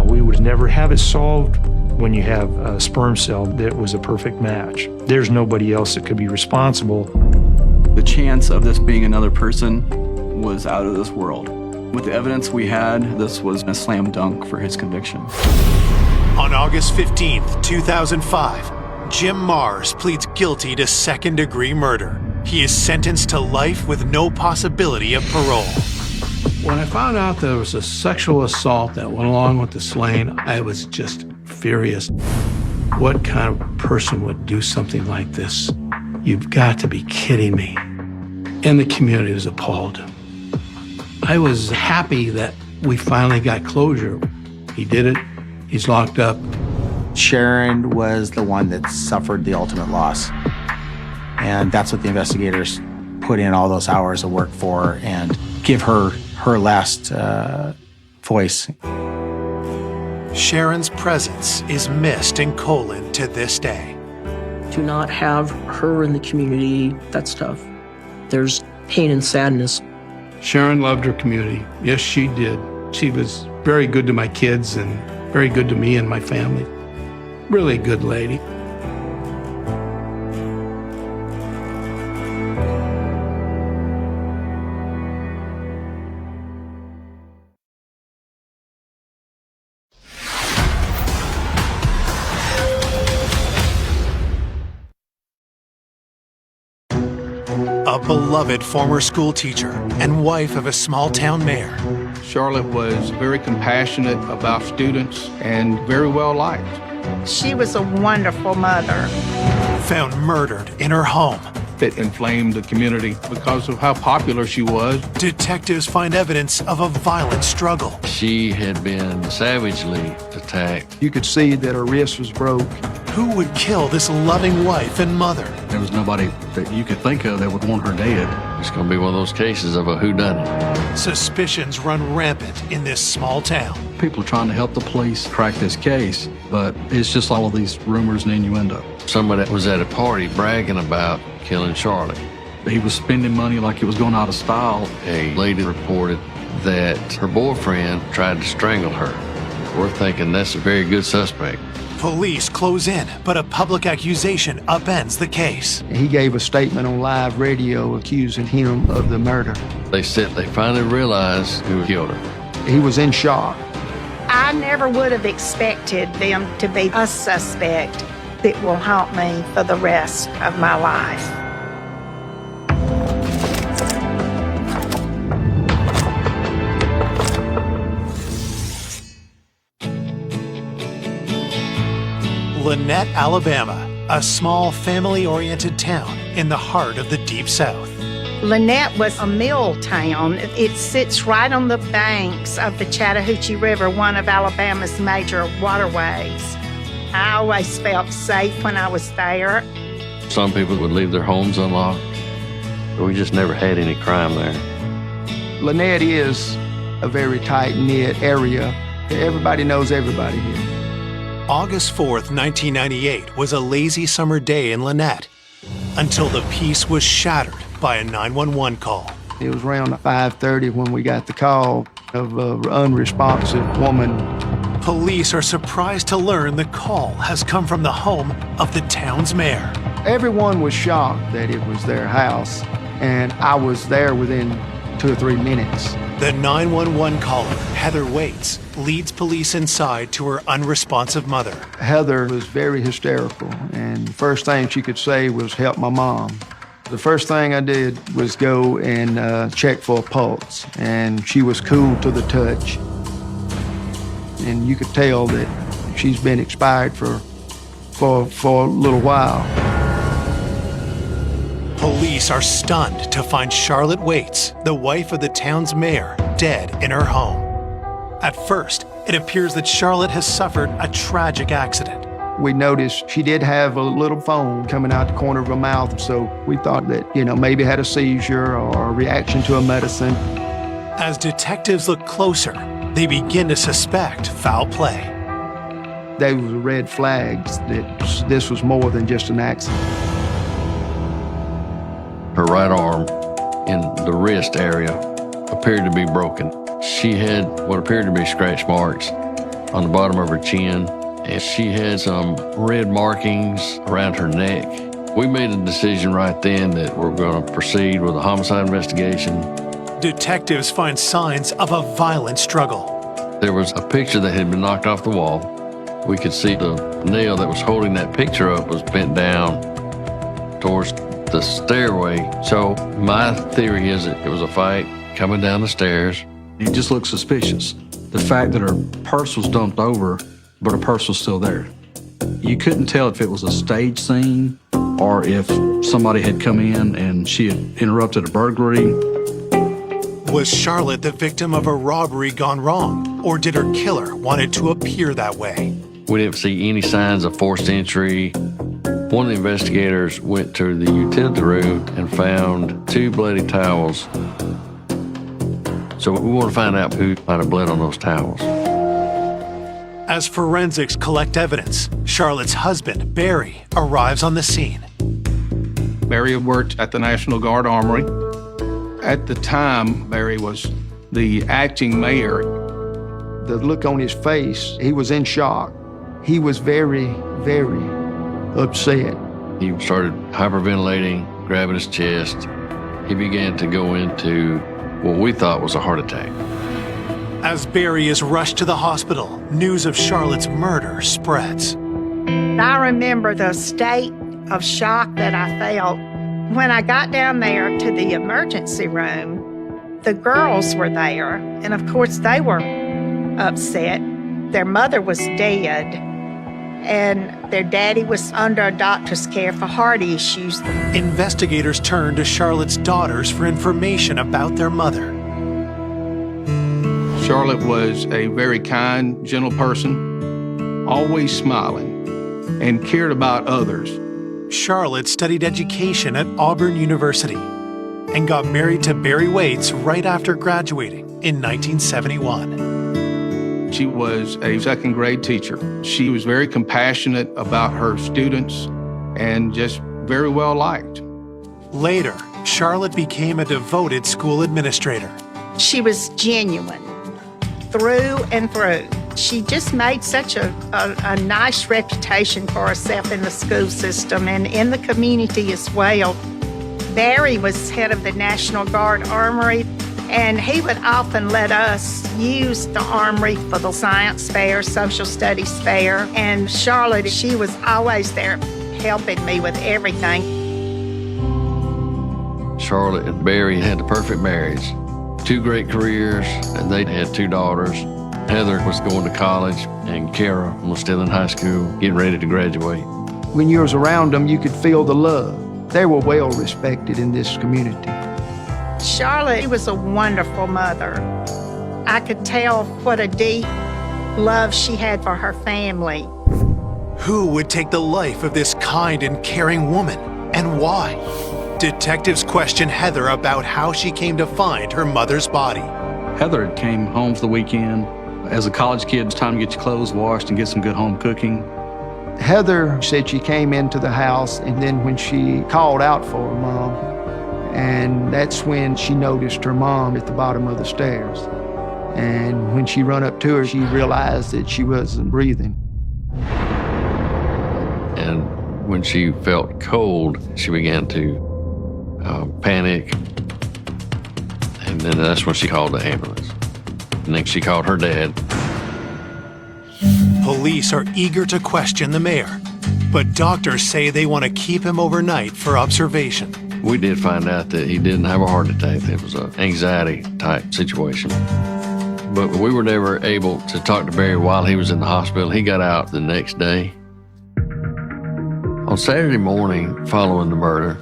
we would never have it solved. When you have a sperm cell that was a perfect match, there's nobody else that could be responsible. The chance of this being another person was out of this world. With the evidence we had, this was a slam dunk for his conviction. On August 15th, 2005, Jim Mars pleads guilty to second-degree murder. He is sentenced to life with no possibility of parole. When I found out there was a sexual assault that went along with the slaying, I was just furious. What kind of person would do something like this? You've got to be kidding me. And the community was appalled. I was happy that we finally got closure. He did it. He's locked up. Sharon was the one that suffered the ultimate loss. And that's what the investigators put in all those hours of work for and give her her last voice. Sharon's presence is missed in Colon to this day. To not have her in the community, that's tough. There's pain and sadness. Sharon loved her community. Yes, she did. She was very good to my kids and very good to me and my family. Really good lady. A beloved former school teacher and wife of a small-town mayor. Charlotte was very compassionate about students and very well liked. She was a wonderful mother. Found murdered in her home. It inflamed the community because of how popular she was. Detectives find evidence of a violent struggle. She had been savagely attacked. You could see that her wrist was broke. Who would kill this loving wife and mother? There was nobody that you could think of that would want her dead. It's going to be one of those cases of a whodunit. Suspicions run rampant in this small town. People are trying to help the police crack this case, but it's just all of these rumors and innuendo. Somebody that was at a party bragging about killing Charlotte. He was spending money like it was going out of style. A lady reported that her boyfriend tried to strangle her. We're thinking that's a very good suspect. Police close in, but a public accusation upends the case. He gave a statement on live radio accusing him of the murder. They said they finally realized who killed her. He was in shock. I never would have expected them to be a suspect that will haunt me for the rest of my life. Lanett, Alabama, a small family-oriented town in the heart of the Deep South. Lanett was a mill town. It sits right on the banks of the Chattahoochee River, one of Alabama's major waterways. I always felt safe when I was there. Some people would leave their homes unlocked, but we just never had any crime there. Lanett is a very tight-knit area. Everybody knows everybody here. August 4th, 1998 was a lazy summer day in Lanett until the peace was shattered by a 911 call. It was around 5:30 when we got the call of an unresponsive woman. Police are surprised to learn the call has come from the home of the town's mayor. Everyone was shocked that it was their house, and I was there within 2 or 3 minutes. The 911 caller, Heather Waits, leads police inside to her unresponsive mother. Heather was very hysterical, and the first thing she could say was, "Help my mom." The first thing I did was go and check for a pulse, and she was cool to the touch. And you could tell that she's been expired for a little while. Police are stunned to find Charlotte Waits, the wife of the town's mayor, dead in her home. At first, it appears that Charlotte has suffered a tragic accident. We noticed she did have a little foam coming out the corner of her mouth, so we thought that, maybe had a seizure or a reaction to a medicine. As detectives look closer, they begin to suspect foul play. They were red flags that this was more than just an accident. Her right arm in the wrist area appeared to be broken. She had what appeared to be scratch marks on the bottom of her chin, and she had some red markings around her neck. We made a decision right then that we're going to proceed with a homicide investigation. Detectives find signs of a violent struggle. There was a picture that had been knocked off the wall. We could see the nail that was holding that picture up was bent down towards the stairway. So my theory is that it was a fight coming down the stairs. It just looked suspicious. The fact that her purse was dumped over, but her purse was still there. You couldn't tell if it was a stage scene or if somebody had come in and she had interrupted a burglary. Was Charlotte the victim of a robbery gone wrong, or did her killer want it to appear that way? We didn't see any signs of forced entry. One of the investigators went to the utility room and found 2 bloody towels. So we want to find out who might have bled on those towels. As forensics collect evidence, Charlotte's husband, Barry, arrives on the scene. Barry worked at the National Guard Armory. At the time, Barry was the acting mayor. The look on his face, he was in shock. He was very, very upset. He started hyperventilating, grabbing his chest. He began to go into what we thought was a heart attack. As Barry is rushed to the hospital, news of Charlotte's murder spreads. I remember the state of shock that I felt when I got down there to the emergency room. The girls were there, and of course they were upset. Their mother was dead, and their daddy was under doctor's care for heart issues. Investigators turn to Charlotte's daughters for information about their mother. Charlotte was a very kind, gentle person, always smiling, and cared about others. Charlotte studied education at Auburn University and got married to Barry Waits right after graduating in 1971. She was a second-grade teacher. She was very compassionate about her students and just very well liked. Later, Charlotte became a devoted school administrator. She was genuine through and through. She just made such a nice reputation for herself in the school system and in the community as well. Barry was head of the National Guard Armory, and he would often let us use the armory for the science fair, social studies fair. And Charlotte, she was always there helping me with everything. Charlotte and Barry had the perfect marriage. 2 great careers, and they had 2 daughters. Heather was going to college, and Kara was still in high school, getting ready to graduate. When you was around them, you could feel the love. They were well respected in this community. Charlotte was a wonderful mother. I could tell what a deep love she had for her family. Who would take the life of this kind and caring woman, and why? Detectives question Heather about how she came to find her mother's body. Heather came home for the weekend. As a college kid, it's time to get your clothes washed and get some good home cooking. Heather said she came into the house, and then when she called out for her mom, and that's when she noticed her mom at the bottom of the stairs. And when she run up to her, she realized that she wasn't breathing. And when she felt cold, she began to panic. And then that's when she called the ambulance. And then she called her dad. Police are eager to question the mayor, but doctors say they want to keep him overnight for observation. We did find out that he didn't have a heart attack. It was an anxiety-type situation. But we were never able to talk to Barry while he was in the hospital. He got out the next day. On Saturday morning following the murder,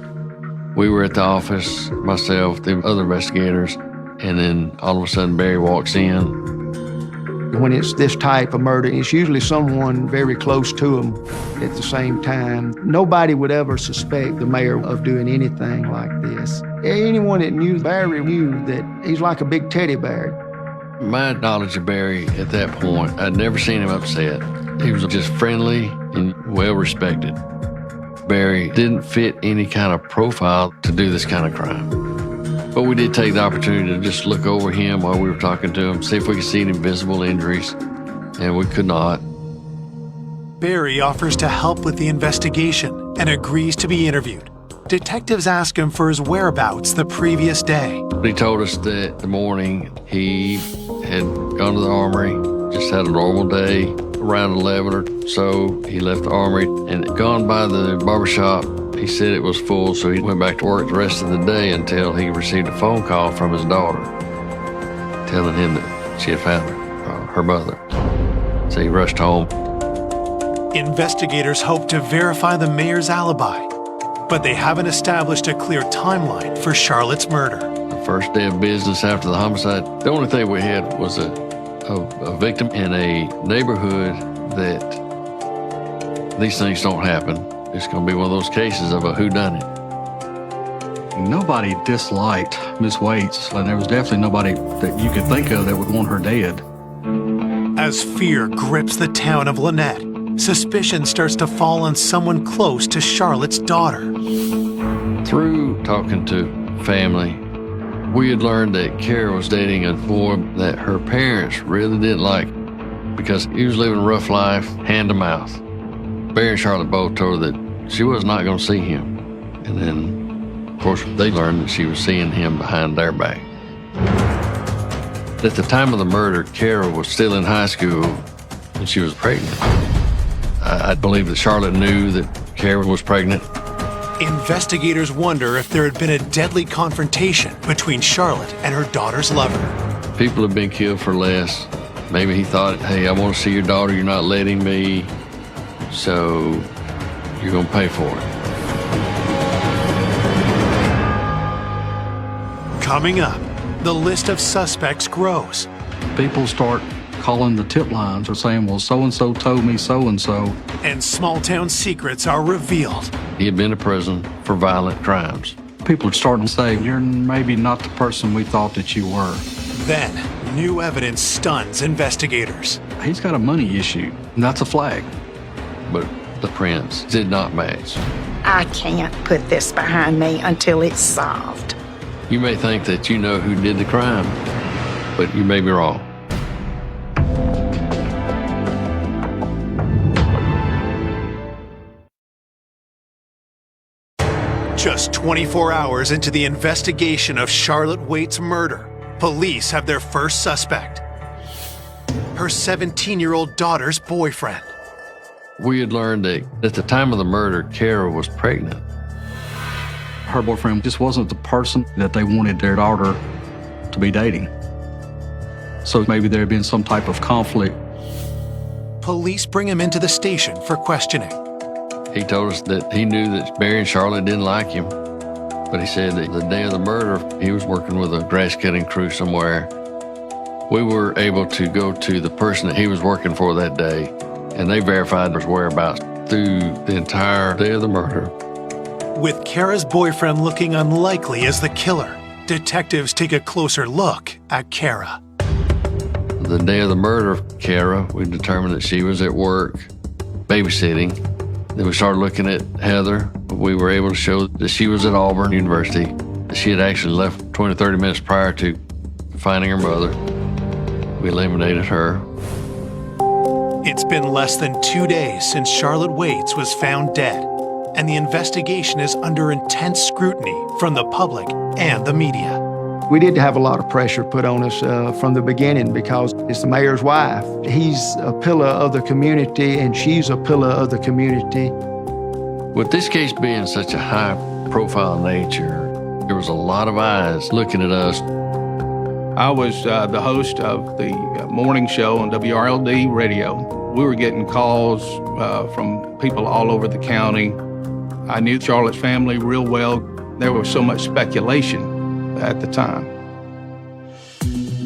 we were at the office, myself, the other investigators, and then all of a sudden Barry walks in. When it's this type of murder, it's usually someone very close to them at the same time. Nobody would ever suspect the mayor of doing anything like this. Anyone that knew Barry knew that he's like a big teddy bear. My knowledge of Barry at that point, I'd never seen him upset. He was just friendly and well respected. Barry didn't fit any kind of profile to do this kind of crime. But we did take the opportunity to just look over him while we were talking to him, see if we could see any visible injuries, and we could not. Barry offers to help with the investigation and agrees to be interviewed. Detectives ask him for his whereabouts the previous day. He told us that the morning he had gone to the armory, just had a normal day. Around 11 or so, he left the armory and gone by the barbershop. He said it was full, so he went back to work the rest of the day until he received a phone call from his daughter telling him that she had found her mother. So he rushed home. Investigators hope to verify the mayor's alibi, but they haven't established a clear timeline for Charlotte's murder. The first day of business after the homicide, the only thing we had was a victim in a neighborhood that these things don't happen. It's going to be one of those cases of a whodunit. Nobody disliked Miss Waits, and there was definitely nobody that you could think of that would want her dead. As fear grips the town of Lynette, suspicion starts to fall on someone close to Charlotte's daughter. Through talking to family, we had learned that Kara was dating a boy that her parents really didn't like because he was living a rough life, hand to mouth. Barry and Charlotte both told her that she was not going to see him. And then, of course, they learned that she was seeing him behind their back. At the time of the murder, Kara was still in high school and she was pregnant. I believe that Charlotte knew that Kara was pregnant. Investigators wonder if there had been a deadly confrontation between Charlotte and her daughter's lover. People have been killed for less. Maybe he thought, hey, I want to see your daughter, you're not letting me, so you're going to pay for it. Coming up, the list of suspects grows. People start calling the tip lines or saying, well, so-and-so told me so-and-so. And small-town secrets are revealed. He had been to prison for violent crimes. People are starting to say, you're maybe not the person we thought that you were. Then, new evidence stuns investigators. He's got a money issue, and that's a flag. But the prints did not match. I can't put this behind me until it's solved. You may think that you know who did the crime, but you may be wrong. Just 24 hours into the investigation of Charlotte Waite's murder, police have their first suspect. Her 17-year-old daughter's boyfriend. We had learned that at the time of the murder, Kara was pregnant. Her boyfriend just wasn't the person that they wanted their daughter to be dating. So maybe there had been some type of conflict. Police bring him into the station for questioning. He told us that he knew that Barry and Charlotte didn't like him, but he said that the day of the murder, he was working with a grass cutting crew somewhere. We were able to go to the person that he was working for that day, and they verified his whereabouts through the entire day of the murder. With Kara's boyfriend looking unlikely as the killer, detectives take a closer look at Kara. The day of the murder of Kara, we determined that she was at work, babysitting. Then we started looking at Heather. We were able to show that she was at Auburn University. She had actually left 20 to 30 minutes prior to finding her mother. We eliminated her. It's been less than 2 days since Charlotte Waits was found dead, and the investigation is under intense scrutiny from the public and the media. We did have a lot of pressure put on us from the beginning because it's the mayor's wife. He's a pillar of the community and she's a pillar of the community. With this case being such a high-profile nature, there was a lot of eyes looking at us. I was the host of the morning show on WRLD radio. We were getting calls from people all over the county. I knew Charlotte's family real well. There was so much speculation at the time.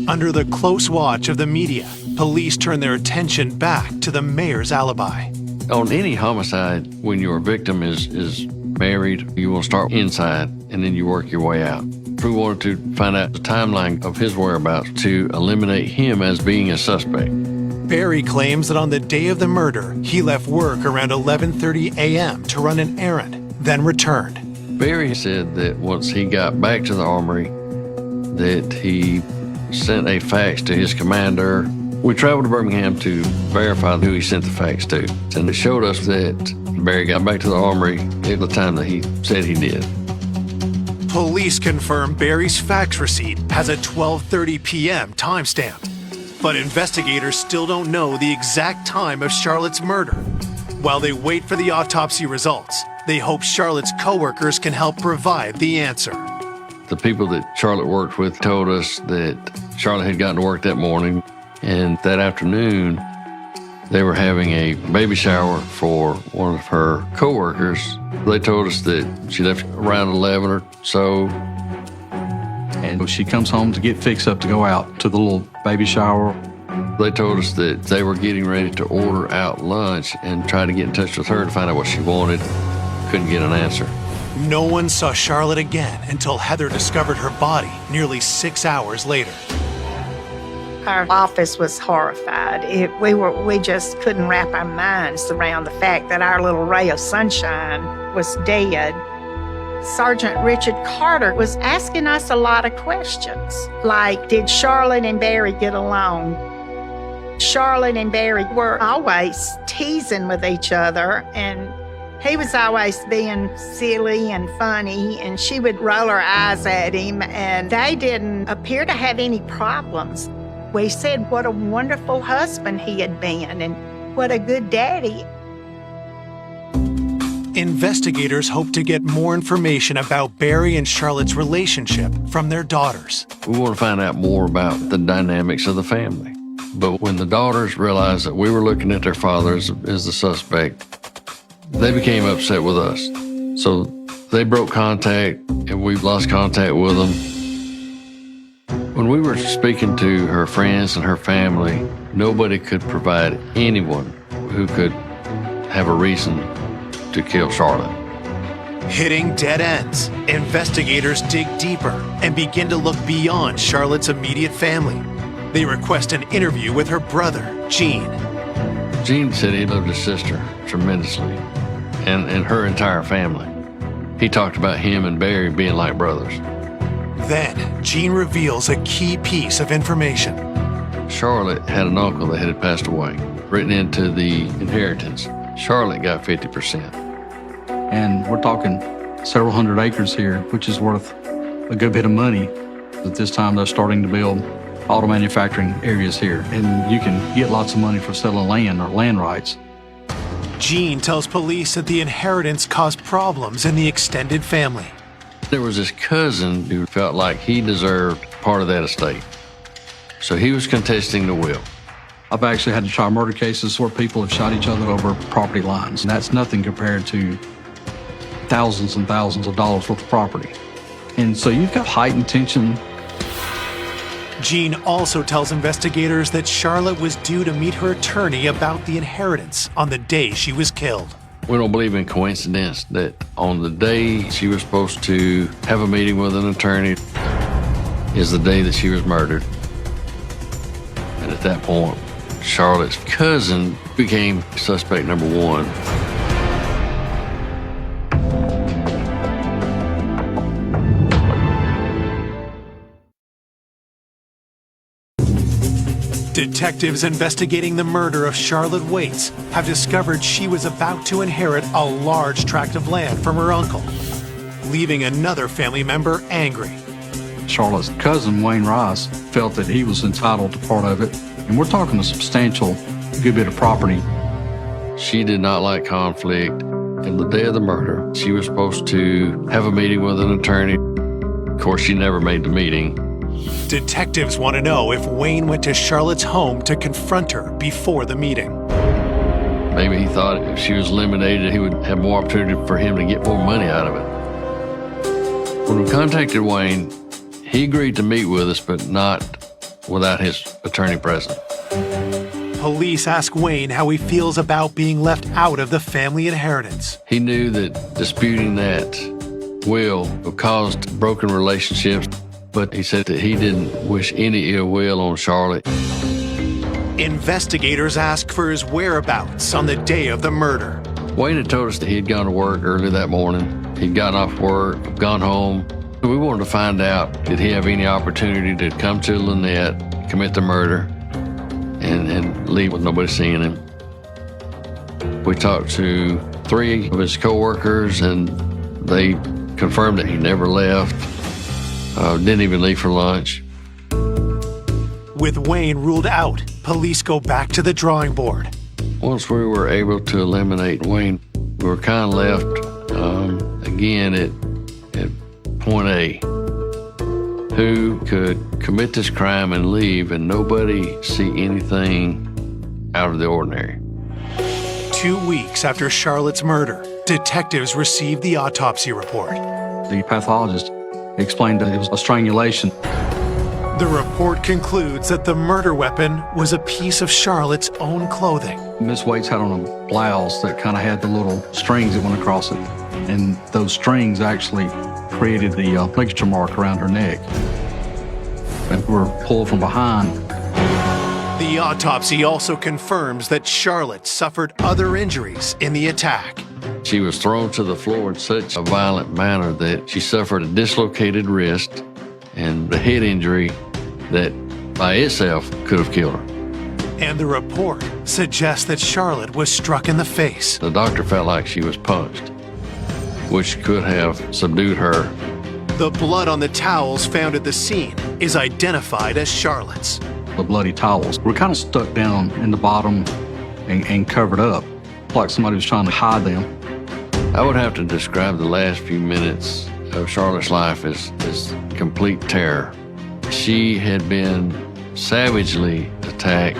Under the close watch of the media, police turn their attention back to the mayor's alibi. On any homicide, when your victim is married, you will start inside and then you work your way out. We wanted to find out the timeline of his whereabouts to eliminate him as being a suspect. Barry claims that on the day of the murder, he left work around 11:30 a.m. to run an errand, then returned. Barry said that once he got back to the armory, that he sent a fax to his commander. We traveled to Birmingham to verify who he sent the fax to, and it showed us that Barry got back to the armory at the time that he said he did. Police confirm Barry's fax receipt has a 12:30 p.m. timestamp, but investigators still don't know the exact time of Charlotte's murder. While they wait for the autopsy results, they hope Charlotte's coworkers can help provide the answer. The people that Charlotte worked with told us that Charlotte had gotten to work that morning, and that afternoon they were having a baby shower for one of her coworkers. They told us that she left around 11 or so. And she comes home to get fixed up to go out to the little baby shower. They told us that they were getting ready to order out lunch and tried to get in touch with her to find out what she wanted. Couldn't get an answer. No one saw Charlotte again until Heather discovered her body nearly 6 hours later. Our office was horrified. We just couldn't wrap our minds around the fact that our little ray of sunshine was dead. Sergeant Richard Carter was asking us a lot of questions, like, did Charlotte and Barry get along? Charlotte and Barry were always teasing with each other, and he was always being silly and funny, and she would roll her eyes at him, and they didn't appear to have any problems. We said what a wonderful husband he had been and what a good daddy. Investigators hope to get more information about Barry and Charlotte's relationship from their daughters. We want to find out more about the dynamics of the family. But when the daughters realized that we were looking at their father as the suspect, they became upset with us. So they broke contact and we lost contact with them. When we were speaking to her friends and her family, nobody could provide anyone who could have a reason to kill Charlotte. Hitting dead ends, investigators dig deeper and begin to look beyond Charlotte's immediate family. They request an interview with her brother, Gene. Gene said he loved his sister tremendously and her entire family. He talked about him and Barry being like brothers. Then, Gene reveals a key piece of information. Charlotte had an uncle that had passed away. Written into the inheritance, Charlotte got 50%. And we're talking several hundred acres here, which is worth a good bit of money. At this time, they're starting to build auto manufacturing areas here, and you can get lots of money for selling land or land rights. Gene tells police that the inheritance caused problems in the extended family. There was this cousin who felt like he deserved part of that estate. So he was contesting the will. I've actually had to try murder cases where people have shot each other over property lines, and that's nothing compared to thousands and thousands of dollars worth of property. And so you've got heightened tension. Gene also tells investigators that Charlotte was due to meet her attorney about the inheritance on the day she was killed. We don't believe in coincidence that on the day she was supposed to have a meeting with an attorney is the day that she was murdered. And at that point, Charlotte's cousin became suspect number one. Detectives investigating the murder of Charlotte Waits have discovered she was about to inherit a large tract of land from her uncle, leaving another family member angry. Charlotte's cousin, Wayne Rice, felt that he was entitled to part of it, and we're talking a substantial good bit of property. She did not like conflict. And the day of the murder, she was supposed to have a meeting with an attorney. Of course, she never made the meeting. Detectives want to know if Wayne went to Charlotte's home to confront her before the meeting. Maybe he thought if she was eliminated, he would have more opportunity for him to get more money out of it. When we contacted Wayne, he agreed to meet with us, but not without his attorney present. Police ask Wayne how he feels about being left out of the family inheritance. He knew that disputing that will caused broken relationships, but he said that he didn't wish any ill will on Charlotte. Investigators ask for his whereabouts on the day of the murder. Wayne had told us that he had gone to work early that morning. He'd gotten off work, gone home. We wanted to find out, did he have any opportunity to come to Lynette, commit the murder, and leave with nobody seeing him. We talked to 3 of his co-workers, and they confirmed that he never left, didn't even leave for lunch. With Wayne ruled out, police go back to the drawing board. Once we were able to eliminate Wayne, we were kind of left again at point A. Who could commit this crime and leave and nobody see anything out of the ordinary? 2 weeks after Charlotte's murder, detectives received the autopsy report. The pathologist explained that it was a strangulation. The report concludes that the murder weapon was a piece of Charlotte's own clothing. Miss Waits had on a blouse that kind of had the little strings that went across it. And those strings actually created the ligature mark around her neck. And we were pulled from behind. The autopsy also confirms that Charlotte suffered other injuries in the attack. She was thrown to the floor in such a violent manner that she suffered a dislocated wrist and a head injury that by itself could have killed her. And the report suggests that Charlotte was struck in the face. The doctor felt like she was punched, which could have subdued her. The blood on the towels found at the scene is identified as Charlotte's. The bloody towels were kind of stuck down in the bottom and covered up, like somebody was trying to hide them. I would have to describe the last few minutes of Charlotte's life as complete terror. She had been savagely attacked.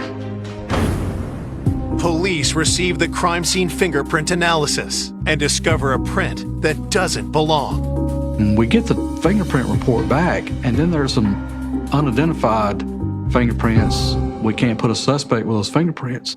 Police receive the crime scene fingerprint analysis and discover a print that doesn't belong. And we get the fingerprint report back, and then there's some unidentified fingerprints. We can't put a suspect with those fingerprints.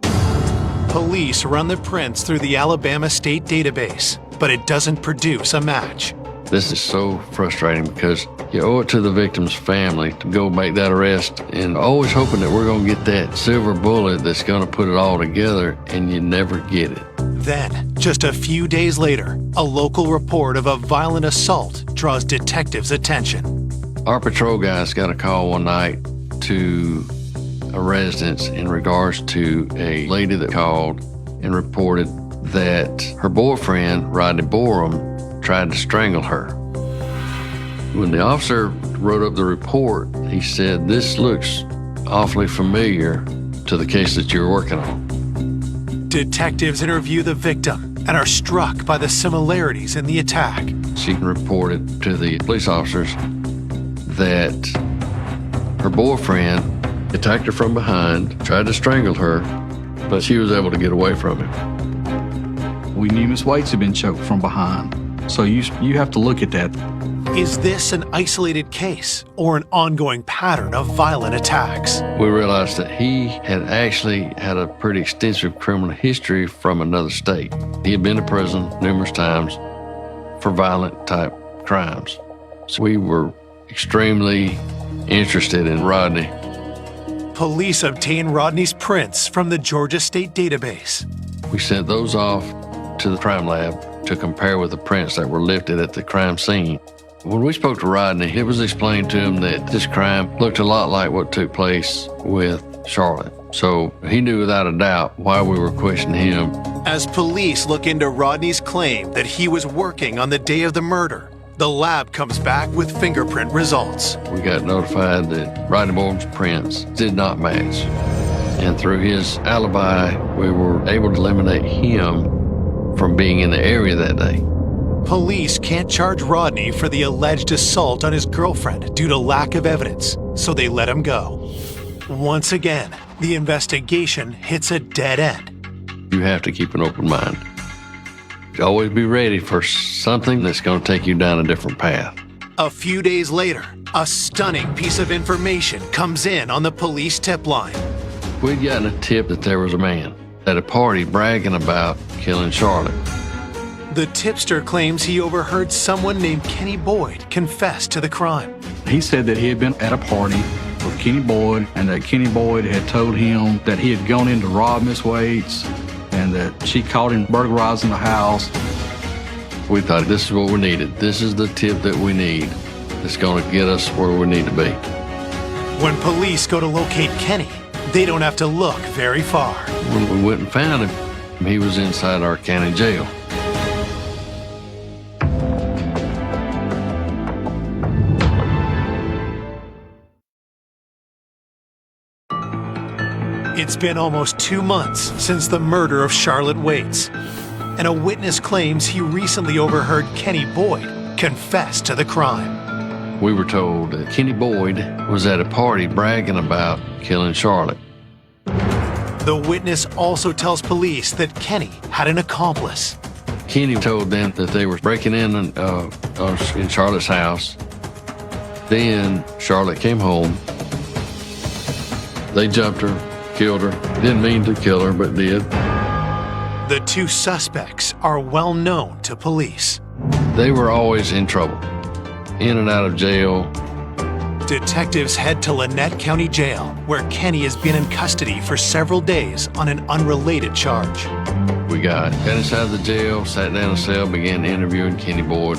Police run the prints through the Alabama State Database, but it doesn't produce a match. This is so frustrating because you owe it to the victim's family to go make that arrest and always hoping that we're going to get that silver bullet that's going to put it all together, and you never get it. Then, just a few days later, a local report of a violent assault draws detectives' attention. Our patrol guys got a call one night to a residence in regards to a lady that called and reported that her boyfriend, Rodney Borum, tried to strangle her. When the officer wrote up the report, he said, "This looks awfully familiar to the case that you're working on." Detectives interview the victim and are struck by the similarities in the attack. She reported to the police officers that her boyfriend attacked her from behind, tried to strangle her, but she was able to get away from him. We knew Miss Waits had been choked from behind, so you have to look at that. Is this an isolated case or an ongoing pattern of violent attacks? We realized that he had actually had a pretty extensive criminal history from another state. He had been to prison numerous times for violent type crimes. So we were extremely interested in Rodney. Police obtain Rodney's prints from the Georgia State Database. We sent those off to the crime lab to compare with the prints that were lifted at the crime scene. When we spoke to Rodney, it was explained to him that this crime looked a lot like what took place with Charlotte. So he knew without a doubt why we were questioning him. As police look into Rodney's claim that he was working on the day of the murder, the lab comes back with fingerprint results. We got notified that Rodney Borum's prints did not match. And through his alibi, we were able to eliminate him from being in the area that day. Police can't charge Rodney for the alleged assault on his girlfriend due to lack of evidence, so they let him go. Once again, the investigation hits a dead end. You have to keep an open mind. Always be ready for something that's going to take you down a different path. A few days later, a stunning piece of information comes in on the police tip line. We'd gotten a tip that there was a man at a party bragging about killing Charlotte. The tipster claims he overheard someone named Kenny Boyd confess to the crime. He said that he had been at a party with Kenny Boyd and that Kenny Boyd had told him that he had gone in to rob Miss Waits and that she caught him burglarizing the house. We thought this is what we needed. This is the tip that we need. It's going to get us where we need to be. When police go to locate Kenny, they don't have to look very far. When we went and found him, he was inside our county jail. It's been almost 2 months since the murder of Charlotte Waits, and a witness claims he recently overheard Kenny Boyd confess to the crime. We were told that Kenny Boyd was at a party bragging about killing Charlotte. The witness also tells police that Kenny had an accomplice. Kenny told them that they were breaking in Charlotte's house. Then Charlotte came home. They jumped her, killed her. Didn't mean to kill her, but did. The two suspects are well known to police. They were always in trouble, in and out of jail. Detectives head to Lynette County Jail, where Kenny has been in custody for several days on an unrelated charge. We got inside the jail, sat down in a cell, began interviewing Kenny Boyd.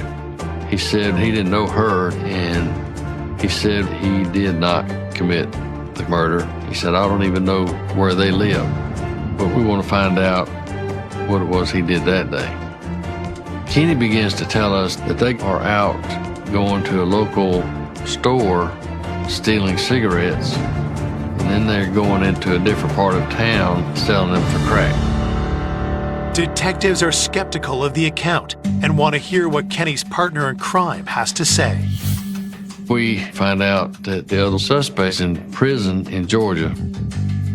He said he didn't know her, and he said he did not commit the murder. He said, I don't even know where they live, but we want to find out what it was he did that day. Kenny begins to tell us that they are out going to a local store, stealing cigarettes, and then they're going into a different part of town, selling them for crack. Detectives are skeptical of the account and want to hear what Kenny's partner in crime has to say. We find out that the other suspect's in prison in Georgia.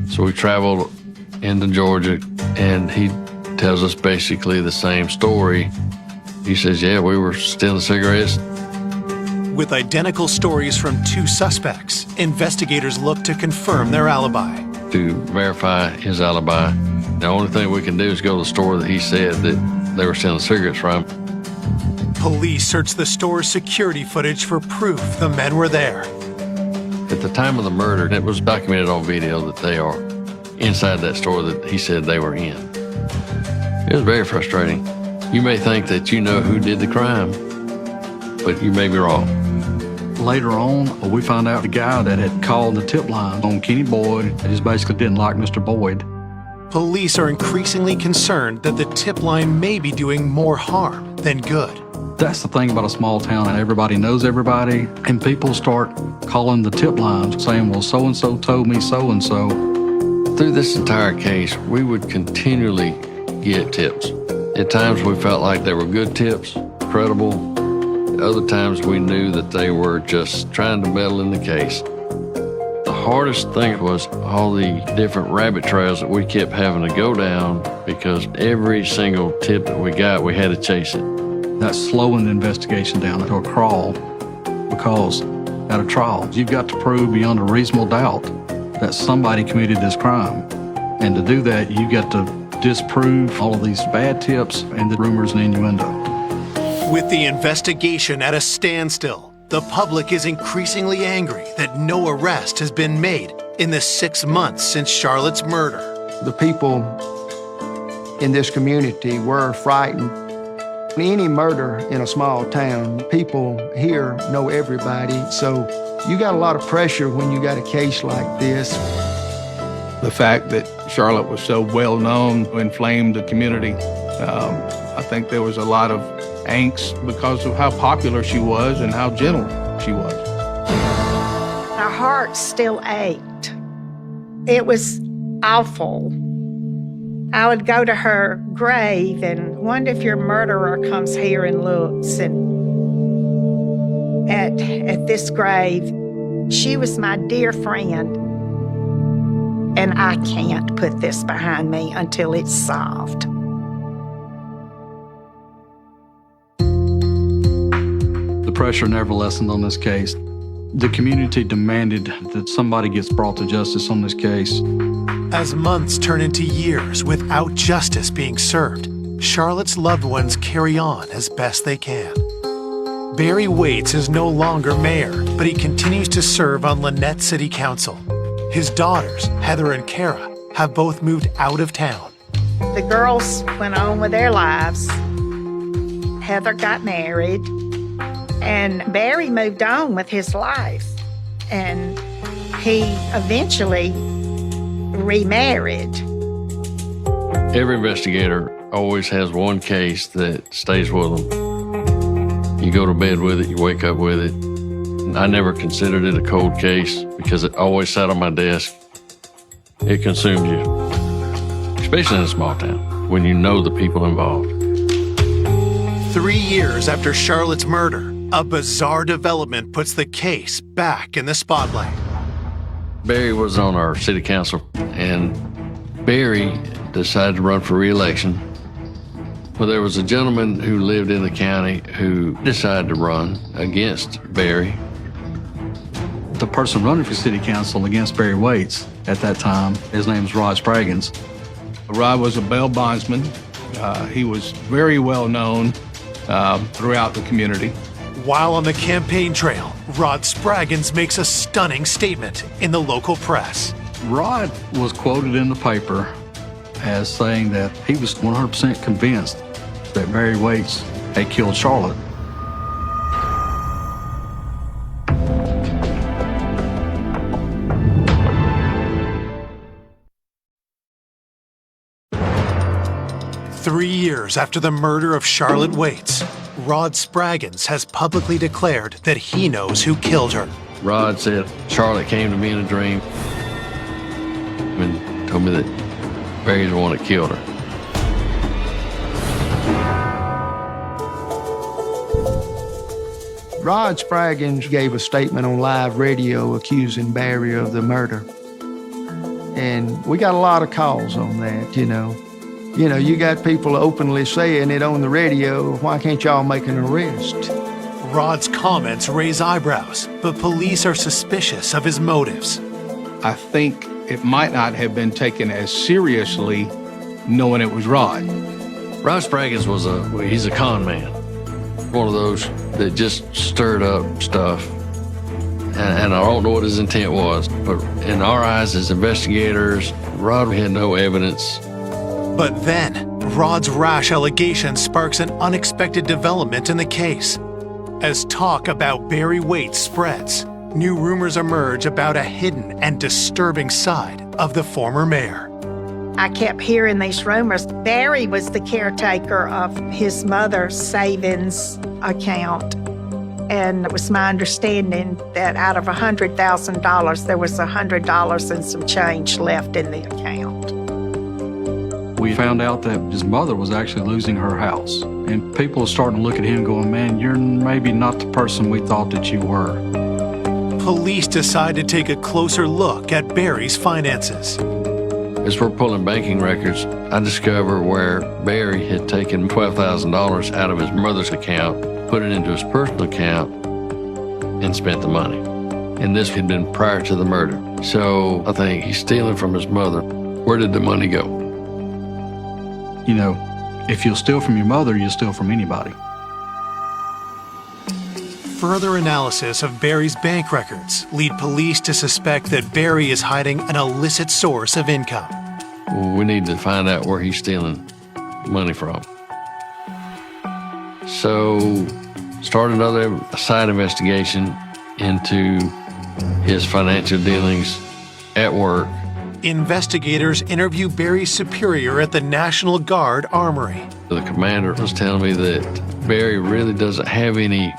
So we traveled into Georgia, and he tells us basically the same story. He says, yeah, we were stealing cigarettes. With identical stories from two suspects, investigators look to confirm their alibi. To verify his alibi, the only thing we can do is go to the store that he said that they were stealing cigarettes from. Police search the store's security footage for proof the men were there. At the time of the murder, it was documented on video that they are inside that store that he said they were in. It was very frustrating. You may think that you know who did the crime, but you may be wrong. Later on, we found out the guy that had called the tip line on Kenny Boyd just basically didn't like Mr. Boyd. Police are increasingly concerned that the tip line may be doing more harm than good. That's the thing about a small town, and everybody knows everybody, and people start calling the tip lines saying, well, so-and-so told me so-and-so. Through this entire case, we would continually get tips. At times we felt like they were good tips, credible. Other times we knew that they were just trying to meddle in the case. The hardest thing was all the different rabbit trails that we kept having to go down because every single tip that we got, we had to chase it. That's slowing the investigation down to a crawl because at a trial, you've got to prove beyond a reasonable doubt that somebody committed this crime. And to do that, you've got to disprove all of these bad tips and the rumors and innuendo. With the investigation at a standstill, the public is increasingly angry that no arrest has been made in the 6 months since Charlotte's murder. The people in this community were frightened. Any murder in a small town, people here know everybody, so you got a lot of pressure when you got a case like this. The fact that Charlotte was so well known inflamed the community. I think there was a lot of angst because of how popular she was and how gentle she was. Our hearts still ached. It was awful. I would go to her grave and wonder if your murderer comes here and looks. And at this grave, she was my dear friend. And I can't put this behind me until it's solved. The pressure never lessened on this case. The community demanded that somebody gets brought to justice on this case. As months turn into years without justice being served, Charlotte's loved ones carry on as best they can. Barry Waits is no longer mayor, but he continues to serve on Lynette City Council. His daughters, Heather and Kara, have both moved out of town. The girls went on with their lives. Heather got married, and Barry moved on with his life. And he eventually remarried. Every investigator always has one case that stays with them. You go to bed with it, you wake up with it. I never considered it a cold case because it always sat on my desk. It consumes you, especially in a small town, when you know the people involved. 3 years after Charlotte's murder, a bizarre development puts the case back in the spotlight. Barry was on our city council, and Barry decided to run for re-election. Well, there was a gentleman who lived in the county who decided to run against Barry. The person running for city council against Barry Waits at that time, his name was Rod Spraggins. Rod was a bail bondsman. He was very well known throughout the community. While on the campaign trail, Rod Spraggins makes a stunning statement in the local press. Rod was quoted in the paper as saying that he was 100% convinced that Barry Waits had killed Charlotte. Three years after the murder of Charlotte Waits, Rod Spraggins has publicly declared that he knows who killed her. Rod said Charlotte came to me in a dream and told me that Barry's the one that killed her. Rod Spraggins gave a statement on live radio accusing Barry of the murder. And we got a lot of calls on that, you know. You got people openly saying it on the radio. Why can't y'all make an arrest? Rod's comments raise eyebrows, but police are suspicious of his motives. I think it might not have been taken as seriously knowing it was Rod. Rod Spraggins he's a con man. One of those that just stirred up stuff. And I don't know what his intent was, but in our eyes as investigators, Rod had no evidence. But then, Rod's rash allegation sparks an unexpected development in the case. As talk about Barry Waits spreads, new rumors emerge about a hidden and disturbing side of the former mayor. I kept hearing these rumors. Barry was the caretaker of his mother's savings account. And it was my understanding that out of $100,000, there was $100 and some change left in the account. We found out that his mother was actually losing her house. And people were starting to look at him going, man, you're maybe not the person we thought that you were. Police decide to take a closer look at Barry's finances. As we're pulling banking records, I discover where Barry had taken $12,000 out of his mother's account, put it into his personal account, and spent the money. And this had been prior to the murder. So I think he's stealing from his mother. Where did the money go? You know, if you'll steal from your mother, you'll steal from anybody. Further analysis of Barry's bank records lead police to suspect that Barry is hiding an illicit source of income. We need to find out where he's stealing money from. So, start another side investigation into his financial dealings at work. Investigators interview Barry's superior at the National Guard Armory. The commander was telling me that Barry really doesn't have any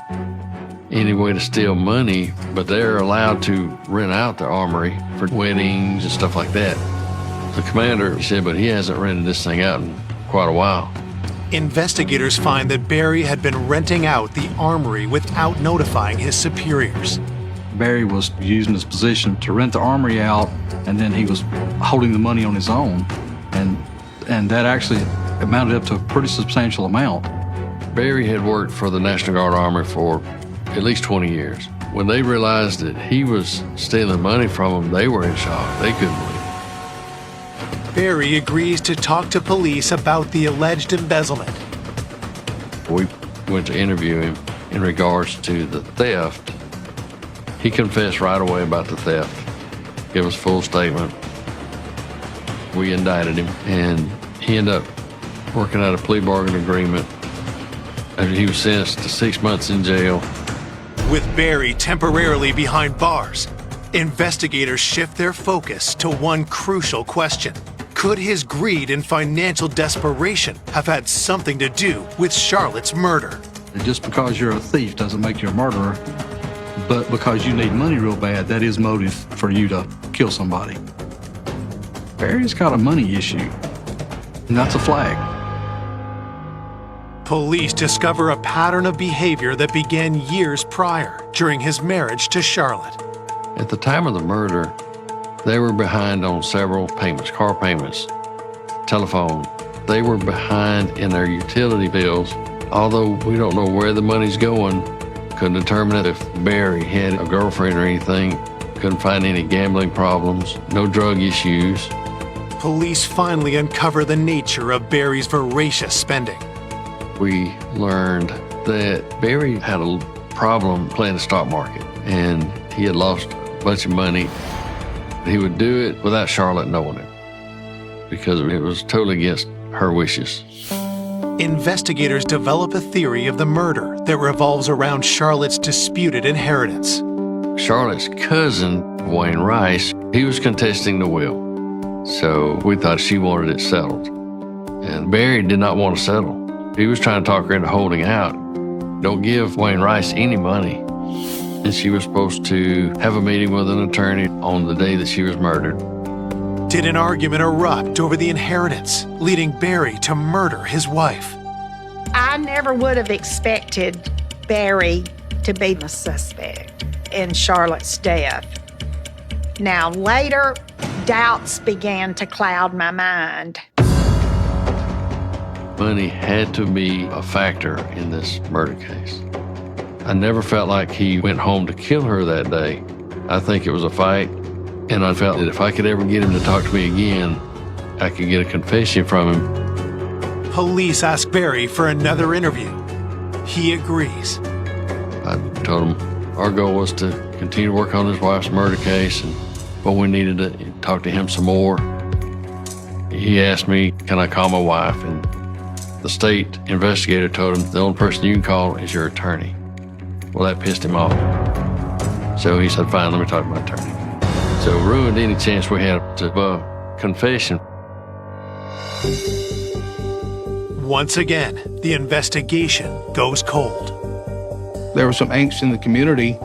way to steal money, but they're allowed to rent out the armory for weddings and stuff like that. The commander said, but he hasn't rented this thing out in quite a while. Investigators find that Barry had been renting out the armory without notifying his superiors. Barry was using his position to rent the armory out, and then he was holding the money on his own. And that actually amounted up to a pretty substantial amount. Barry had worked for the National Guard Armory for at least 20 years. When they realized that he was stealing money from them, they were in shock. They couldn't believe it. Barry agrees to talk to police about the alleged embezzlement. We went to interview him in regards to the theft. He confessed right away about the theft, gave us a full statement. We indicted him, and he ended up working out a plea bargain agreement. And he was sentenced to 6 months in jail. With Barry temporarily behind bars, investigators shift their focus to one crucial question. Could his greed and financial desperation have had something to do with Charlotte's murder? Just because you're a thief doesn't make you a murderer, but because you need money real bad, that is motive for you to kill somebody. Barry's got a money issue, and that's a flag. Police discover a pattern of behavior that began years prior during his marriage to Charlotte. At the time of the murder, they were behind on several payments, car payments, telephone. They were behind in their utility bills. Although we don't know where the money's going, couldn't determine if Barry had a girlfriend or anything, couldn't find any gambling problems, no drug issues. Police finally uncover the nature of Barry's voracious spending. We learned that Barry had a problem playing the stock market, and he had lost a bunch of money. He would do it without Charlotte knowing it, because it was totally against her wishes. Investigators develop a theory of the murder that revolves around Charlotte's disputed inheritance. Charlotte's cousin, Wayne Rice, he was contesting the will. So we thought she wanted it settled. And Barry did not want to settle. He was trying to talk her into holding out. Don't give Wayne Rice any money. And she was supposed to have a meeting with an attorney on the day that she was murdered. Did an argument erupt over the inheritance, leading Barry to murder his wife? I never would have expected Barry to be the suspect in Charlotte's death. Now, later, doubts began to cloud my mind. Money had to be a factor in this murder case. I never felt like he went home to kill her that day. I think it was a fight, and I felt that if I could ever get him to talk to me again, I could get a confession from him. Police ask Barry for another interview. He agrees. I told him our goal was to continue to work on his wife's murder case, but we needed to talk to him some more. He asked me, can I call my wife? And the state investigator told him the only person you can call is your attorney. Well, that pissed him off. So he said, fine, let me talk to my attorney. So ruined any chance we had to confession. Once again, the investigation goes cold. There was some angst in the community.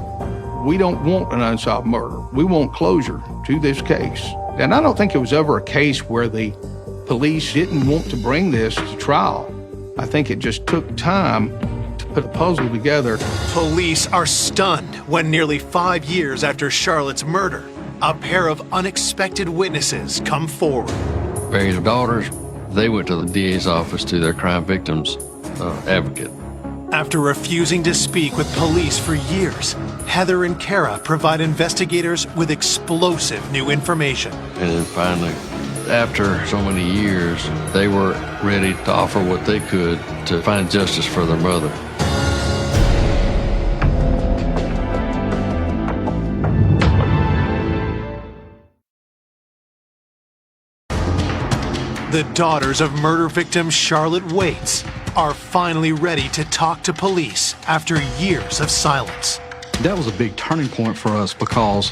We don't want an unsolved murder. We want closure to this case. And I don't think it was ever a case where the police didn't want to bring this to trial. I think it just took time to put a puzzle together. Police are stunned when nearly 5 years after Charlotte's murder, a pair of unexpected witnesses come forward. Barry's daughters, they went to the DA's office to their crime victims advocate. After refusing to speak with police for years, Heather and Kara provide investigators with explosive new information. And then finally, after so many years, they were ready to offer what they could to find justice for their mother. The daughters of murder victim Charlotte Waits are finally ready to talk to police after years of silence. That was a big turning point for us because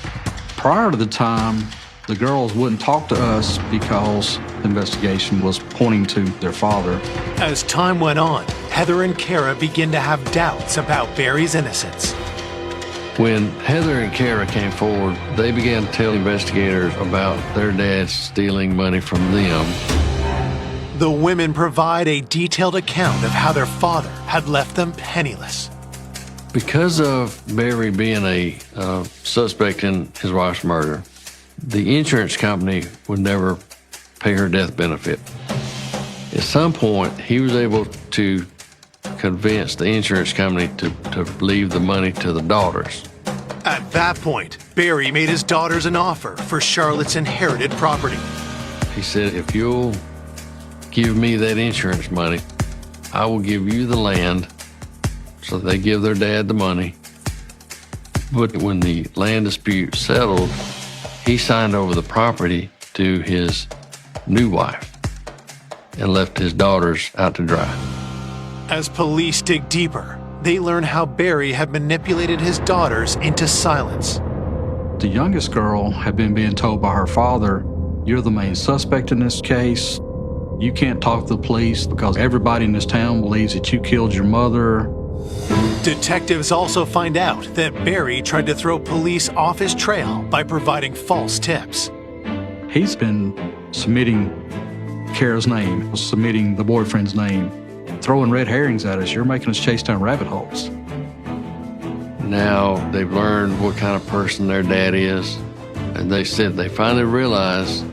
prior to the time, the girls wouldn't talk to us because the investigation was pointing to their father. As time went on, Heather and Kara begin to have doubts about Barry's innocence. When Heather and Kara came forward, they began to tell investigators about their dad stealing money from them. The women provide a detailed account of how their father had left them penniless. Because of Barry being a suspect in his wife's murder, the insurance company would never pay her death benefit. At some point, he was able to convince the insurance company to leave the money to the daughters. At that point, Barry made his daughters an offer for Charlotte's inherited property. He said, if you'll give me that insurance money, I will give you the land. So they give their dad the money. But when the land dispute settled, he signed over the property to his new wife and left his daughters out to dry. As police dig deeper, they learn how Barry had manipulated his daughters into silence. The youngest girl had been being told by her father, "You're the main suspect in this case. You can't talk to the police because everybody in this town believes that you killed your mother." Detectives also find out that Barry tried to throw police off his trail by providing false tips. He's been submitting Kara's name, submitting the boyfriend's name, throwing red herrings at us. You're making us chase down rabbit holes. Now they've learned what kind of person their dad is, and they said they finally realized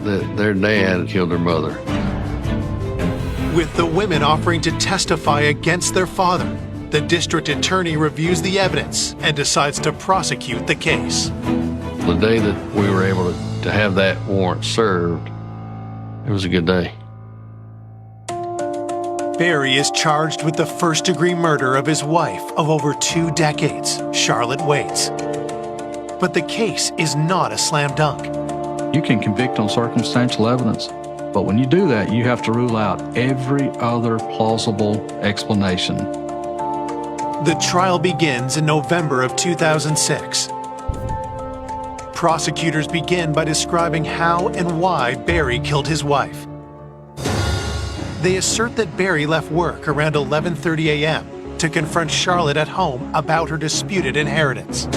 that their dad killed their mother. With the women offering to testify against their father, the district attorney reviews the evidence and decides to prosecute the case. The day that we were able to have that warrant served, it was a good day. Barry is charged with the first-degree murder of his wife of over 2 decades, Charlotte Waits. But the case is not a slam dunk. You can convict on circumstantial evidence, but when you do that, you have to rule out every other plausible explanation. The trial begins in November of 2006. Prosecutors begin by describing how and why Barry killed his wife. They assert that Barry left work around 11:30 a.m. to confront Charlotte at home about her disputed inheritance.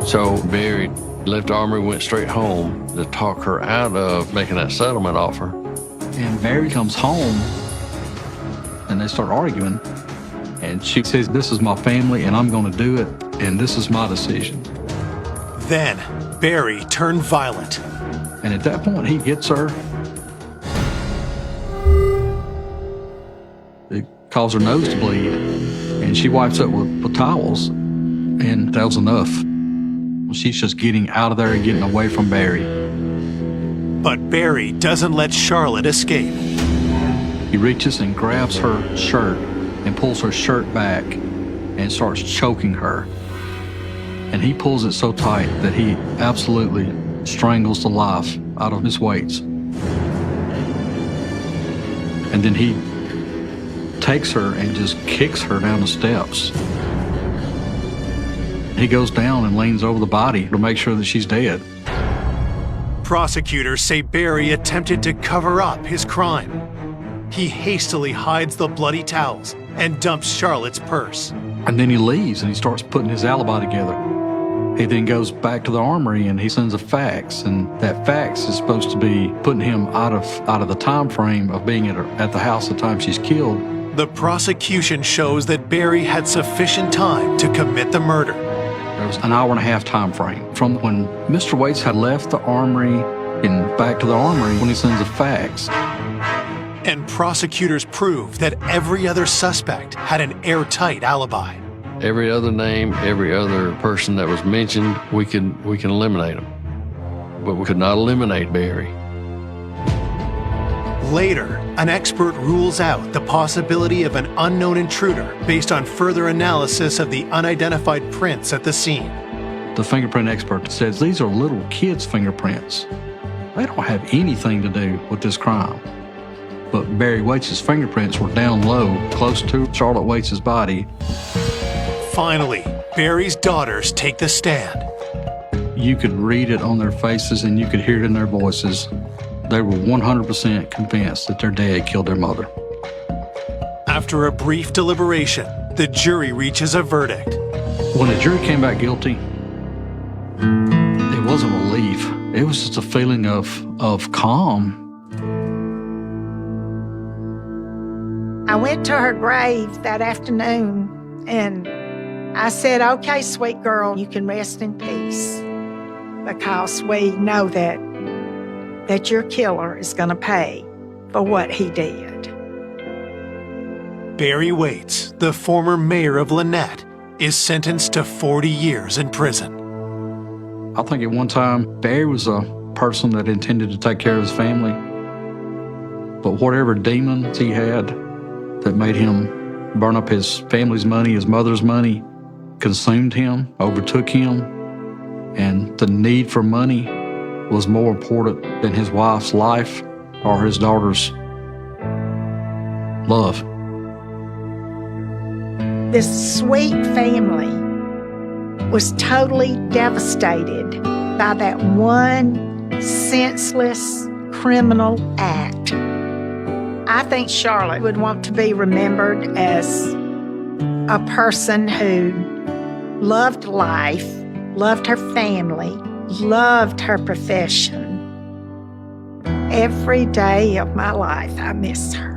So Barry left Armory, went straight home to talk her out of making that settlement offer. And Barry comes home, and they start arguing, and she says, "This is my family, and I'm going to do it, and this is my decision." Then, Barry turned violent. And at that point, he gets her. It caused her nose to bleed, and she wipes up with towels, and that was enough. She's just getting out of there and getting away from Barry. But Barry doesn't let Charlotte escape. He reaches and grabs her shirt and pulls her shirt back and starts choking her. And he pulls it so tight that he absolutely strangles the life out of Miss Waits. And then he takes her and just kicks her down the steps. He goes down and leans over the body to make sure that she's dead. Prosecutors say Barry attempted to cover up his crime. He hastily hides the bloody towels and dumps Charlotte's purse. And then he leaves and he starts putting his alibi together. He then goes back to the armory and he sends a fax, and that fax is supposed to be putting him out of the time frame of being at the house the time she's killed. The prosecution shows that Barry had sufficient time to commit the murder. There was an hour-and-a-half time frame from when Mr. Waits had left the armory and back to the armory when he sends a fax. And prosecutors proved that every other suspect had an airtight alibi. Every other name, every other person that was mentioned, we can eliminate them. But we could not eliminate Barry. Later, an expert rules out the possibility of an unknown intruder based on further analysis of the unidentified prints at the scene. The fingerprint expert says these are little kids' fingerprints. They don't have anything to do with this crime. But Barry Waits' fingerprints were down low, close to Charlotte Waits' body. Finally, Barry's daughters take the stand. You could read it on their faces and you could hear it in their voices. They were 100% convinced that their dad killed their mother. After a brief deliberation, the jury reaches a verdict. When the jury came back guilty, it wasn't relief. It was just a feeling of calm. I went to her grave that afternoon and I said, "Okay, sweet girl, you can rest in peace, because we know that your killer is going to pay for what he did." Barry Waits, the former mayor of Lynette, is sentenced to 40 years in prison. I think at one time, Barry was a person that intended to take care of his family. But whatever demons he had that made him burn up his family's money, his mother's money, consumed him, overtook him, and the need for money was more important than his wife's life or his daughter's love. This sweet family was totally devastated by that one senseless criminal act. I think Charlotte would want to be remembered as a person who loved life, loved her family, loved her profession. Every day of my life, I miss her.